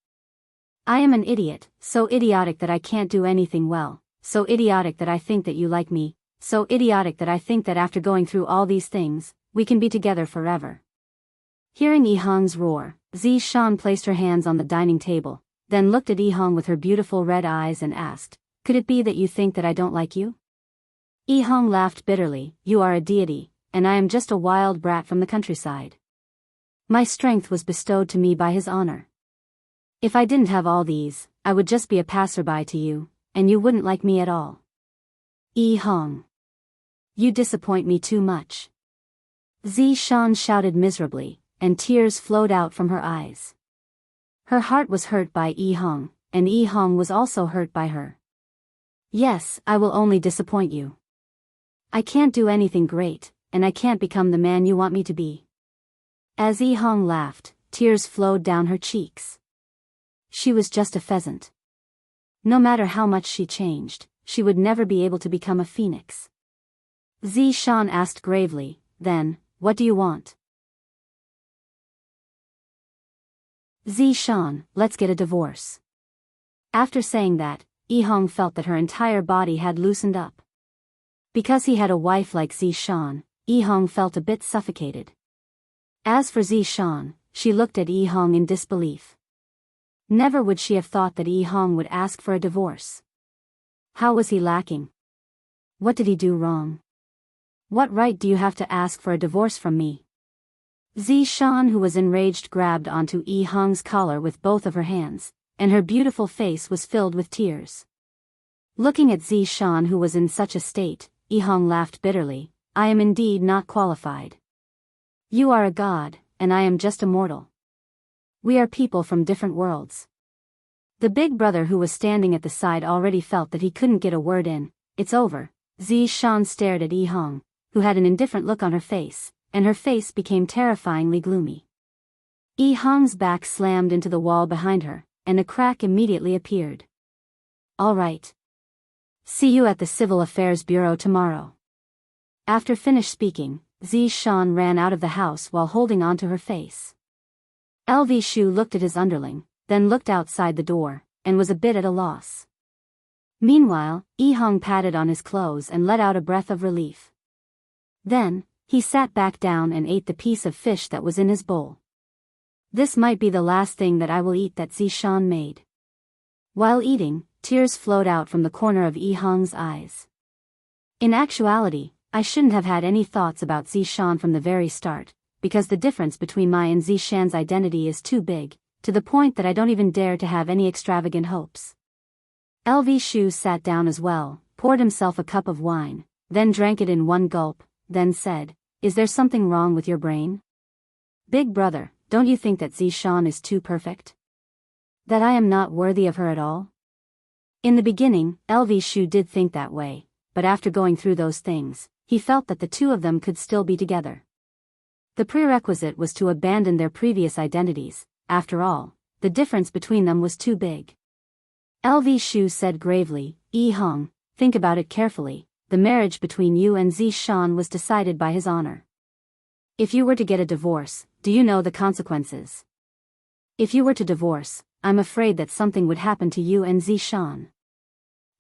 I am an idiot, so idiotic that I can't do anything well, so idiotic that I think that you like me, so idiotic that I think that after going through all these things, we can be together forever. Hearing Yi Hong's roar, Zishan placed her hands on the dining table, then looked at Yi Hong with her beautiful red eyes and asked, could it be that you think that I don't like you? Yi Hong laughed bitterly, you are a deity, and I am just a wild brat from the countryside. My strength was bestowed to me by his honor. If I didn't have all these, I would just be a passerby to you, and you wouldn't like me at all. Yi Hong. You disappoint me too much. Zishan shouted miserably, and tears flowed out from her eyes. Her heart was hurt by Yi Hong, and Yi Hong was also hurt by her. Yes, I will only disappoint you. I can't do anything great, and I can't become the man you want me to be. As Yi Hong laughed, tears flowed down her cheeks. She was just a pheasant. No matter how much she changed, she would never be able to become a phoenix. Zishan asked gravely, then, what do you want? Zishan, let's get a divorce. After saying that, Yi Hong felt that her entire body had loosened up. Because he had a wife like Zishan, Yi Hong felt a bit suffocated. As for Zishan, she looked at Yi Hong in disbelief. Never would she have thought that Yi Hong would ask for a divorce. How was he lacking? What did he do wrong? What right do you have to ask for a divorce from me? Zishan, who was enraged, grabbed onto Yi Hong's collar with both of her hands, and her beautiful face was filled with tears. Looking at Zishan, who was in such a state, Yihong laughed bitterly. I am indeed not qualified. You are a god, and I am just a mortal. We are people from different worlds. The big brother who was standing at the side already felt that he couldn't get a word in. It's over. Zishan stared at Yihong, who had an indifferent look on her face, and her face became terrifyingly gloomy. Yihong's back slammed into the wall behind her, and a crack immediately appeared. All right. See you at the Civil Affairs Bureau tomorrow. After finished speaking, Zishan ran out of the house while holding onto her face. LV Shu looked at his underling, then looked outside the door, and was a bit at a loss. Meanwhile, Yihong patted on his clothes and let out a breath of relief. Then, he sat back down and ate the piece of fish that was in his bowl. This might be the last thing that I will eat that Zishan made. While eating, tears flowed out from the corner of Yihong's eyes. In actuality, I shouldn't have had any thoughts about Zishan from the very start, because the difference between my and Zishan's identity is too big, to the point that I don't even dare to have any extravagant hopes. LV Shu sat down as well, poured himself a cup of wine, then drank it in one gulp, then said, Is there something wrong with your brain? Big brother, don't you think that Zishan is too perfect? That I am not worthy of her at all? In the beginning, LV Shu did think that way, but after going through those things, he felt that the two of them could still be together. The prerequisite was to abandon their previous identities. After all, the difference between them was too big. LV Shu said gravely, Yihong, think about it carefully, the marriage between you and Zishan was decided by his honor. If you were to get a divorce, do you know the consequences? If you were to divorce, I'm afraid that something would happen to you and Zishan.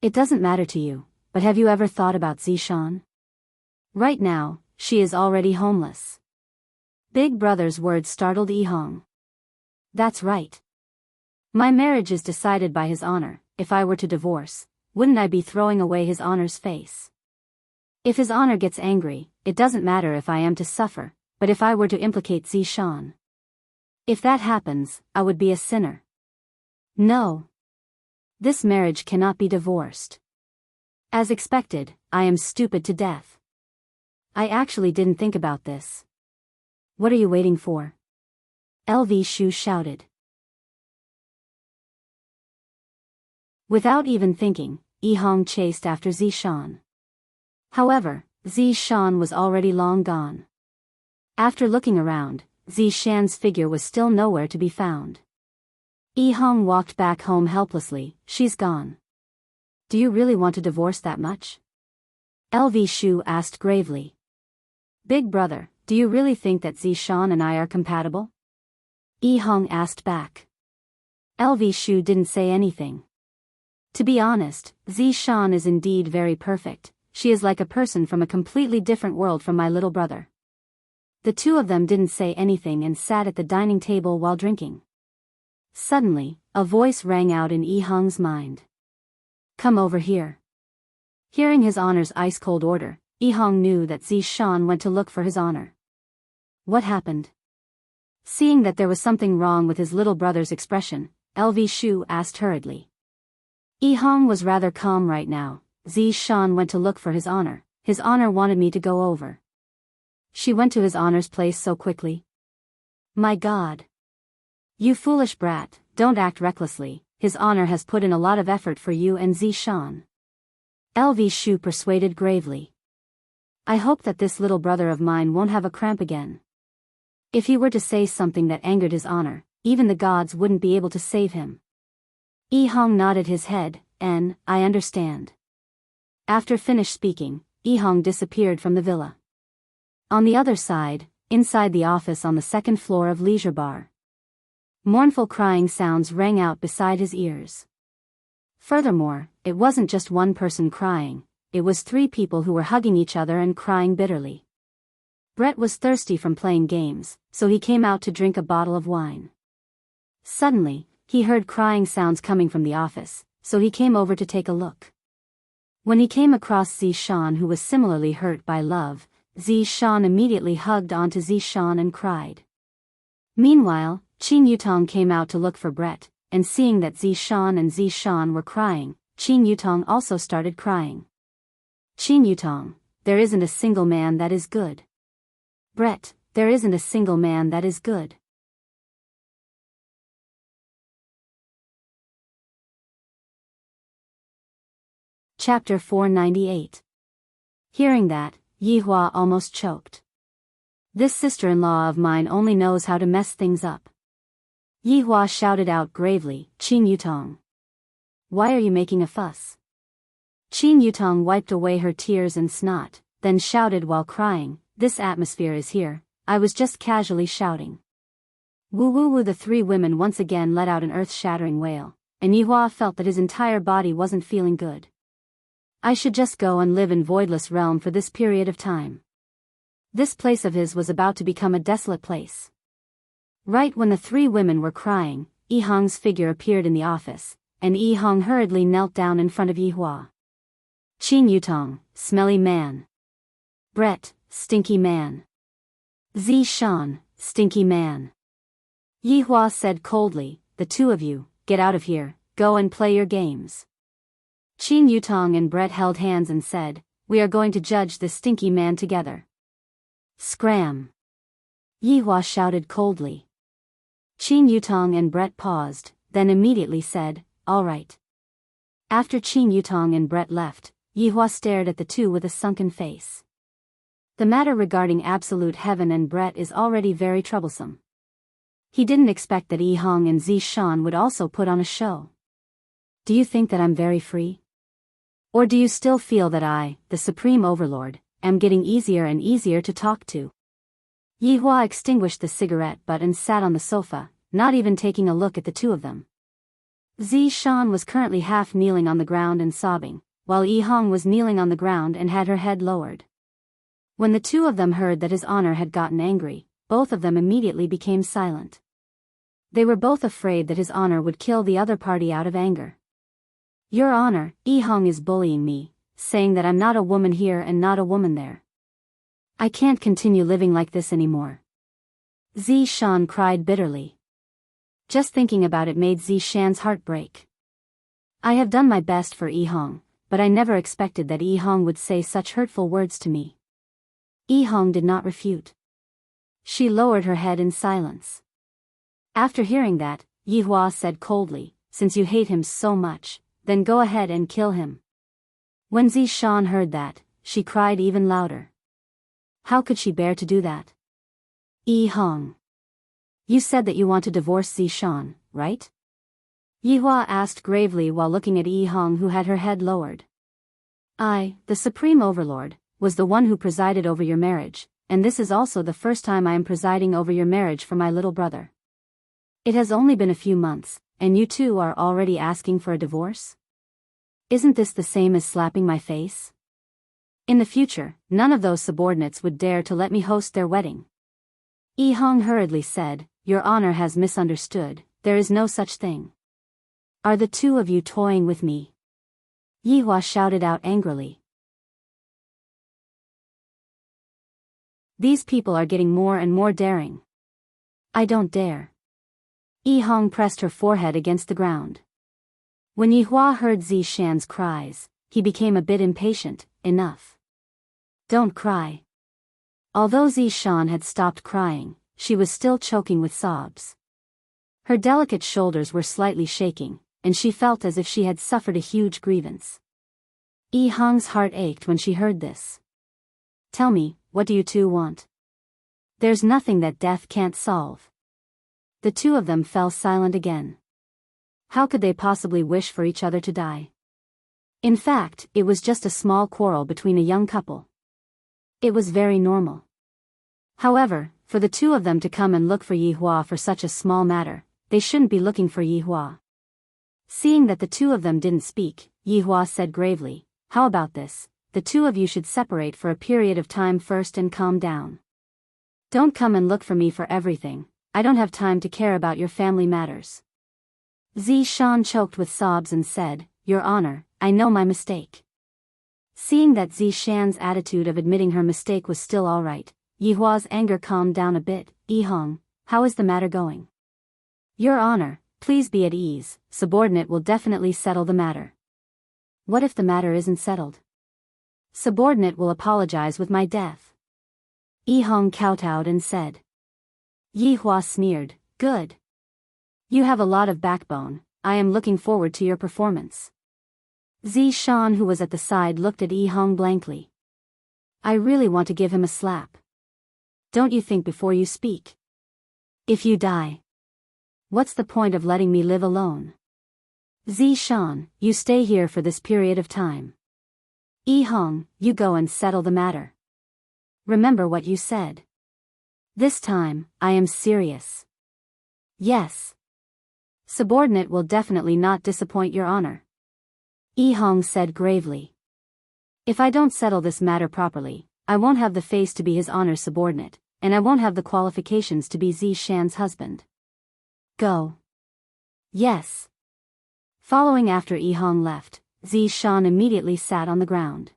It doesn't matter to you, but have you ever thought about Zishan? Right now, she is already homeless. Big brother's words startled Yihong. That's right. My marriage is decided by his honor. If I were to divorce, wouldn't I be throwing away his honor's face? If his honor gets angry, it doesn't matter if I am to suffer, but if I were to implicate Zishan. If that happens, I would be a sinner. No. This marriage cannot be divorced. As expected, I am stupid to death. I actually didn't think about this. What are you waiting for? LV Shu shouted. Without even thinking, Yihong chased after Zishan. However, Zishan was already long gone. After looking around, Zishan's figure was still nowhere to be found. Yihong walked back home helplessly. She's gone. Do you really want to divorce that much? LV Shu asked gravely. Big brother, do you really think that Zishan and I are compatible? Yihong asked back. LV Shu didn't say anything. To be honest, Zishan is indeed very perfect. She is like a person from a completely different world from my little brother. The two of them didn't say anything and sat at the dining table while drinking. Suddenly, a voice rang out in Yihong's mind. Come over here. Hearing his honor's ice-cold order, Yihong knew that Zishan went to look for his honor. What happened? Seeing that there was something wrong with his little brother's expression, LV Shu asked hurriedly. Yihong was rather calm right now. Zishan went to look for his honor. His honor wanted me to go over. She went to his honor's place so quickly. My God. You foolish brat, don't act recklessly. His honor has put in a lot of effort for you and Zishan. LV Shu persuaded gravely. I hope that this little brother of mine won't have a cramp again. If he were to say something that angered his honor, even the gods wouldn't be able to save him. Yihong nodded his head, and, I understand. After finished speaking, Yihong disappeared from the villa. On the other side, inside the office on the second floor of Leisure Bar, mournful crying sounds rang out beside his ears. Furthermore, it wasn't just one person crying, it was three people who were hugging each other and crying bitterly. Brett was thirsty from playing games, so he came out to drink a bottle of wine. Suddenly, he heard crying sounds coming from the office, so he came over to take a look. When he came across Zishan, who was similarly hurt by love, Zishan immediately hugged onto Zishan and cried. Meanwhile, Qin Yutong came out to look for Brett, and seeing that Zishan and Zishan were crying, Qin Yutong also started crying. Qin Yutong, there isn't a single man that is good. Brett, there isn't a single man that is good. Chapter 498. Hearing that, Yihua almost choked. This sister-in-law of mine only knows how to mess things up. Yihua shouted out gravely, Qin Yutong. Why are you making a fuss? Qin Yutong wiped away her tears and snot, then shouted while crying, this atmosphere is here, I was just casually shouting. Woo woo woo. The three women once again let out an earth-shattering wail, and Yihua felt that his entire body wasn't feeling good. I should just go and live in Voidless Realm for this period of time. This place of his was about to become a desolate place. Right when the three women were crying, Yi Hong's figure appeared in the office, and Yi Hong hurriedly knelt down in front of Yihua. Qin Yutong, smelly man. Brett, stinky man. Zishan, stinky man. Yihua said coldly, the two of you, get out of here, go and play your games. Qin Yutong and Brett held hands and said, we are going to judge this stinky man together. Scram! Yihua shouted coldly. Qin Yutong and Brett paused, then immediately said, all right. After Qin Yutong and Brett left, Yihua stared at the two with a sunken face. The matter regarding absolute heaven and Brett is already very troublesome. He didn't expect that Yi Hong and Zishan would also put on a show. Do you think that I'm very free? Or do you still feel that I, the Supreme Overlord, am getting easier and easier to talk to? Yihua extinguished the cigarette butt and sat on the sofa, not even taking a look at the two of them. Zishan was currently half kneeling on the ground and sobbing, while Yi Hong was kneeling on the ground and had her head lowered. When the two of them heard that his honor had gotten angry, both of them immediately became silent. They were both afraid that his honor would kill the other party out of anger. Your honor, Yi Hong is bullying me, saying that I'm not a woman here and not a woman there. I can't continue living like this anymore. Zishan cried bitterly. Just thinking about it made Zishan's heart break. I have done my best for Yi Hong, but I never expected that Yi Hong would say such hurtful words to me. Yi Hong did not refute. She lowered her head in silence. After hearing that, Yihua said coldly, since you hate him so much, then go ahead and kill him. When Zishan heard that, she cried even louder. How could she bear to do that? Yi Hong. You said that you want to divorce Zishan, right? Yihua asked gravely while looking at Yi Hong, who had her head lowered. I, the Supreme Overlord, was the one who presided over your marriage, and this is also the first time I am presiding over your marriage for my little brother. It has only been a few months, and you two are already asking for a divorce? Isn't this the same as slapping my face? In the future, none of those subordinates would dare to let me host their wedding. Yi Hong hurriedly said, Your honor has misunderstood, there is no such thing. Are the two of you toying with me? Yihua shouted out angrily. These people are getting more and more daring. I don't dare. Yi Hong pressed her forehead against the ground. When Yihua heard Zishan's cries, he became a bit impatient. Enough. Don't cry. Although Zishan had stopped crying, she was still choking with sobs. Her delicate shoulders were slightly shaking, and she felt as if she had suffered a huge grievance. Yi Hong's heart ached when she heard this. Tell me, what do you two want? There's nothing that death can't solve. The two of them fell silent again. How could they possibly wish for each other to die? In fact, it was just a small quarrel between a young couple. It was very normal. However, for the two of them to come and look for Yihua for such a small matter, they shouldn't be looking for Yihua. Seeing that the two of them didn't speak, Yihua said gravely, How about this? The two of you should separate for a period of time first and calm down. Don't come and look for me for everything. I don't have time to care about your family matters. Zishan choked with sobs and said, Your honor, I know my mistake. Seeing that Zishan's attitude of admitting her mistake was still alright, Yihua's anger calmed down a bit. Yi Hong, how is the matter going? Your honor, please be at ease, subordinate will definitely settle the matter. What if the matter isn't settled? Subordinate will apologize with my death. Yi Hong kowtowed and said. Yi Hua sneered, good. You have a lot of backbone, I am looking forward to your performance. Zi Shan, who was at the side, looked at Yi Hong blankly. I really want to give him a slap. Don't you think before you speak? If you die, what's the point of letting me live alone? Zi Shan, you stay here for this period of time. Yi Hong, you go and settle the matter. Remember what you said. This time, I am serious. Yes. Subordinate will definitely not disappoint your honor. Yi Hong said gravely. If I don't settle this matter properly, I won't have the face to be his honor's subordinate, and I won't have the qualifications to be Zi Shan's husband. Go. Yes. Following after Yi Hong left, Zi Shan immediately sat on the ground.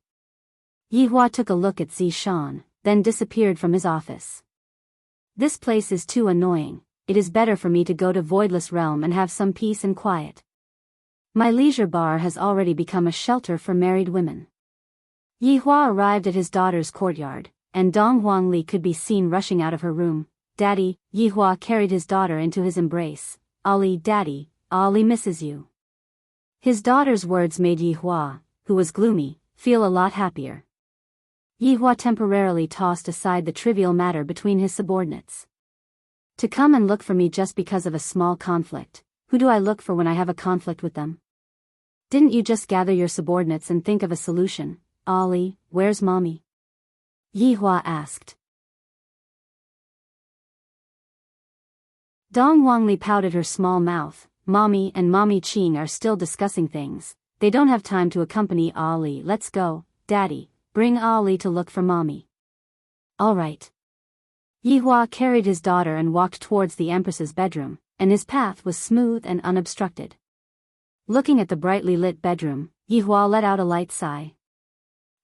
Yi Hua took a look at Zi Shan, then disappeared from his office. This place is too annoying, it is better for me to go to Voidless Realm and have some peace and quiet. My leisure bar has already become a shelter for married women. Yi Hua arrived at his daughter's courtyard, and Dong Huangli could be seen rushing out of her room. Daddy, Yi Hua carried his daughter into his embrace. Ali, Daddy, Ali misses you. His daughter's words made Yi Hua, who was gloomy, feel a lot happier. Yi Hua temporarily tossed aside the trivial matter between his subordinates. To come and look for me just because of a small conflict, who do I look for when I have a conflict with them? Didn't you just gather your subordinates and think of a solution? Ali, where's mommy? Yi Hua asked. Dong Huangli pouted her small mouth. Mommy and Mommy Qing are still discussing things. They don't have time to accompany Ali. Let's go, Daddy. Bring Ali to look for Mommy. All right. Yi Hua carried his daughter and walked towards the Empress's bedroom, and his path was smooth and unobstructed. Looking at the brightly lit bedroom, Yi Hua let out a light sigh.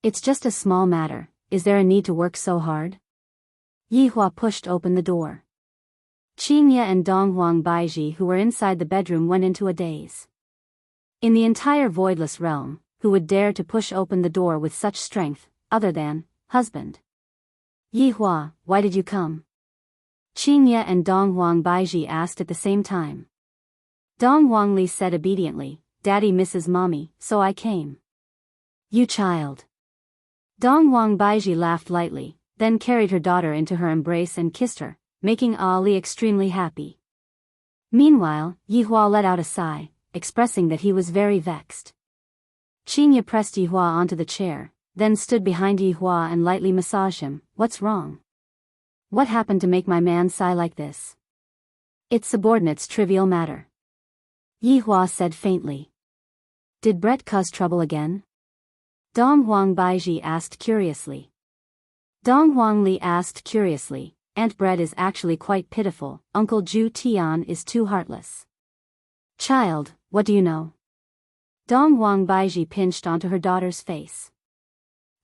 It's just a small matter, is there a need to work so hard? Yi Hua pushed open the door. Qingye and Dong Huang Baiji, who were inside the bedroom, went into a daze. In the entire Voidless Realm, who would dare to push open the door with such strength, other than husband? Yi Hua, why did you come? Qingye and Dong Huang Baiji asked at the same time. Dong Huangli said obediently, Daddy misses Mommy, so I came. You child. Dong Huang Baiji laughed lightly, then carried her daughter into her embrace and kissed her, making Ali extremely happy. Meanwhile, Yi Hua let out a sigh, expressing that he was very vexed. Qingye pressed Yi Hua onto the chair, then stood behind Yi Hua and lightly massaged him. What's wrong? What happened to make my man sigh like this? It's subordinate's trivial matter. Yi Hua said faintly. Did Brett cause trouble again? Dong Huang Baiji asked curiously. Dong Huangli asked curiously, Aunt Brett is actually quite pitiful, Uncle Zhu Tian is too heartless. Child, what do you know? Dong Huang Baiji pinched onto her daughter's face.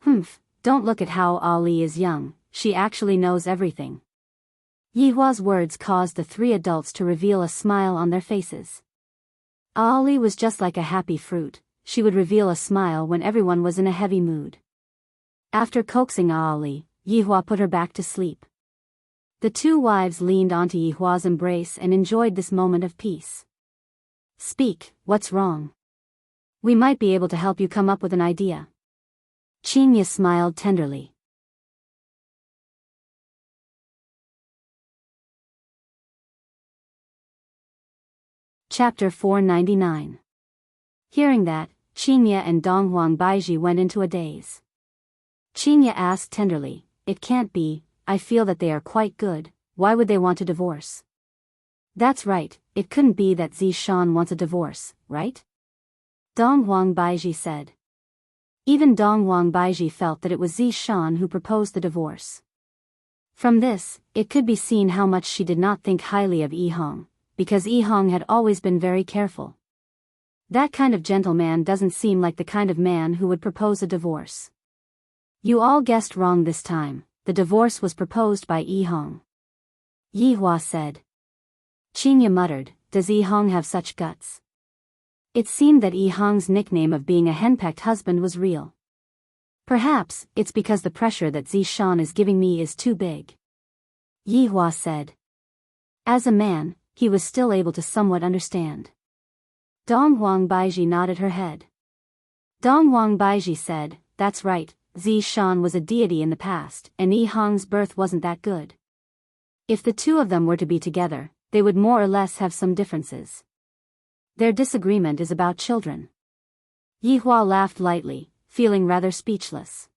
Humph, don't look at how Ali is young, she actually knows everything. Yi Hua's words caused the three adults to reveal a smile on their faces. Ali was just like a happy fruit, she would reveal a smile when everyone was in a heavy mood. After coaxing Ali, Yi Hua put her back to sleep. The two wives leaned onto Yi Hua's embrace and enjoyed this moment of peace. Speak, what's wrong? We might be able to help you come up with an idea. Qingye smiled tenderly. Chapter 499. Hearing that, Qingye and Dong Huang Baiji went into a daze. Qingye asked tenderly, It can't be, I feel that they are quite good, why would they want a divorce? That's right, it couldn't be that Zi Shan wants a divorce, right? Dong Huang Baiji said. Even Dong Huang Baiji felt that it was Zi Shan who proposed the divorce. From this, it could be seen how much she did not think highly of Yi Hong, because Yi Hong had always been very careful. That kind of gentleman doesn't seem like the kind of man who would propose a divorce. You all guessed wrong this time, the divorce was proposed by Yi Hong. Yi Hua said. Qingye muttered, does Yi Hong have such guts? It seemed that Yi Hong's nickname of being a henpecked husband was real. Perhaps it's because the pressure that Zishan is giving me is too big, Yi Hua said. As a man, he was still able to somewhat understand. Dong Huang Baiji nodded her head. Dong Huang Baiji said, "That's right, Zishan was a deity in the past, and Yi Hong's birth wasn't that good. If the two of them were to be together, they would more or less have some differences. Their disagreement is about children." Yi Hua laughed lightly, feeling rather speechless.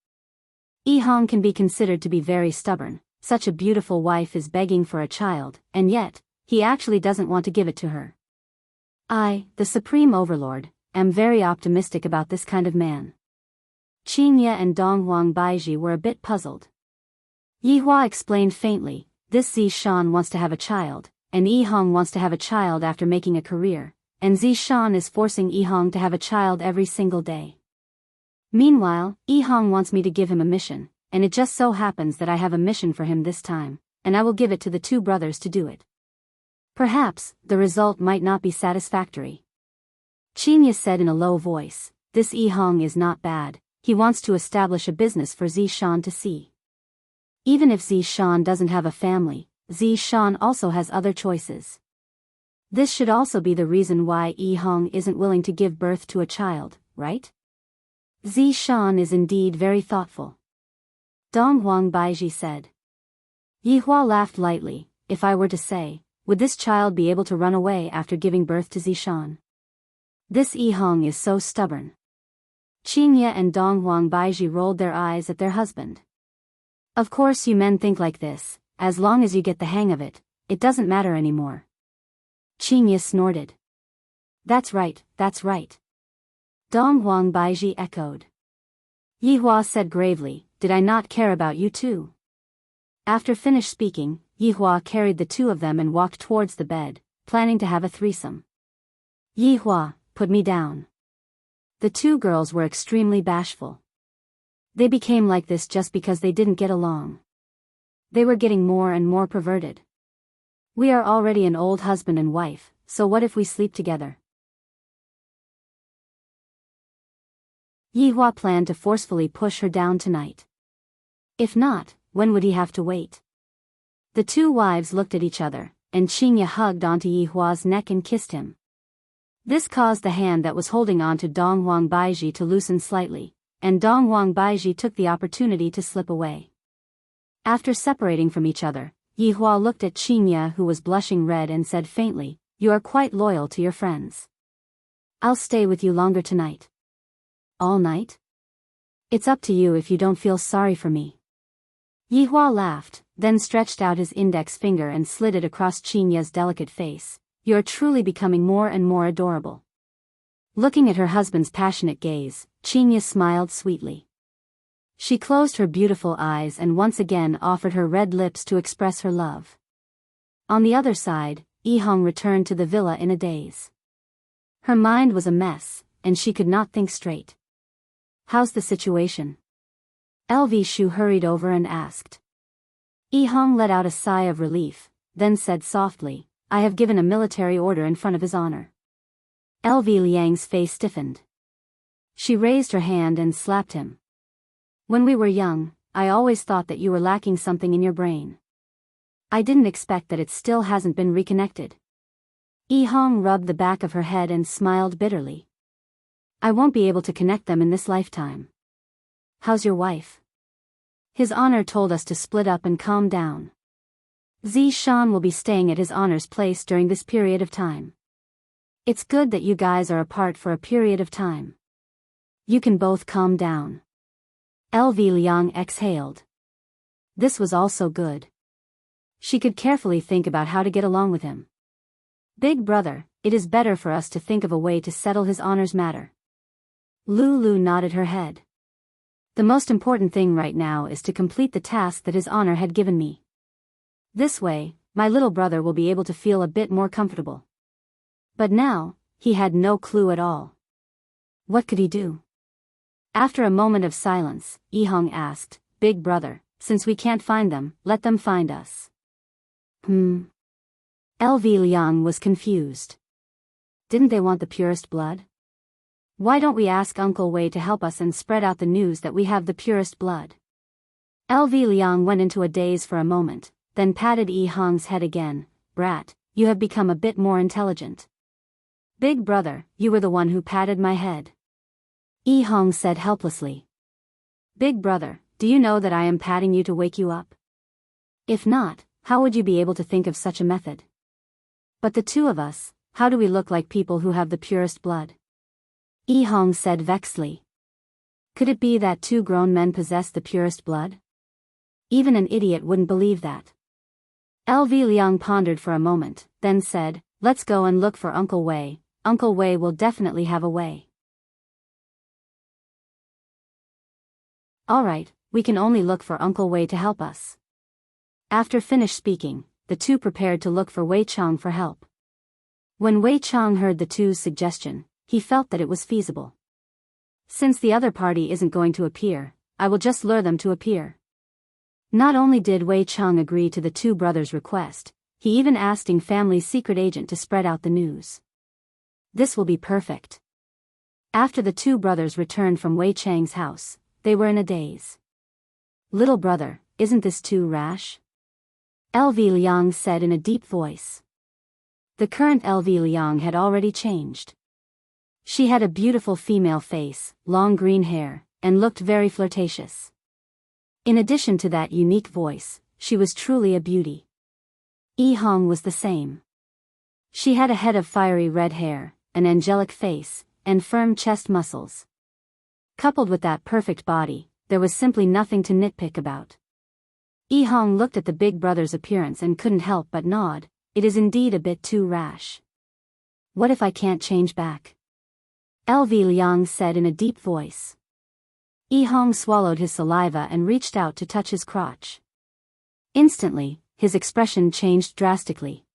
Yi Hong can be considered to be very stubborn. Such a beautiful wife is begging for a child, and yet, he actually doesn't want to give it to her. I, the Supreme Overlord, am very optimistic about this kind of man. Qingye and Dong Huang Baiji were a bit puzzled. Yi Hua explained faintly, "This Zishan wants to have a child, and Yi Hong wants to have a child after making a career, and Zishan is forcing Yi Hong to have a child every single day. Meanwhile, Yi Hong wants me to give him a mission, and it just so happens that I have a mission for him this time, and I will give it to the two brothers to do it. Perhaps, the result might not be satisfactory." Qingye said in a low voice, "This Yi Hong is not bad, he wants to establish a business for Zishan to see. Even if Zishan doesn't have a family, Zishan also has other choices. This should also be the reason why Yi Hong isn't willing to give birth to a child, right? Zishan is indeed very thoughtful," Dong Huang Baiji said. Yi Hua laughed lightly. "If I were to say, would this child be able to run away after giving birth to Zishan? This Yi Hong is so stubborn." Qingye and Dong Huang Baiji rolled their eyes at their husband. "Of course you men think like this, as long as you get the hang of it, it doesn't matter anymore." Qingye snorted. That's right," Dong Huang Baiji echoed. Yi Hua said gravely, "Did I not care about you too?" After finished speaking, Yi Hua carried the two of them and walked towards the bed, planning to have a threesome. "Yi Hua, put me down." The two girls were extremely bashful. They became like this just because they didn't get along. They were getting more and more perverted. "We are already an old husband and wife, so what if we sleep together?" Yi Hua planned to forcefully push her down tonight. If not, when would he have to wait? The two wives looked at each other, and Qingye hugged onto Yi Hua's neck and kissed him. This caused the hand that was holding on to Dong Huang Baiji to loosen slightly, and Dong Huang Baiji took the opportunity to slip away. After separating from each other, Yi Hua looked at Qingye, who was blushing red, and said faintly, "You are quite loyal to your friends. I'll stay with you longer tonight." "All night?" "It's up to you if you don't feel sorry for me." Yi Hua laughed, then stretched out his index finger and slid it across Qingye's delicate face. "You're truly becoming more and more adorable." Looking at her husband's passionate gaze, Qingye smiled sweetly. She closed her beautiful eyes and once again offered her red lips to express her love. On the other side, Yi Hong returned to the villa in a daze. Her mind was a mess, and she could not think straight. "How's the situation?" LV Shu hurried over and asked. Yi Hong let out a sigh of relief, then said softly, "I have given a military order in front of his honor." LV Liang's face stiffened. She raised her hand and slapped him. "When we were young, I always thought that you were lacking something in your brain. I didn't expect that it still hasn't been reconnected." Yi Hong rubbed the back of her head and smiled bitterly. "I won't be able to connect them in this lifetime." "How's your wife?" "His honor told us to split up and calm down. Zishan will be staying at his honor's place during this period of time. It's good that you guys are apart for a period of time. You can both calm down." LV Liang exhaled. This was also good. She could carefully think about how to get along with him. "Big brother, it is better for us to think of a way to settle his honor's matter." Lulu nodded her head. "The most important thing right now is to complete the task that his honor had given me. This way, my little brother will be able to feel a bit more comfortable." But now, he had no clue at all. What could he do? After a moment of silence, Yi Hong asked, "Big brother, since we can't find them, let them find us." LV Liang was confused. Didn't they want the purest blood? Why don't we ask Uncle Wei to help us and spread out the news that we have the purest blood? LV Liang went into a daze for a moment, then patted Yi Hong's head again. Brat, you have become a bit more intelligent. Big brother, you were the one who patted my head. Yi Hong said helplessly. Big brother, do you know that I am patting you to wake you up? If not, how would you be able to think of such a method? But the two of us, how do we look like people who have the purest blood? Yi Hong said vexedly. Could it be that two grown men possess the purest blood? Even an idiot wouldn't believe that. LV Liang pondered for a moment, then said, let's go and look for Uncle Wei. Uncle Wei will definitely have a way. Alright, we can only look for Uncle Wei to help us. After finished speaking, the two prepared to look for Wei Chong for help. When Wei Chong heard the two's suggestion, he felt that it was feasible. Since the other party isn't going to appear, I will just lure them to appear. Not only did Wei Chong agree to the two brothers' request, he even asked Ying family's secret agent to spread out the news. This will be perfect. After the two brothers returned from Wei Chang's house, they were in a daze. Little brother, isn't this too rash? LV Liang said in a deep voice. The current LV Liang had already changed. She had a beautiful female face, long green hair, and looked very flirtatious. In addition to that unique voice, she was truly a beauty. Yi Hong was the same. She had a head of fiery red hair, an angelic face, and firm chest muscles. Coupled with that perfect body, there was simply nothing to nitpick about. Yi Hong looked at the big brother's appearance and couldn't help but nod. It is indeed a bit too rash. What if I can't change back? LV Liang said in a deep voice. Yi Hong swallowed his saliva and reached out to touch his crotch. Instantly, his expression changed drastically.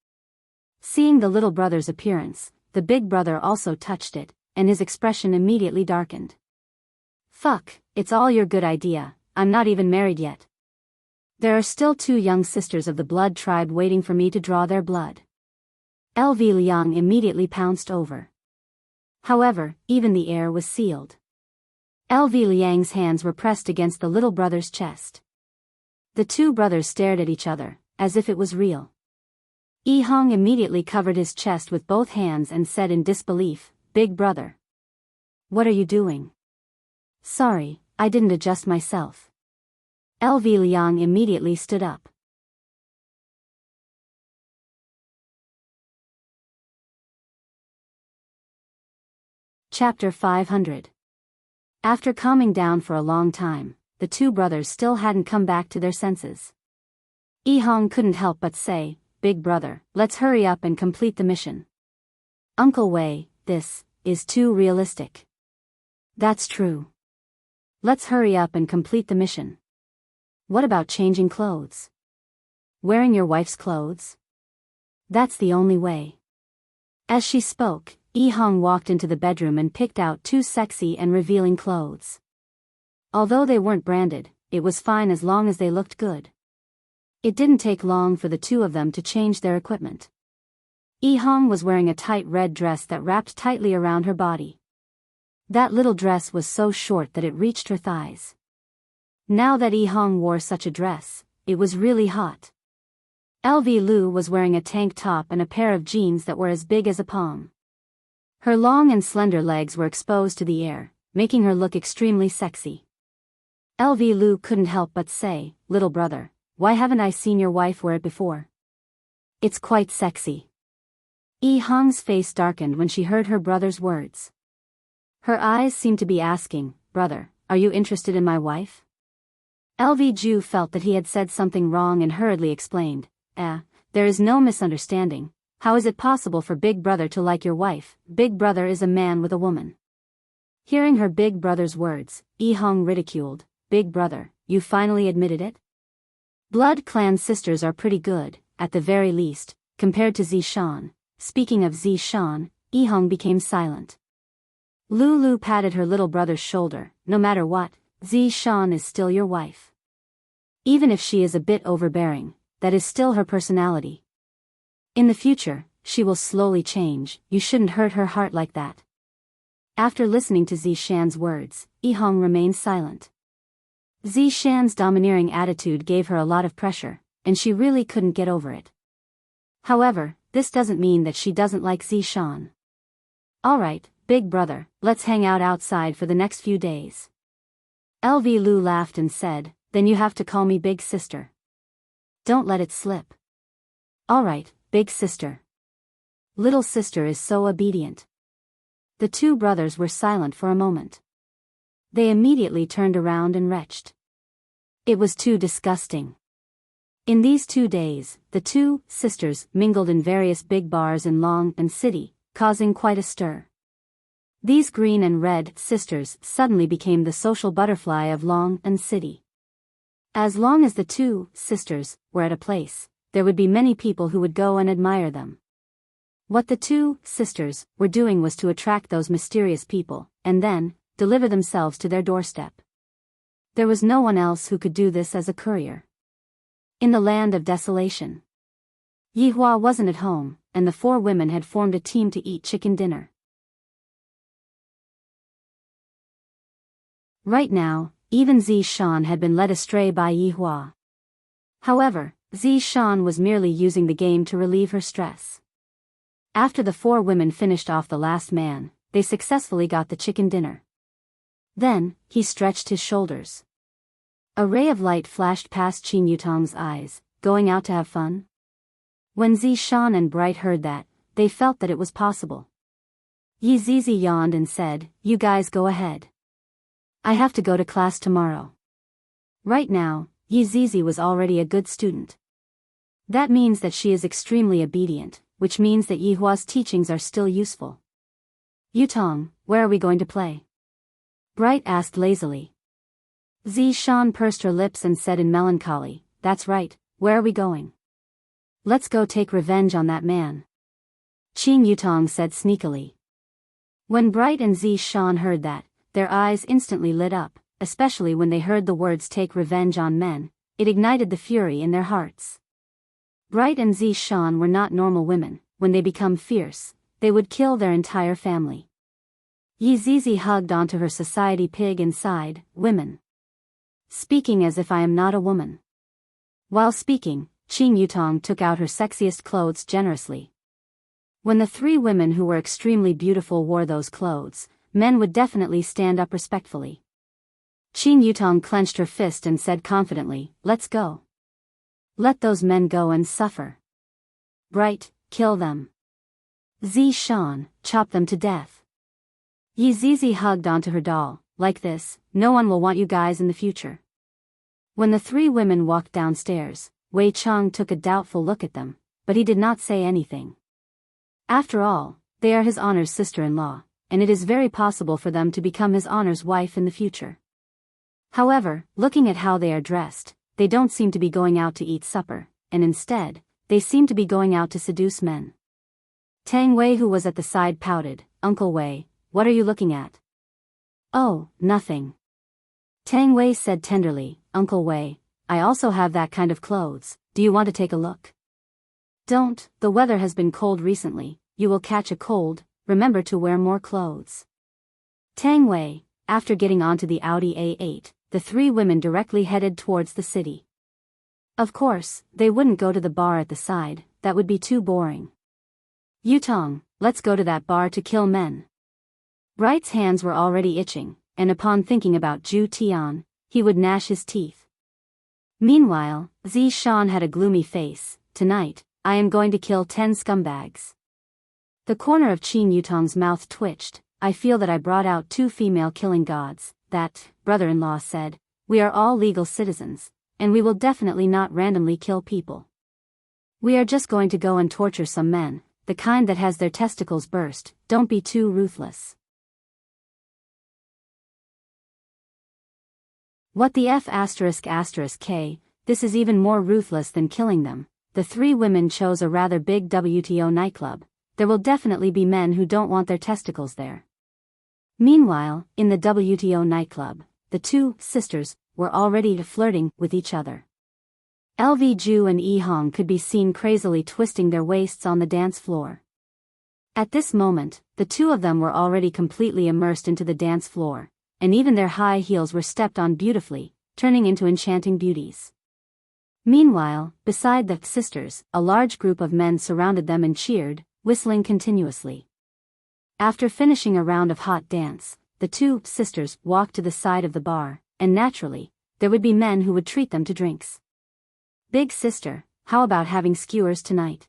Seeing the little brother's appearance, the big brother also touched it, and his expression immediately darkened. Fuck, it's all your good idea, I'm not even married yet. There are still two young sisters of the blood tribe waiting for me to draw their blood. LV Liang immediately pounced over. However, even the air was sealed. LV Liang's hands were pressed against the little brother's chest. The two brothers stared at each other, as if it was real. Yi Hong immediately covered his chest with both hands and said in disbelief, Big brother. What are you doing? Sorry, I didn't adjust myself. LV Liang immediately stood up. Chapter 500. After calming down for a long time, the two brothers still hadn't come back to their senses. Yi Hong couldn't help but say, Big brother, let's hurry up and complete the mission. Uncle Wei, this is too realistic. That's true. Let's hurry up and complete the mission. What about changing clothes? Wearing your wife's clothes? That's the only way. As she spoke, Yi Hong walked into the bedroom and picked out two sexy and revealing clothes. Although they weren't branded, it was fine as long as they looked good. It didn't take long for the two of them to change their equipment. Yi Hong was wearing a tight red dress that wrapped tightly around her body. That little dress was so short that it reached her thighs. Now that Yi Hong wore such a dress, it was really hot. LV Lu was wearing a tank top and a pair of jeans that were as big as a palm. Her long and slender legs were exposed to the air, making her look extremely sexy. LV Lu couldn't help but say, Little brother, why haven't I seen your wife wear it before? It's quite sexy. Yi Hong's face darkened when she heard her brother's words. Her eyes seemed to be asking, Brother, are you interested in my wife? LV Ju felt that he had said something wrong and hurriedly explained, there is no misunderstanding. How is it possible for Big Brother to like your wife? Big Brother is a man with a woman. Hearing her big brother's words, Yi Hong ridiculed, Big Brother, you finally admitted it? Blood clan sisters are pretty good, at the very least, compared to Zishan. Speaking of Zishan, Yi Hong became silent. Lulu patted her little brother's shoulder. No matter what, Zishan is still your wife. Even if she is a bit overbearing, that is still her personality. In the future, she will slowly change, you shouldn't hurt her heart like that. After listening to Zishan's words, Yihong remained silent. Zishan's domineering attitude gave her a lot of pressure, and she really couldn't get over it. However, this doesn't mean that she doesn't like Zishan. Alright, big brother, let's hang out outside for the next few days. LV Lu laughed and said, then you have to call me big sister. Don't let it slip. Alright, big sister. Little sister is so obedient. The two brothers were silent for a moment. They immediately turned around and retched. It was too disgusting. In these 2 days, the two sisters mingled in various big bars in Long and City, causing quite a stir. These green and red sisters suddenly became the social butterfly of Long and City. As long as the two sisters were at a place, there would be many people who would go and admire them. What the two sisters were doing was to attract those mysterious people, and then deliver themselves to their doorstep. There was no one else who could do this as a courier. In the land of desolation, Yihua wasn't at home, and the 4 women had formed a team to eat chicken dinner. Right now, even Zishan had been led astray by Yihua. However, Zishan was merely using the game to relieve her stress. After the 4 women finished off the last man, they successfully got the chicken dinner. Then, he stretched his shoulders. A ray of light flashed past Qin Yutong's eyes, going out to have fun? When Zishan and Bright heard that, they felt that it was possible. Yi Zizi yawned and said, you guys go ahead. I have to go to class tomorrow. Right now, Yi Zizi was already a good student. That means that she is extremely obedient, which means that Yihua's teachings are still useful. Yutong, where are we going to play? Bright asked lazily. Zishan pursed her lips and said in melancholy, that's right, where are we going? Let's go take revenge on that man. Qin Yutong said sneakily. When Bright and Zishan heard that, their eyes instantly lit up, especially when they heard the words take revenge on men. It ignited the fury in their hearts. Bright and Zishan were not normal women. When they become fierce, they would kill their entire family. Yi Zizi hugged onto her society pig and sighed, women. Speaking as if I am not a woman. While speaking, Qin Yutong took out her sexiest clothes generously. When the 3 women who were extremely beautiful wore those clothes, men would definitely stand up respectfully. Qin Yutong clenched her fist and said confidently, let's go. Let those men go and suffer. Bright, kill them. Zishan, chop them to death. Yi Zizi hugged onto her doll, like this, no one will want you guys in the future. When the 3 women walked downstairs, Wei Chang took a doubtful look at them, but he did not say anything. After all, they are his honor's sister-in-law, and it is very possible for them to become his honor's wife in the future. However, looking at how they are dressed, they don't seem to be going out to eat supper, and instead, they seem to be going out to seduce men. Tang Wei, who was at the side, pouted, Uncle Wei, what are you looking at? Oh, nothing. Tang Wei said tenderly, Uncle Wei, I also have that kind of clothes, do you want to take a look? Don't, the weather has been cold recently, you will catch a cold, remember to wear more clothes. Tang Wei, after getting onto the Audi A8, the 3 women directly headed towards the city. Of course, they wouldn't go to the bar at the side, that would be too boring. Yutong, let's go to that bar to kill men. Bright's hands were already itching, and upon thinking about Zhu Tian, he would gnash his teeth. Meanwhile, Zishan had a gloomy face. Tonight, I am going to kill 10 scumbags. The corner of Qin Yutong's mouth twitched. I feel that I brought out 2 female killing gods. That brother-in-law said, we are all legal citizens, and we will definitely not randomly kill people. We are just going to go and torture some men, the kind that has their testicles burst. Don't be too ruthless. What the F******K, this is even more ruthless than killing them. The 3 women chose a rather big WTO nightclub. There will definitely be men who don't want their testicles there. Meanwhile, in the WTO nightclub, the 2 sisters were already flirting with each other. LV Ju and Yi Hong could be seen crazily twisting their waists on the dance floor. At this moment, the two of them were already completely immersed into the dance floor, and even their high heels were stepped on beautifully, turning into enchanting beauties. Meanwhile, beside the sisters, a large group of men surrounded them and cheered, whistling continuously. After finishing a round of hot dance, the two sisters walked to the side of the bar, and naturally, there would be men who would treat them to drinks. "Big sister, how about having skewers tonight?"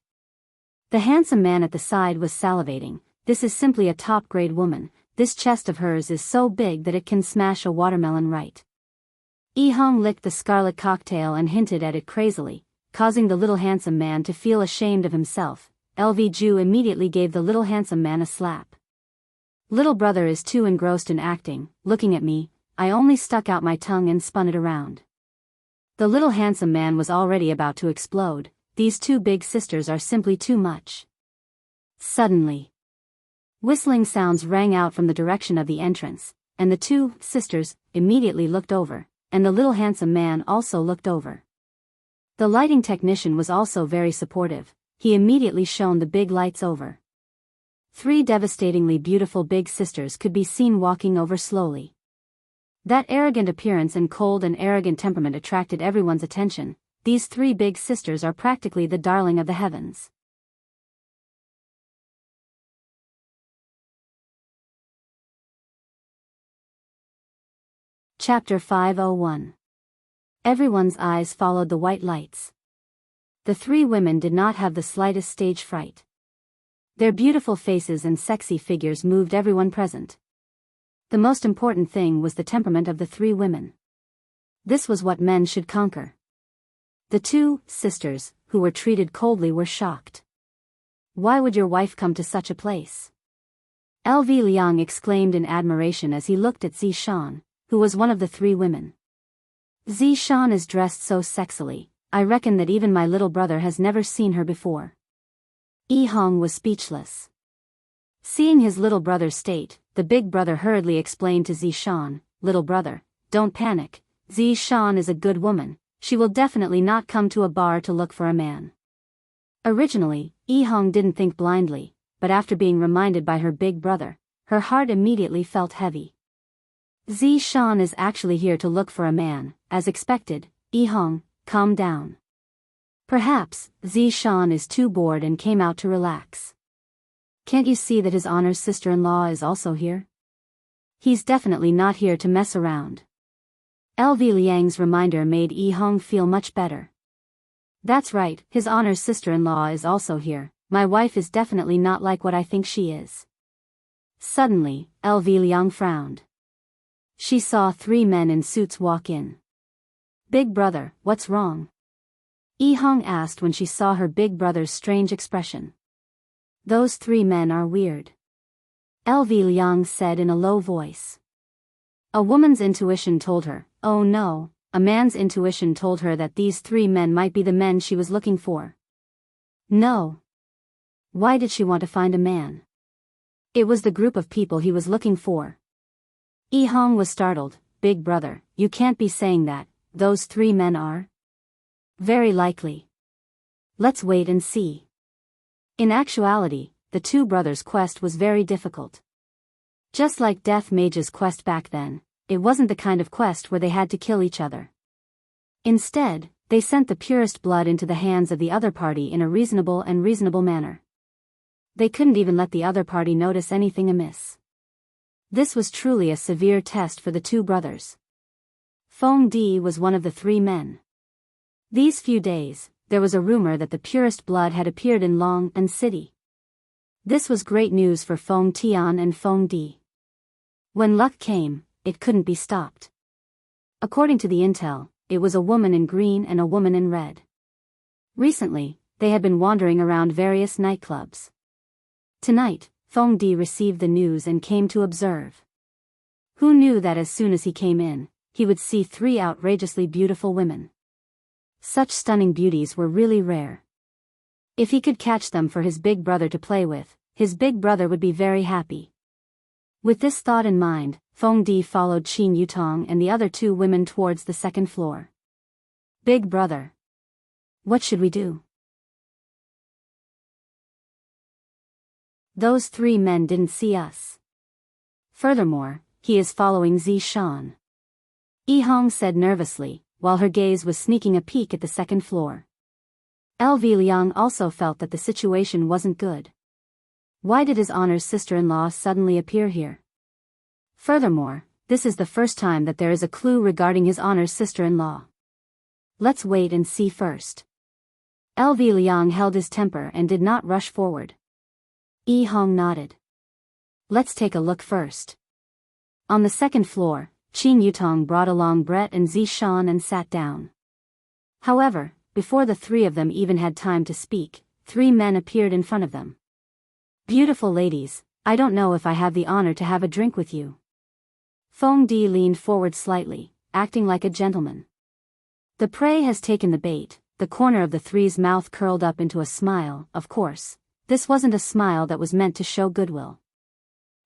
The handsome man at the side was salivating. "This is simply a top-grade woman. This chest of hers is so big that it can smash a watermelon right." Yi Hong licked the scarlet cocktail and hinted at it crazily, causing the little handsome man to feel ashamed of himself. LV Ju immediately gave the little handsome man a slap. "Little brother is too engrossed in acting, looking at me. I only stuck out my tongue and spun it around." The little handsome man was already about to explode. These two big sisters are simply too much. Suddenly, whistling sounds rang out from the direction of the entrance, and the two sisters immediately looked over, and the little handsome man also looked over. The lighting technician was also very supportive. He immediately shone the big lights over. Three devastatingly beautiful big sisters could be seen walking over slowly. That arrogant appearance and cold and arrogant temperament attracted everyone's attention. These three big sisters are practically the darling of the heavens. Chapter 501. Everyone's eyes followed the white lights. The three women did not have the slightest stage fright. Their beautiful faces and sexy figures moved everyone present. The most important thing was the temperament of the three women. This was what men should conquer. The two sisters, who were treated coldly, were shocked. "Why would your wife come to such a place?" LV Liang exclaimed in admiration as he looked at Zishan, who was one of the three women. "Zishan is dressed so sexily, I reckon that even my little brother has never seen her before." Yi Hong was speechless. Seeing his little brother's state, the big brother hurriedly explained to Zishan, "Little brother, don't panic. Zishan is a good woman. She will definitely not come to a bar to look for a man." Originally, Yi Hong didn't think blindly, but after being reminded by her big brother, her heart immediately felt heavy. Zishan is actually here to look for a man, as expected. Yi Hong, calm down. Perhaps, Zishan is too bored and came out to relax. Can't you see that his honor's sister-in-law is also here? He's definitely not here to mess around. LV Liang's reminder made Yi Hong feel much better. That's right, his honor's sister-in-law is also here. My wife is definitely not like what I think she is. Suddenly, LV Liang frowned. She saw three men in suits walk in. "Big brother, what's wrong?" Yi Hong asked when she saw her big brother's strange expression. "Those three men are weird," LV Liang said in a low voice. A woman's intuition told her, oh no, a man's intuition told her that these three men might be the men she was looking for. No. Why did she want to find a man? It was the group of people he was looking for. Yi Hong was startled. "Big brother, you can't be saying that. Those three men are?" "Very likely. Let's wait and see." In actuality, the two brothers' quest was very difficult. Just like Death Mage's quest back then, it wasn't the kind of quest where they had to kill each other. Instead, they sent the purest blood into the hands of the other party in a reasonable manner. They couldn't even let the other party notice anything amiss. This was truly a severe test for the two brothers. Feng Di was one of the three men. These few days, there was a rumor that the purest blood had appeared in Long An City. This was great news for Feng Tian and Feng Di. When luck came, it couldn't be stopped. According to the intel, it was a woman in green and a woman in red. Recently, they had been wandering around various nightclubs. Tonight, Feng Di received the news and came to observe. Who knew that as soon as he came in, he would see three outrageously beautiful women? Such stunning beauties were really rare. If he could catch them for his big brother to play with, his big brother would be very happy. With this thought in mind, Feng Di followed Qin Yutong and the other two women towards the second floor. "Big brother. What should we do? Those 3 men didn't see us. Furthermore, he is following Zishan. Yihong said nervously, while her gaze was sneaking a peek at the second floor. LV Liang also felt that the situation wasn't good. Why did his honor's sister-in-law suddenly appear here? Furthermore, this is the first time that there is a clue regarding his honor's sister-in-law. Let's wait and see first. LV Liang held his temper and did not rush forward. Yihong nodded. Let's take a look first. On the second floor, Qing Yutong brought along Brett and Zishan and sat down. However, before the 3 of them even had time to speak, 3 men appeared in front of them. Beautiful ladies, I don't know if I have the honor to have a drink with you. Feng Di leaned forward slightly, acting like a gentleman. The prey has taken the bait. The corner of the 3's mouth curled up into a smile. Of course, this wasn't a smile that was meant to show goodwill.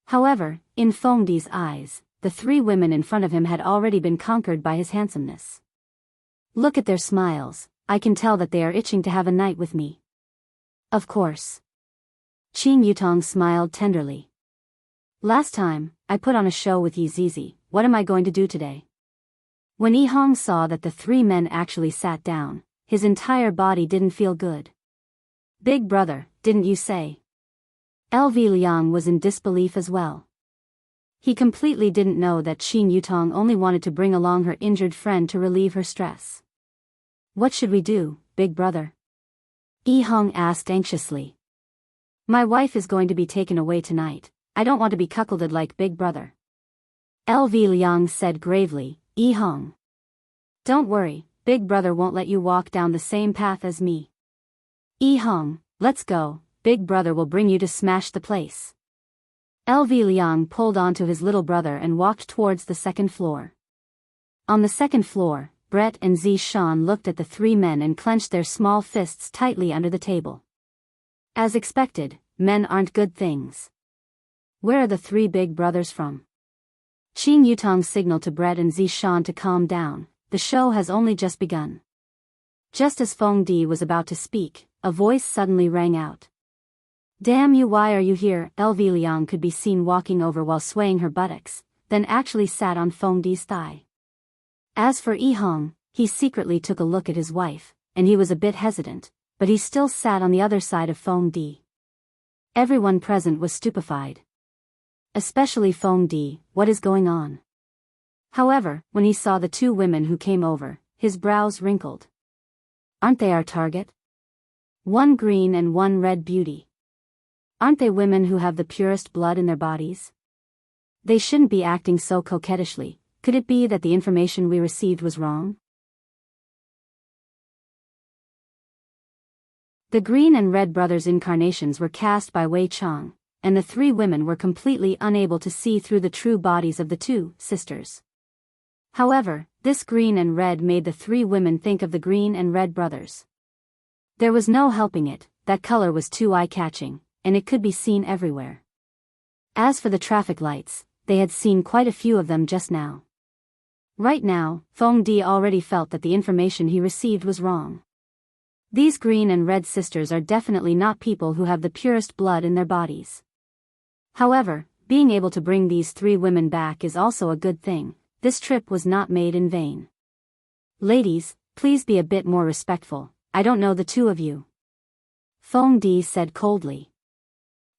However, in Feng Di's eyes, the 3 women in front of him had already been conquered by his handsomeness. Look at their smiles, I can tell that they are itching to have a night with me. Of course. Qing Yutong smiled tenderly. Last time, I put on a show with Yi Zizi. What am I going to do today? When Yihong saw that the 3 men actually sat down, his entire body didn't feel good. Big brother, didn't you say? LV Liang was in disbelief as well. He completely didn't know that Qing Yutong only wanted to bring along her injured friend to relieve her stress. What should we do, big brother? Yihong asked anxiously. My wife is going to be taken away tonight. I don't want to be cuckolded like big brother. LV Liang said gravely, Yihong. Don't worry, big brother won't let you walk down the same path as me. Yihong, let's go, big brother will bring you to smash the place. LV Liang pulled onto his little brother and walked towards the second floor. On the second floor, Brett and Zishan looked at the 3 men and clenched their small fists tightly under the table. As expected, men aren't good things. Where are the 3 big brothers from? Qing Yutong signaled to Brett and Zishan to calm down. The show has only just begun. Just as Feng Di was about to speak, a voice suddenly rang out. Damn you, why are you here? LV Liang could be seen walking over while swaying her buttocks, then actually sat on Feng Di's thigh. As for Yihong, he secretly took a look at his wife, and he was a bit hesitant, but he still sat on the other side of Feng Di. Everyone present was stupefied. Especially Feng Di, what is going on? However, when he saw the 2 women who came over, his brows wrinkled. Aren't they our target? 1 green and 1 red beauty. Aren't they women who have the purest blood in their bodies? They shouldn't be acting so coquettishly. Could it be that the information we received was wrong? The green and red brothers' incarnations were cast by Wei Chang, and the 3 women were completely unable to see through the true bodies of the 2 sisters. However, this green and red made the 3 women think of the green and red brothers. There was no helping it, that color was too eye-catching, and it could be seen everywhere. As for the traffic lights, they had seen quite a few of them just now. Right now, Feng Di already felt that the information he received was wrong. These green and red sisters are definitely not people who have the purest blood in their bodies. However, being able to bring these 3 women back is also a good thing. This trip was not made in vain. Ladies, please be a bit more respectful. I don't know the 2 of you. Feng Di said coldly.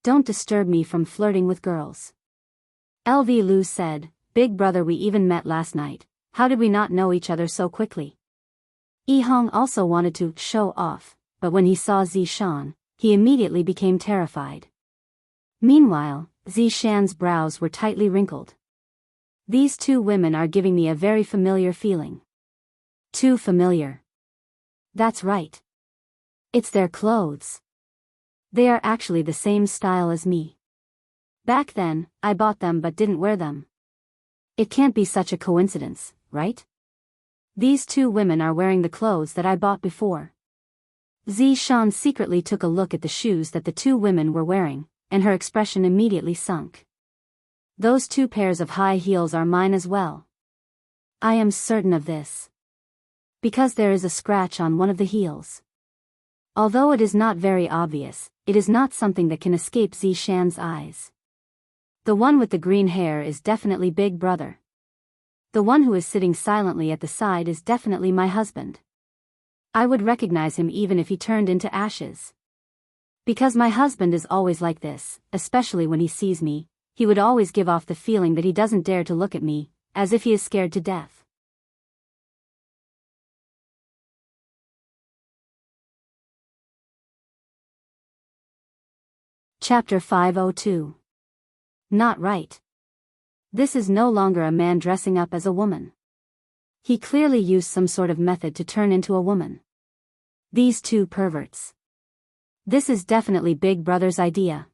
Don't disturb me from flirting with girls. LV Lu said, Big brother, we even met last night. How did we not know each other so quickly? Yihong also wanted to show off, but when he saw Zishan, he immediately became terrified. Meanwhile, Zishan's brows were tightly wrinkled. These 2 women are giving me a very familiar feeling. Too familiar. That's right. It's their clothes. They are actually the same style as me. Back then, I bought them but didn't wear them. It can't be such a coincidence, right? These 2 women are wearing the clothes that I bought before. Zishan secretly took a look at the shoes that the 2 women were wearing, and her expression immediately sunk. Those 2 pairs of high heels are mine as well. I am certain of this. Because there is a scratch on one of the heels. Although it is not very obvious, it is not something that can escape Zishan's eyes. The one with the green hair is definitely Big Brother. The one who is sitting silently at the side is definitely my husband. I would recognize him even if he turned into ashes. Because my husband is always like this, especially when he sees me, he would always give off the feeling that he doesn't dare to look at me, as if he is scared to death. Chapter 502. Not right. This is no longer a man dressing up as a woman. He clearly used some sort of method to turn into a woman. These two perverts. This is definitely Big Brother's idea.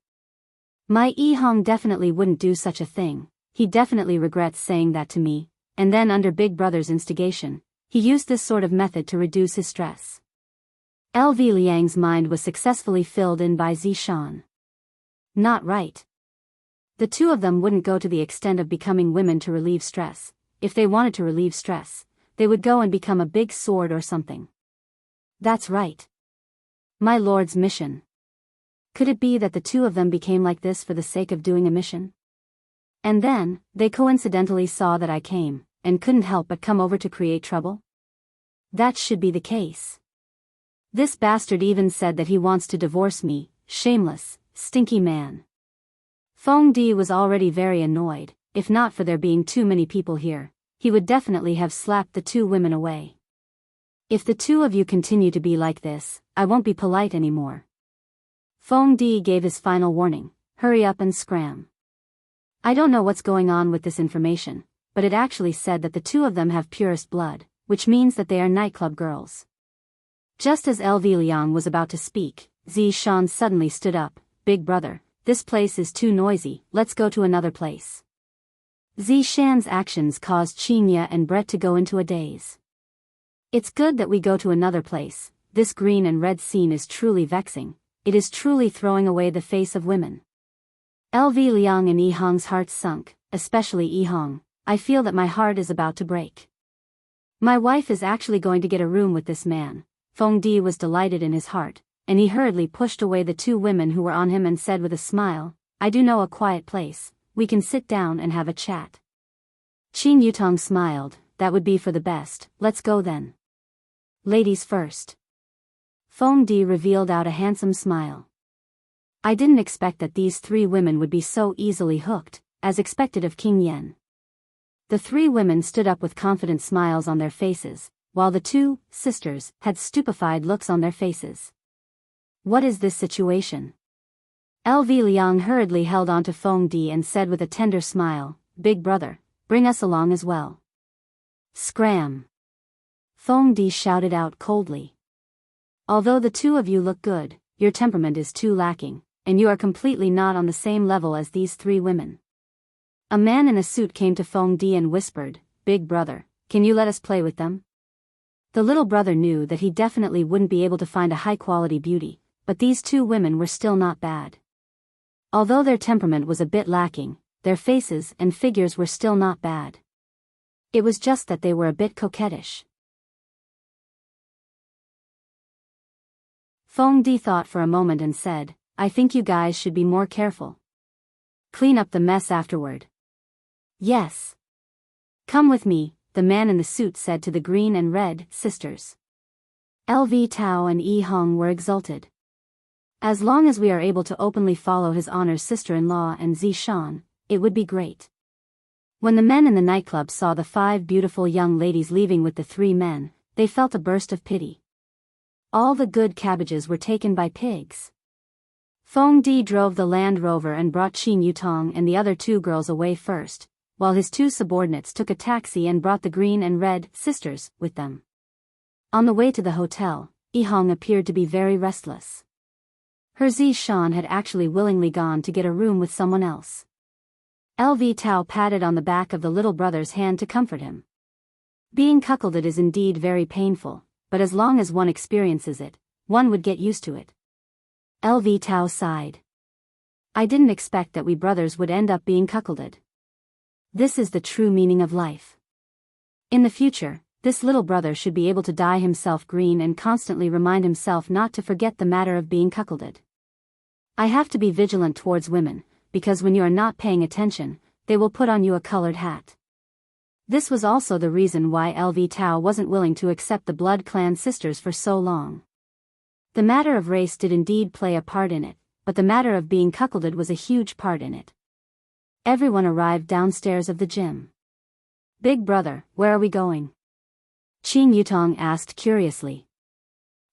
My Yi-hong definitely wouldn't do such a thing. He definitely regrets saying that to me, and then under Big Brother's instigation, he used this sort of method to reduce his stress. LV Liang's mind was successfully filled in by Zishan. Not right. The two of them wouldn't go to the extent of becoming women to relieve stress. If they wanted to relieve stress, they would go and become a big sword or something. That's right. My lord's mission. Could it be that the two of them became like this for the sake of doing a mission? And then, they coincidentally saw that I came, and couldn't help but come over to create trouble? That should be the case. This bastard even said that he wants to divorce me, shameless, stinky man. Feng Di was already very annoyed. If not for there being too many people here, he would definitely have slapped the two women away. If the two of you continue to be like this, I won't be polite anymore. Feng Di gave his final warning, hurry up and scram. I don't know what's going on with this information, but it actually said that the two of them have purest blood, which means that they are nightclub girls. Just as LV Liang was about to speak, Zishan suddenly stood up. Big Brother, this place is too noisy, let's go to another place. Zishan's actions caused Qinya and Brett to go into a daze. It's good that we go to another place. This green and red scene is truly vexing. It is truly throwing away the face of women. LV Liang and Yi-hong's hearts sunk, especially Yi-hong. I feel that my heart is about to break. My wife is actually going to get a room with this man. Feng Di was delighted in his heart, and he hurriedly pushed away the two women who were on him and said with a smile, I do know a quiet place. We can sit down and have a chat. Qin Yutong smiled, that would be for the best, let's go then. Ladies first. Feng Di revealed out a handsome smile. I didn't expect that these three women would be so easily hooked, as expected of King Yen. The three women stood up with confident smiles on their faces, while the two sisters had stupefied looks on their faces. What is this situation? LV Liang hurriedly held on to Feng Di and said with a tender smile, Big Brother, bring us along as well. Scram. Feng Di shouted out coldly. Although the two of you look good, your temperament is too lacking, and you are completely not on the same level as these three women. A man in a suit came to Feng Di and whispered, Big Brother, can you let us play with them? The little brother knew that he definitely wouldn't be able to find a high-quality beauty, but these two women were still not bad. Although their temperament was a bit lacking, their faces and figures were still not bad. It was just that they were a bit coquettish. Feng Di thought for a moment and said, I think you guys should be more careful. Clean up the mess afterward. Yes. Come with me, the man in the suit said to the green and red sisters. LV Tao and Yi-hong were exulted. As long as we are able to openly follow His Honor's sister-in-law and Zishan, it would be great. When the men in the nightclub saw the five beautiful young ladies leaving with the three men, they felt a burst of pity. All the good cabbages were taken by pigs. Feng Di drove the Land Rover and brought Qin Yutong and the other two girls away first, while his two subordinates took a taxi and brought the green and red sisters with them. On the way to the hotel, Yi-hong appeared to be very restless. Her Zishan had actually willingly gone to get a room with someone else. LV Tao patted on the back of the little brother's hand to comfort him. Being cuckolded is indeed very painful, but as long as one experiences it, one would get used to it. LV Tao sighed. I didn't expect that we brothers would end up being cuckolded. This is the true meaning of life. In the future, This little brother should be able to dye himself green and constantly remind himself not to forget the matter of being cuckolded. I have to be vigilant towards women, because when you are not paying attention, they will put on you a colored hat. This was also the reason why LV Tao wasn't willing to accept the blood clan sisters for so long. The matter of race did indeed play a part in it, but the matter of being cuckolded was a huge part in it. Everyone arrived downstairs of the gym. Big brother, where are we going? Qing Yutong asked curiously.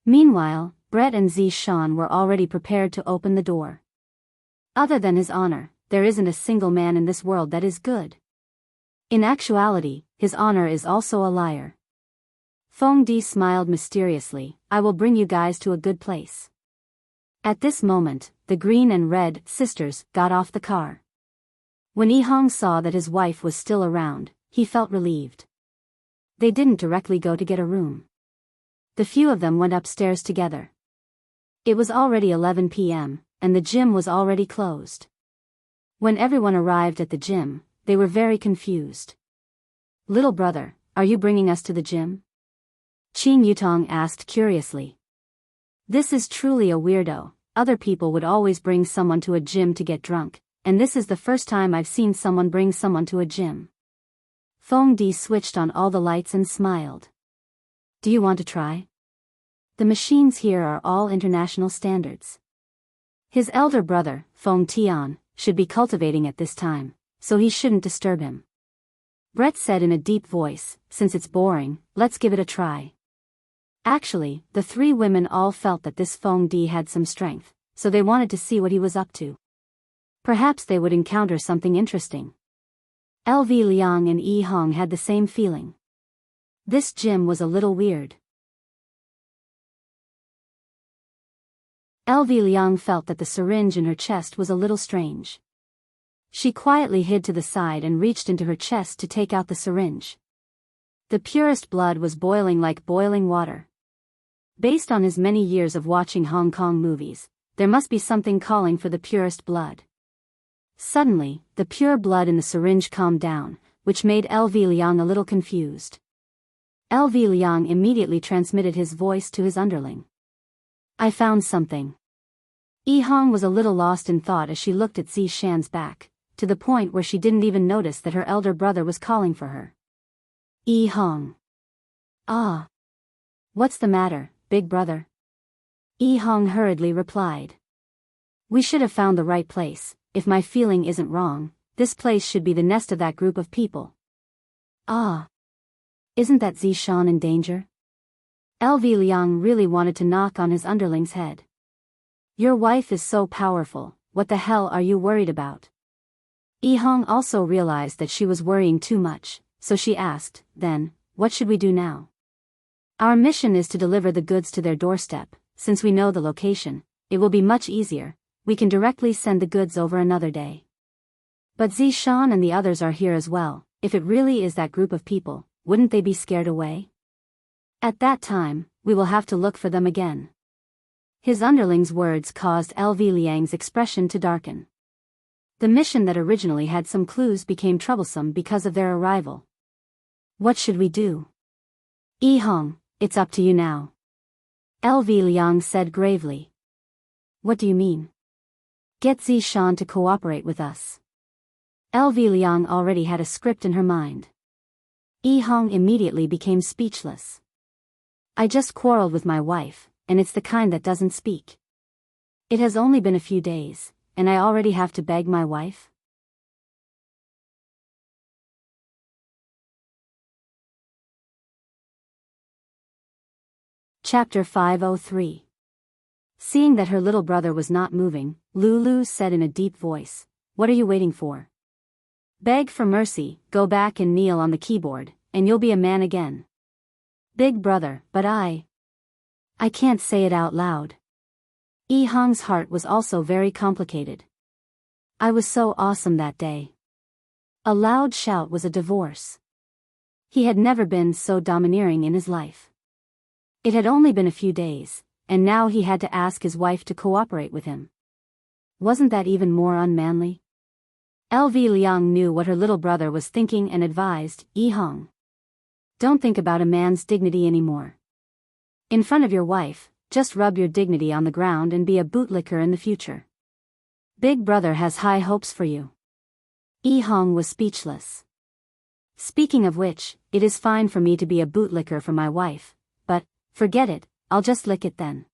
Meanwhile, Brett and Zishan were already prepared to open the door. Other than his honor, there isn't a single man in this world that is good. In actuality, his honor is also a liar. Feng Di smiled mysteriously. I will bring you guys to a good place. At this moment, the green and red sisters got off the car. When Yihong saw that his wife was still around, he felt relieved. They didn't directly go to get a room. The few of them went upstairs together. It was already 11 p.m., and the gym was already closed. When everyone arrived at the gym, they were very confused. Little brother, are you bringing us to the gym? Qing Yutong asked curiously. This is truly a weirdo. Other people would always bring someone to a gym to get drunk, and this is the first time I've seen someone bring someone to a gym. Feng Di switched on all the lights and smiled. Do you want to try? The machines here are all international standards. His elder brother, Feng Tian, should be cultivating at this time, so he shouldn't disturb him. Brett said in a deep voice, since it's boring, let's give it a try. Actually, the three women all felt that this Feng Di had some strength, so they wanted to see what he was up to. Perhaps they would encounter something interesting. LV Liang and Yi Hong had the same feeling. This gym was a little weird. LV Liang felt that the syringe in her chest was a little strange. She quietly hid to the side and reached into her chest to take out the syringe. The purest blood was boiling like boiling water. Based on his many years of watching Hong Kong movies, there must be something calling for the purest blood. Suddenly, the pure blood in the syringe calmed down, which made LV Liang a little confused. LV Liang immediately transmitted his voice to his underling. I found something. Yi Hong was a little lost in thought as she looked at Zi Shan's back, to the point where she didn't even notice that her elder brother was calling for her. Yi Hong. Ah. What's the matter, big brother? Yi Hong hurriedly replied. We should have found the right place. If my feeling isn't wrong, this place should be the nest of that group of people. Ah. Isn't that Zishan in danger? LV Liang really wanted to knock on his underling's head. Your wife is so powerful, what the hell are you worried about? Yi Hong also realized that she was worrying too much, so she asked, then, what should we do now? Our mission is to deliver the goods to their doorstep. Since we know the location, it will be much easier. We can directly send the goods over another day. But Zishan and the others are here as well. If it really is that group of people, wouldn't they be scared away? At that time, we will have to look for them again. His underling's words caused LV Liang's expression to darken. The mission that originally had some clues became troublesome because of their arrival. What should we do? Yi Hong, it's up to you now. LV Liang said gravely. What do you mean? Get Zishan to cooperate with us. LV Liang already had a script in her mind. Yi Hong immediately became speechless. I just quarreled with my wife, and it's the kind that doesn't speak. It has only been a few days, and I already have to beg my wife? Chapter 503. Seeing that her little brother was not moving, Lulu said in a deep voice, what are you waiting for? Beg for mercy, go back and kneel on the keyboard, and you'll be a man again. Big brother, but I can't say it out loud. Yi Hong's heart was also very complicated. I was so awesome that day. A loud shout was a divorce. He had never been so domineering in his life. It had only been a few days, and now he had to ask his wife to cooperate with him. Wasn't that even more unmanly? LV Liang knew what her little brother was thinking and advised, Yi Hong. Don't think about a man's dignity anymore. In front of your wife, just rub your dignity on the ground and be a bootlicker in the future. Big brother has high hopes for you. Hong was speechless. Speaking of which, it is fine for me to be a bootlicker for my wife, but, forget it, I'll just lick it then.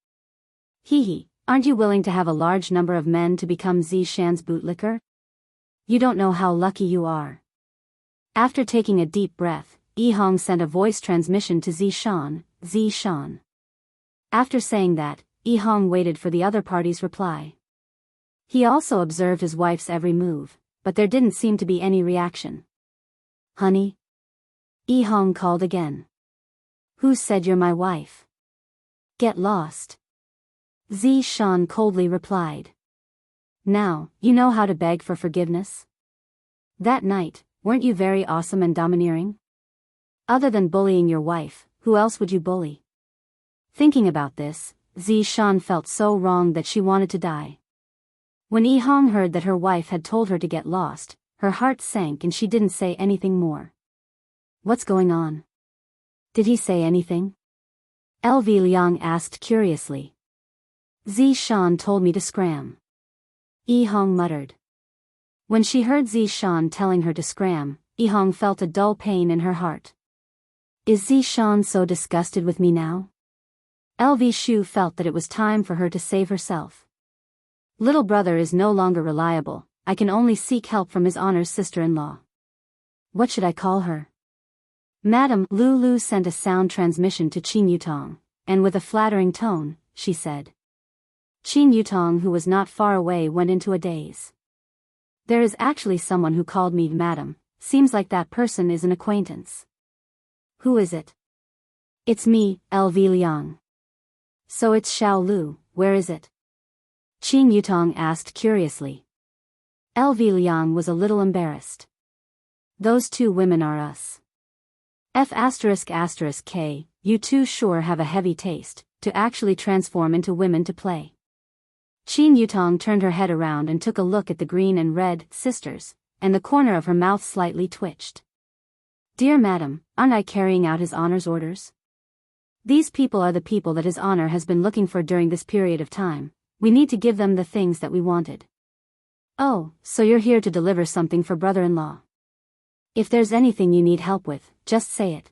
Hee, aren't you willing to have a large number of men to become Zishan's bootlicker? You don't know how lucky you are. After taking a deep breath, Hong sent a voice transmission to Zishan. After saying that, Hong waited for the other party's reply. He also observed his wife's every move, but there didn't seem to be any reaction. Honey? Hong called again. Who said you're my wife? Get lost. Zishan coldly replied. Now, you know how to beg for forgiveness? That night, weren't you very awesome and domineering? Other than bullying your wife, who else would you bully? Thinking about this, Zishan felt so wrong that she wanted to die. When Hong heard that her wife had told her to get lost, her heart sank and she didn't say anything more. What's going on? Did he say anything? LV Liang asked curiously. Zishan told me to scram. Hong muttered. When she heard Zishan telling her to scram, Hong felt a dull pain in her heart. Is Zishan so disgusted with me now? LV Shu felt that it was time for her to save herself. Little brother is no longer reliable, I can only seek help from his honor's sister-in-law. What should I call her? Madam Lulu sent a sound transmission to Qin Yutong, and with a flattering tone, she said. Qin Yutong, who was not far away, went into a daze. There is actually someone who called me madam, seems like that person is an acquaintance. Who is it? It's me, LV Liang. So it's Xiao Lu, where is it? Qin Yutong asked curiously. LV Liang was a little embarrassed. Those two women are us. F***K, you two sure have a heavy taste, to actually transform into women to play. Qin Yutong turned her head around and took a look at the green and red sisters, and the corner of her mouth slightly twitched. Dear madam, aren't I carrying out his honor's orders? These people are the people that his honor has been looking for during this period of time. We need to give them the things that we wanted. Oh, so you're here to deliver something for brother-in-law. If there's anything you need help with, just say it.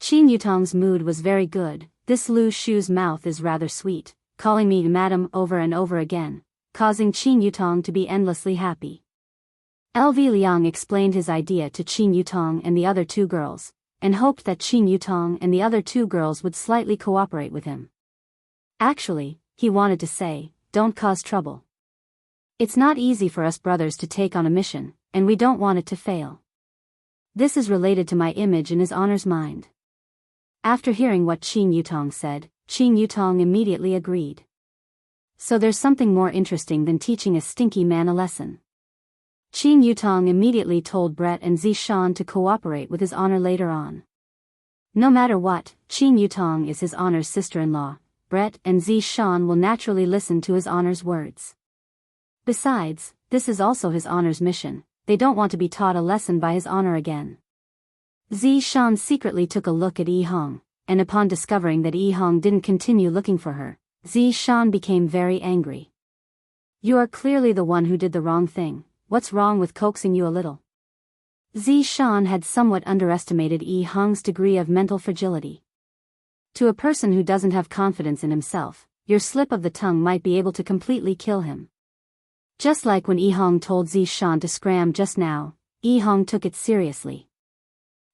Qin Yutong's mood was very good. This Lu Shu's mouth is rather sweet, calling me madam over and over again, causing Qin Yutong to be endlessly happy. LV Liang explained his idea to Qin Yutong and the other two girls, and hoped that Qin Yutong and the other two girls would slightly cooperate with him. Actually, he wanted to say, don't cause trouble. It's not easy for us brothers to take on a mission, and we don't want it to fail. This is related to my image in his honor's mind. After hearing what Qin Yutong said, Qin Yutong immediately agreed. So there's something more interesting than teaching a stinky man a lesson. Qin Yutong immediately told Brett and Zishan to cooperate with his honor later on. No matter what, Qin Yutong is his honor's sister-in-law, Brett and Zishan will naturally listen to his honor's words. Besides, this is also his honor's mission, they don't want to be taught a lesson by his honor again. Zishan secretly took a look at Hong, and upon discovering that Hong didn't continue looking for her, Zishan became very angry. You are clearly the one who did the wrong thing. What's wrong with coaxing you a little? Zishan had somewhat underestimated Hong's degree of mental fragility. To a person who doesn't have confidence in himself, your slip of the tongue might be able to completely kill him. Just like when Hong told Zishan to scram just now, Hong took it seriously.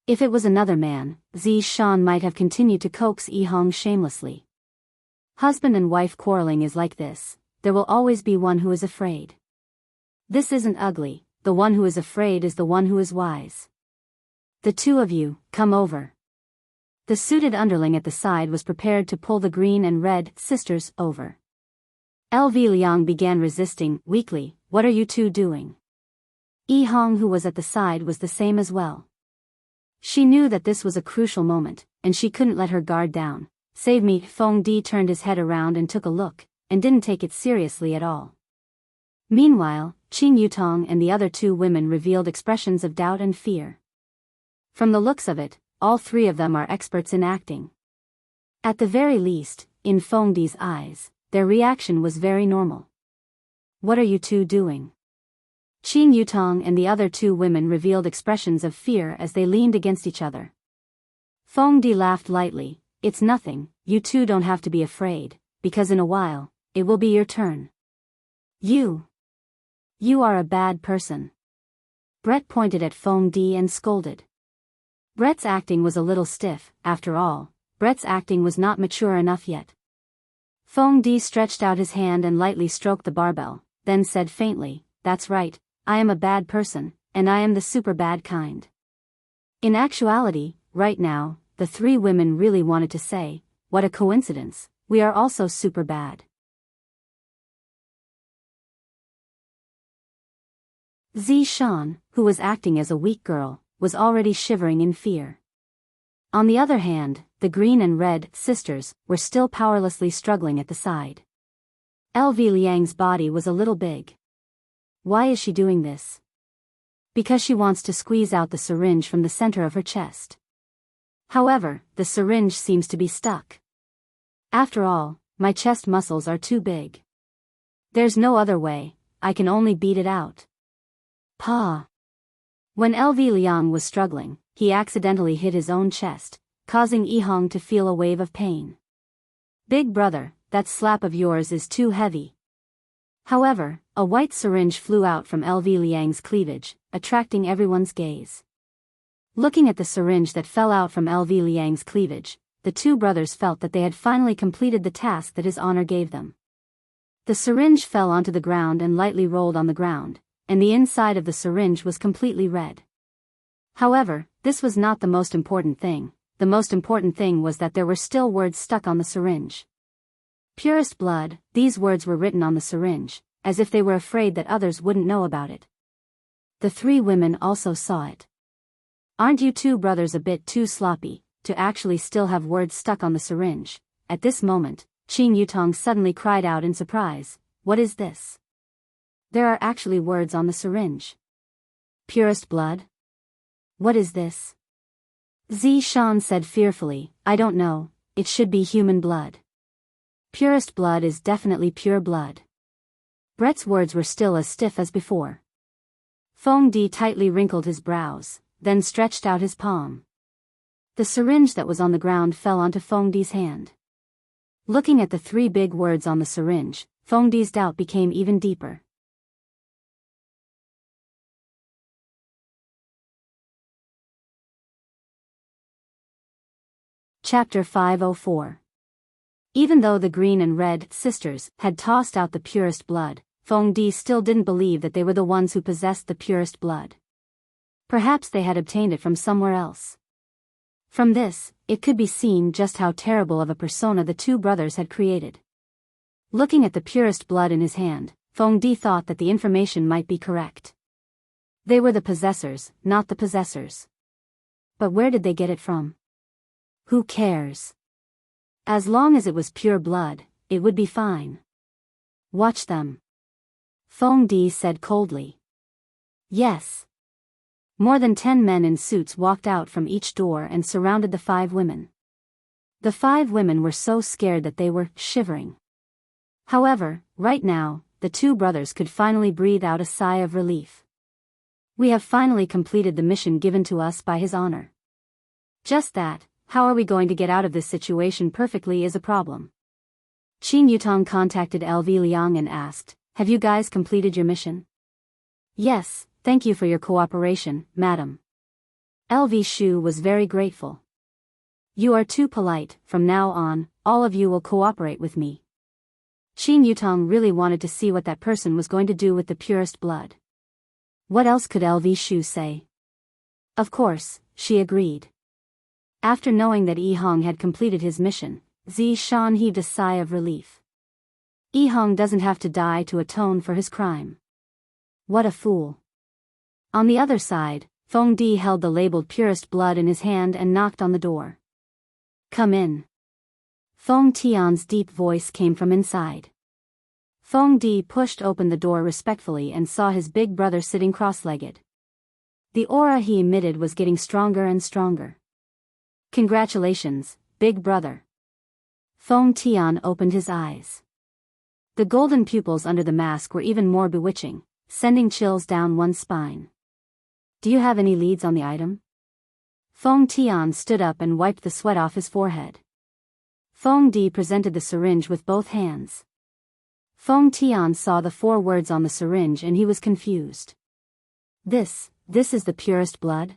If it was another man, Zishan might have continued to coax Hong shamelessly. Husband and wife quarreling is like this, there will always be one who is afraid. This isn't ugly, the one who is afraid is the one who is wise. The two of you, come over. The suited underling at the side was prepared to pull the green and red sisters over. LV Liang began resisting, weakly. What are you two doing? Hong, who was at the side, was the same as well. She knew that this was a crucial moment, and she couldn't let her guard down. Save me. Feng Di turned his head around and took a look, and didn't take it seriously at all. Meanwhile, Qing Yutong and the other two women revealed expressions of doubt and fear. From the looks of it, all three of them are experts in acting. At the very least, in Fengdi's eyes, their reaction was very normal. What are you two doing? Qing Yutong and the other two women revealed expressions of fear as they leaned against each other. Fengdi laughed lightly. It's nothing, you two don't have to be afraid, because in a while, it will be your turn. You are a bad person. Brett pointed at Fengdi and scolded. Brett's acting was a little stiff. After all, Brett's acting was not mature enough yet. Fengdi stretched out his hand and lightly stroked the barbell, then said faintly, "That's right, I am a bad person, and I am the super bad kind." In actuality, right now, the three women really wanted to say, "What a coincidence, we are also super bad." Zishan, who was acting as a weak girl, was already shivering in fear. On the other hand, the green and red sisters were still powerlessly struggling at the side. LV Liang's body was a little big. Why is she doing this? Because she wants to squeeze out the syringe from the center of her chest. However, the syringe seems to be stuck. After all, my chest muscles are too big. There's no other way, I can only beat it out. Pa. When LV Liang was struggling, he accidentally hit his own chest, causing Yihong to feel a wave of pain. Big brother, that slap of yours is too heavy. However, a white syringe flew out from LV Liang's cleavage, attracting everyone's gaze. Looking at the syringe that fell out from LV Liang's cleavage, the two brothers felt that they had finally completed the task that his honor gave them. The syringe fell onto the ground and lightly rolled on the ground, and the inside of the syringe was completely red. However, this was not the most important thing. The most important thing was that there were still words stuck on the syringe. Purest blood, these words were written on the syringe, as if they were afraid that others wouldn't know about it. The three women also saw it. Aren't you two brothers a bit too sloppy, to actually still have words stuck on the syringe? At this moment, Qing Yutong suddenly cried out in surprise, "What is this? There are actually words on the syringe. Purest blood? What is this?" Zishan said fearfully, "I don't know, it should be human blood. Purest blood is definitely pure blood." Brett's words were still as stiff as before. Fengdi tightly wrinkled his brows, then stretched out his palm. The syringe that was on the ground fell onto Fengdi's hand. Looking at the three big words on the syringe, Fengdi's doubt became even deeper. Chapter 504. Even though the green and red sisters had tossed out the purest blood, Fengdi still didn't believe that they were the ones who possessed the purest blood. Perhaps they had obtained it from somewhere else. From this, it could be seen just how terrible of a persona the two brothers had created. Looking at the purest blood in his hand, Fengdi thought that the information might be correct. They were the possessors, not the possessors. But where did they get it from? Who cares? As long as it was pure blood, it would be fine. Watch them. Fengdi said coldly. Yes. More than 10 men in suits walked out from each door and surrounded the 5 women. The 5 women were so scared that they were shivering. However, right now, the two brothers could finally breathe out a sigh of relief. We have finally completed the mission given to us by his honor. Just that, how are we going to get out of this situation perfectly is a problem. Qing Yutong contacted LV Liang and asked, "Have you guys completed your mission?" "Yes, thank you for your cooperation, madam." LV Shu was very grateful. "You are too polite, from now on, all of you will cooperate with me." Qing Yutong really wanted to see what that person was going to do with the purest blood. What else could LV Shu say? Of course, she agreed. After knowing that Yihong had completed his mission, Zishan heaved a sigh of relief. Yihong doesn't have to die to atone for his crime. What a fool. On the other side, Fengdi held the labeled purest blood in his hand and knocked on the door. "Come in." Feng Tian's deep voice came from inside. Feng Di pushed open the door respectfully and saw his big brother sitting cross-legged. The aura he emitted was getting stronger and stronger. "Congratulations, big brother." Feng Tian opened his eyes. The golden pupils under the mask were even more bewitching, sending chills down one's spine. "Do you have any leads on the item?" Feng Tian stood up and wiped the sweat off his forehead. Feng Di presented the syringe with both hands. Feng Tian saw the 4 words on the syringe and he was confused. This is the purest blood?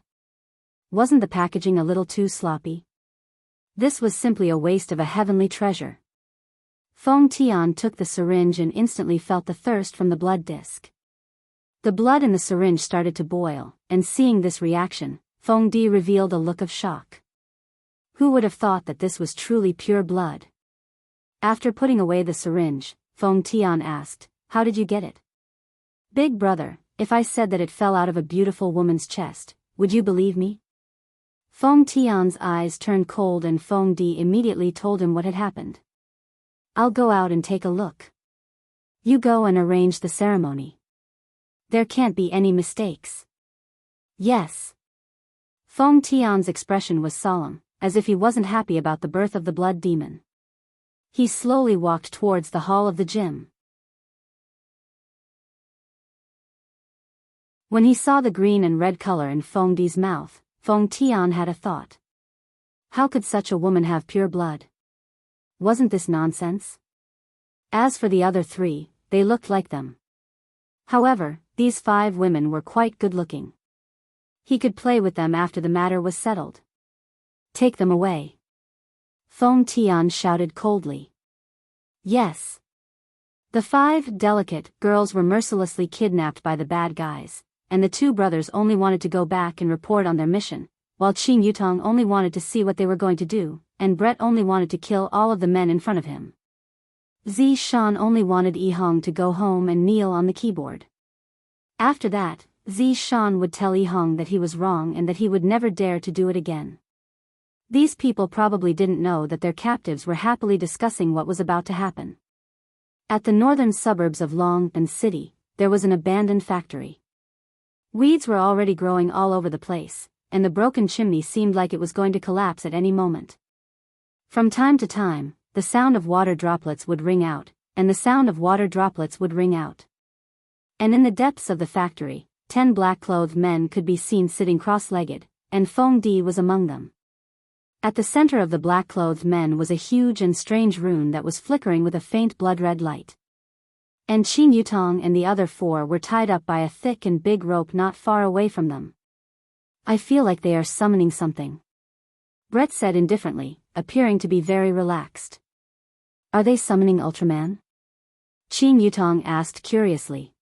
Wasn't the packaging a little too sloppy? This was simply a waste of a heavenly treasure. Feng Tian took the syringe and instantly felt the thirst from the blood disc. The blood in the syringe started to boil, and seeing this reaction, Feng Di revealed a look of shock. Who would have thought that this was truly pure blood? After putting away the syringe, Feng Tian asked, "How did you get it?" "Big brother, if I said that it fell out of a beautiful woman's chest, would you believe me?" Feng Tian's eyes turned cold and Feng Di immediately told him what had happened. "I'll go out and take a look. You go and arrange the ceremony. There can't be any mistakes." "Yes." Feng Tian's expression was solemn, as if he wasn't happy about the birth of the blood demon. He slowly walked towards the hall of the gym. When he saw the green and red color in Feng Di's mouth, Feng Tian had a thought. How could such a woman have pure blood? Wasn't this nonsense? As for the other 3, they looked like them. However, these 5 women were quite good-looking. He could play with them after the matter was settled. "Take them away." Feng Tian shouted coldly. "Yes." The 5 delicate girls were mercilessly kidnapped by the bad guys, and the 2 brothers only wanted to go back and report on their mission, while Qing Yutong only wanted to see what they were going to do, and Brett only wanted to kill all of the men in front of him. Zi Shan only wanted Yi Hong to go home and kneel on the keyboard. After that, Zi Shan would tell Yi Hong that he was wrong and that he would never dare to do it again. These people probably didn't know that their captives were happily discussing what was about to happen. At the northern suburbs of Long'an City, there was an abandoned factory. Weeds were already growing all over the place, and the broken chimney seemed like it was going to collapse at any moment. From time to time, the sound of water droplets would ring out, and the sound of water droplets would ring out. And in the depths of the factory, 10 black-clothed men could be seen sitting cross-legged, and Feng Di was among them. At the center of the black-clothed men was a huge and strange rune that was flickering with a faint blood-red light. And Qing Yutong and the other 4 were tied up by a thick and big rope not far away from them. "I feel like they are summoning something," Brett said indifferently, appearing to be very relaxed. "Are they summoning Ultraman?" Qing Yutong asked curiously.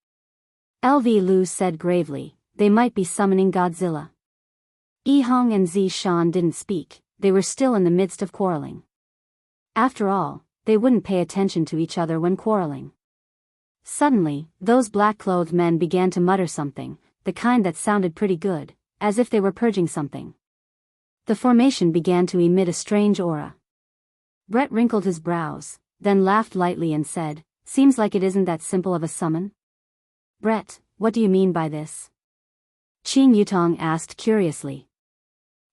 LV Lu said gravely, "They might be summoning Godzilla." Yi Hong and Zi Shan didn't speak. They were still in the midst of quarreling. After all, they wouldn't pay attention to each other when quarreling. Suddenly, those black-clothed men began to mutter something, the kind that sounded pretty good, as if they were purging something. The formation began to emit a strange aura. Brett wrinkled his brows, then laughed lightly and said, "Seems like it isn't that simple of a summon." "Brett, what do you mean by this?" Qing Yutong asked curiously.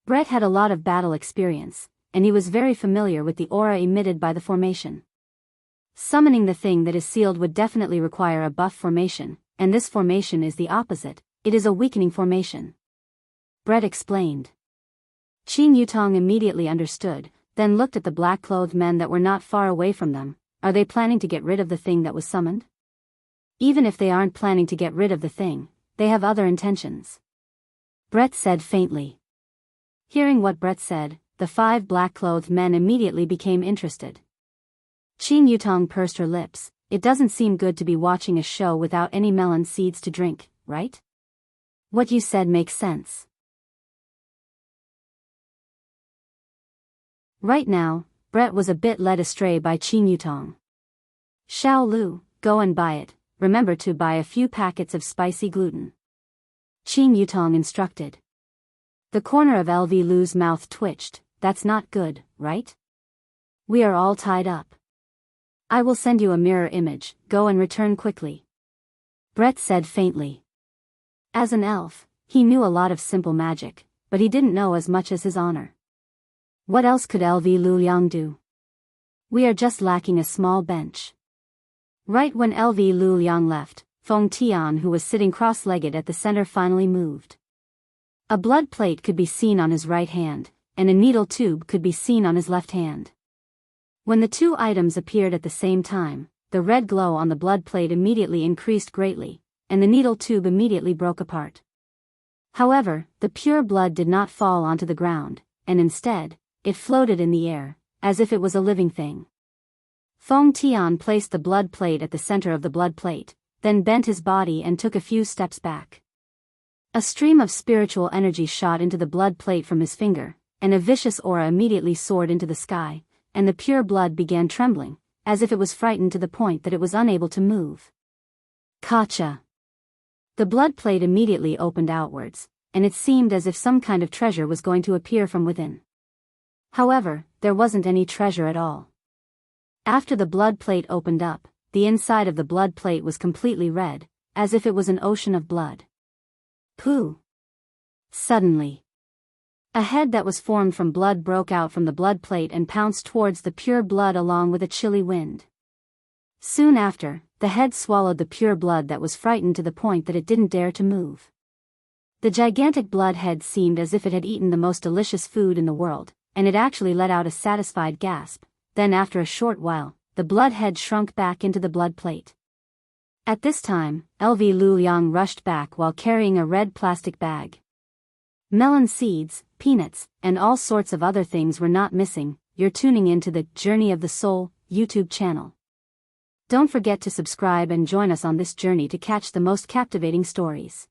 Brett had a lot of battle experience, and he was very familiar with the aura emitted by the formation. Summoning the thing that is sealed would definitely require a buff formation, and this formation is the opposite, it is a weakening formation. Brett explained. Qing Yutong immediately understood, then looked at the black-clothed men that were not far away from them. Are they planning to get rid of the thing that was summoned? Even if they aren't planning to get rid of the thing, they have other intentions. Brett said faintly. Hearing what Brett said, the 5 black-clothed men immediately became interested. Qing Yutong pursed her lips. "It doesn't seem good to be watching a show without any melon seeds to drink, right? What you said makes sense." Right now, Brett was a bit led astray by Qing Yutong. "Xiao Lu, go and buy it. Remember to buy a few packets of spicy gluten," Qing Yutong instructed. The corner of LV Lu's mouth twitched. "That's not good, right? We are all tied up." I will send you a mirror image, go and return quickly. Brett said faintly. As an elf, he knew a lot of simple magic, but he didn't know as much as his honor. What else could LV Luliang do? We are just lacking a small bench. Right when LV Luliang left, Feng Tian, who was sitting cross-legged at the center, finally moved. A blood plate could be seen on his right hand, and a needle tube could be seen on his left hand. When the two items appeared at the same time, the red glow on the blood plate immediately increased greatly, and the needle tube immediately broke apart. However, the pure blood did not fall onto the ground, and instead, it floated in the air, as if it was a living thing. Feng Tian placed the blood plate at the center of the blood plate, then bent his body and took a few steps back. A stream of spiritual energy shot into the blood plate from his finger, and a vicious aura immediately soared into the sky, and the pure blood began trembling, as if it was frightened to the point that it was unable to move. Kacha! The blood plate immediately opened outwards, and it seemed as if some kind of treasure was going to appear from within. However, there wasn't any treasure at all. After the blood plate opened up, the inside of the blood plate was completely red, as if it was an ocean of blood. Pooh! Suddenly, a head that was formed from blood broke out from the blood plate and pounced towards the pure blood along with a chilly wind. Soon after, the head swallowed the pure blood that was frightened to the point that it didn't dare to move. The gigantic blood head seemed as if it had eaten the most delicious food in the world, and it actually let out a satisfied gasp. Then after a short while, the blood head shrunk back into the blood plate. At this time, LV Luliang rushed back while carrying a red plastic bag. Melon seeds, peanuts, and all sorts of other things were not missing. You're tuning into the Journey of the Soul YouTube channel. Don't forget to subscribe and join us on this journey to catch the most captivating stories.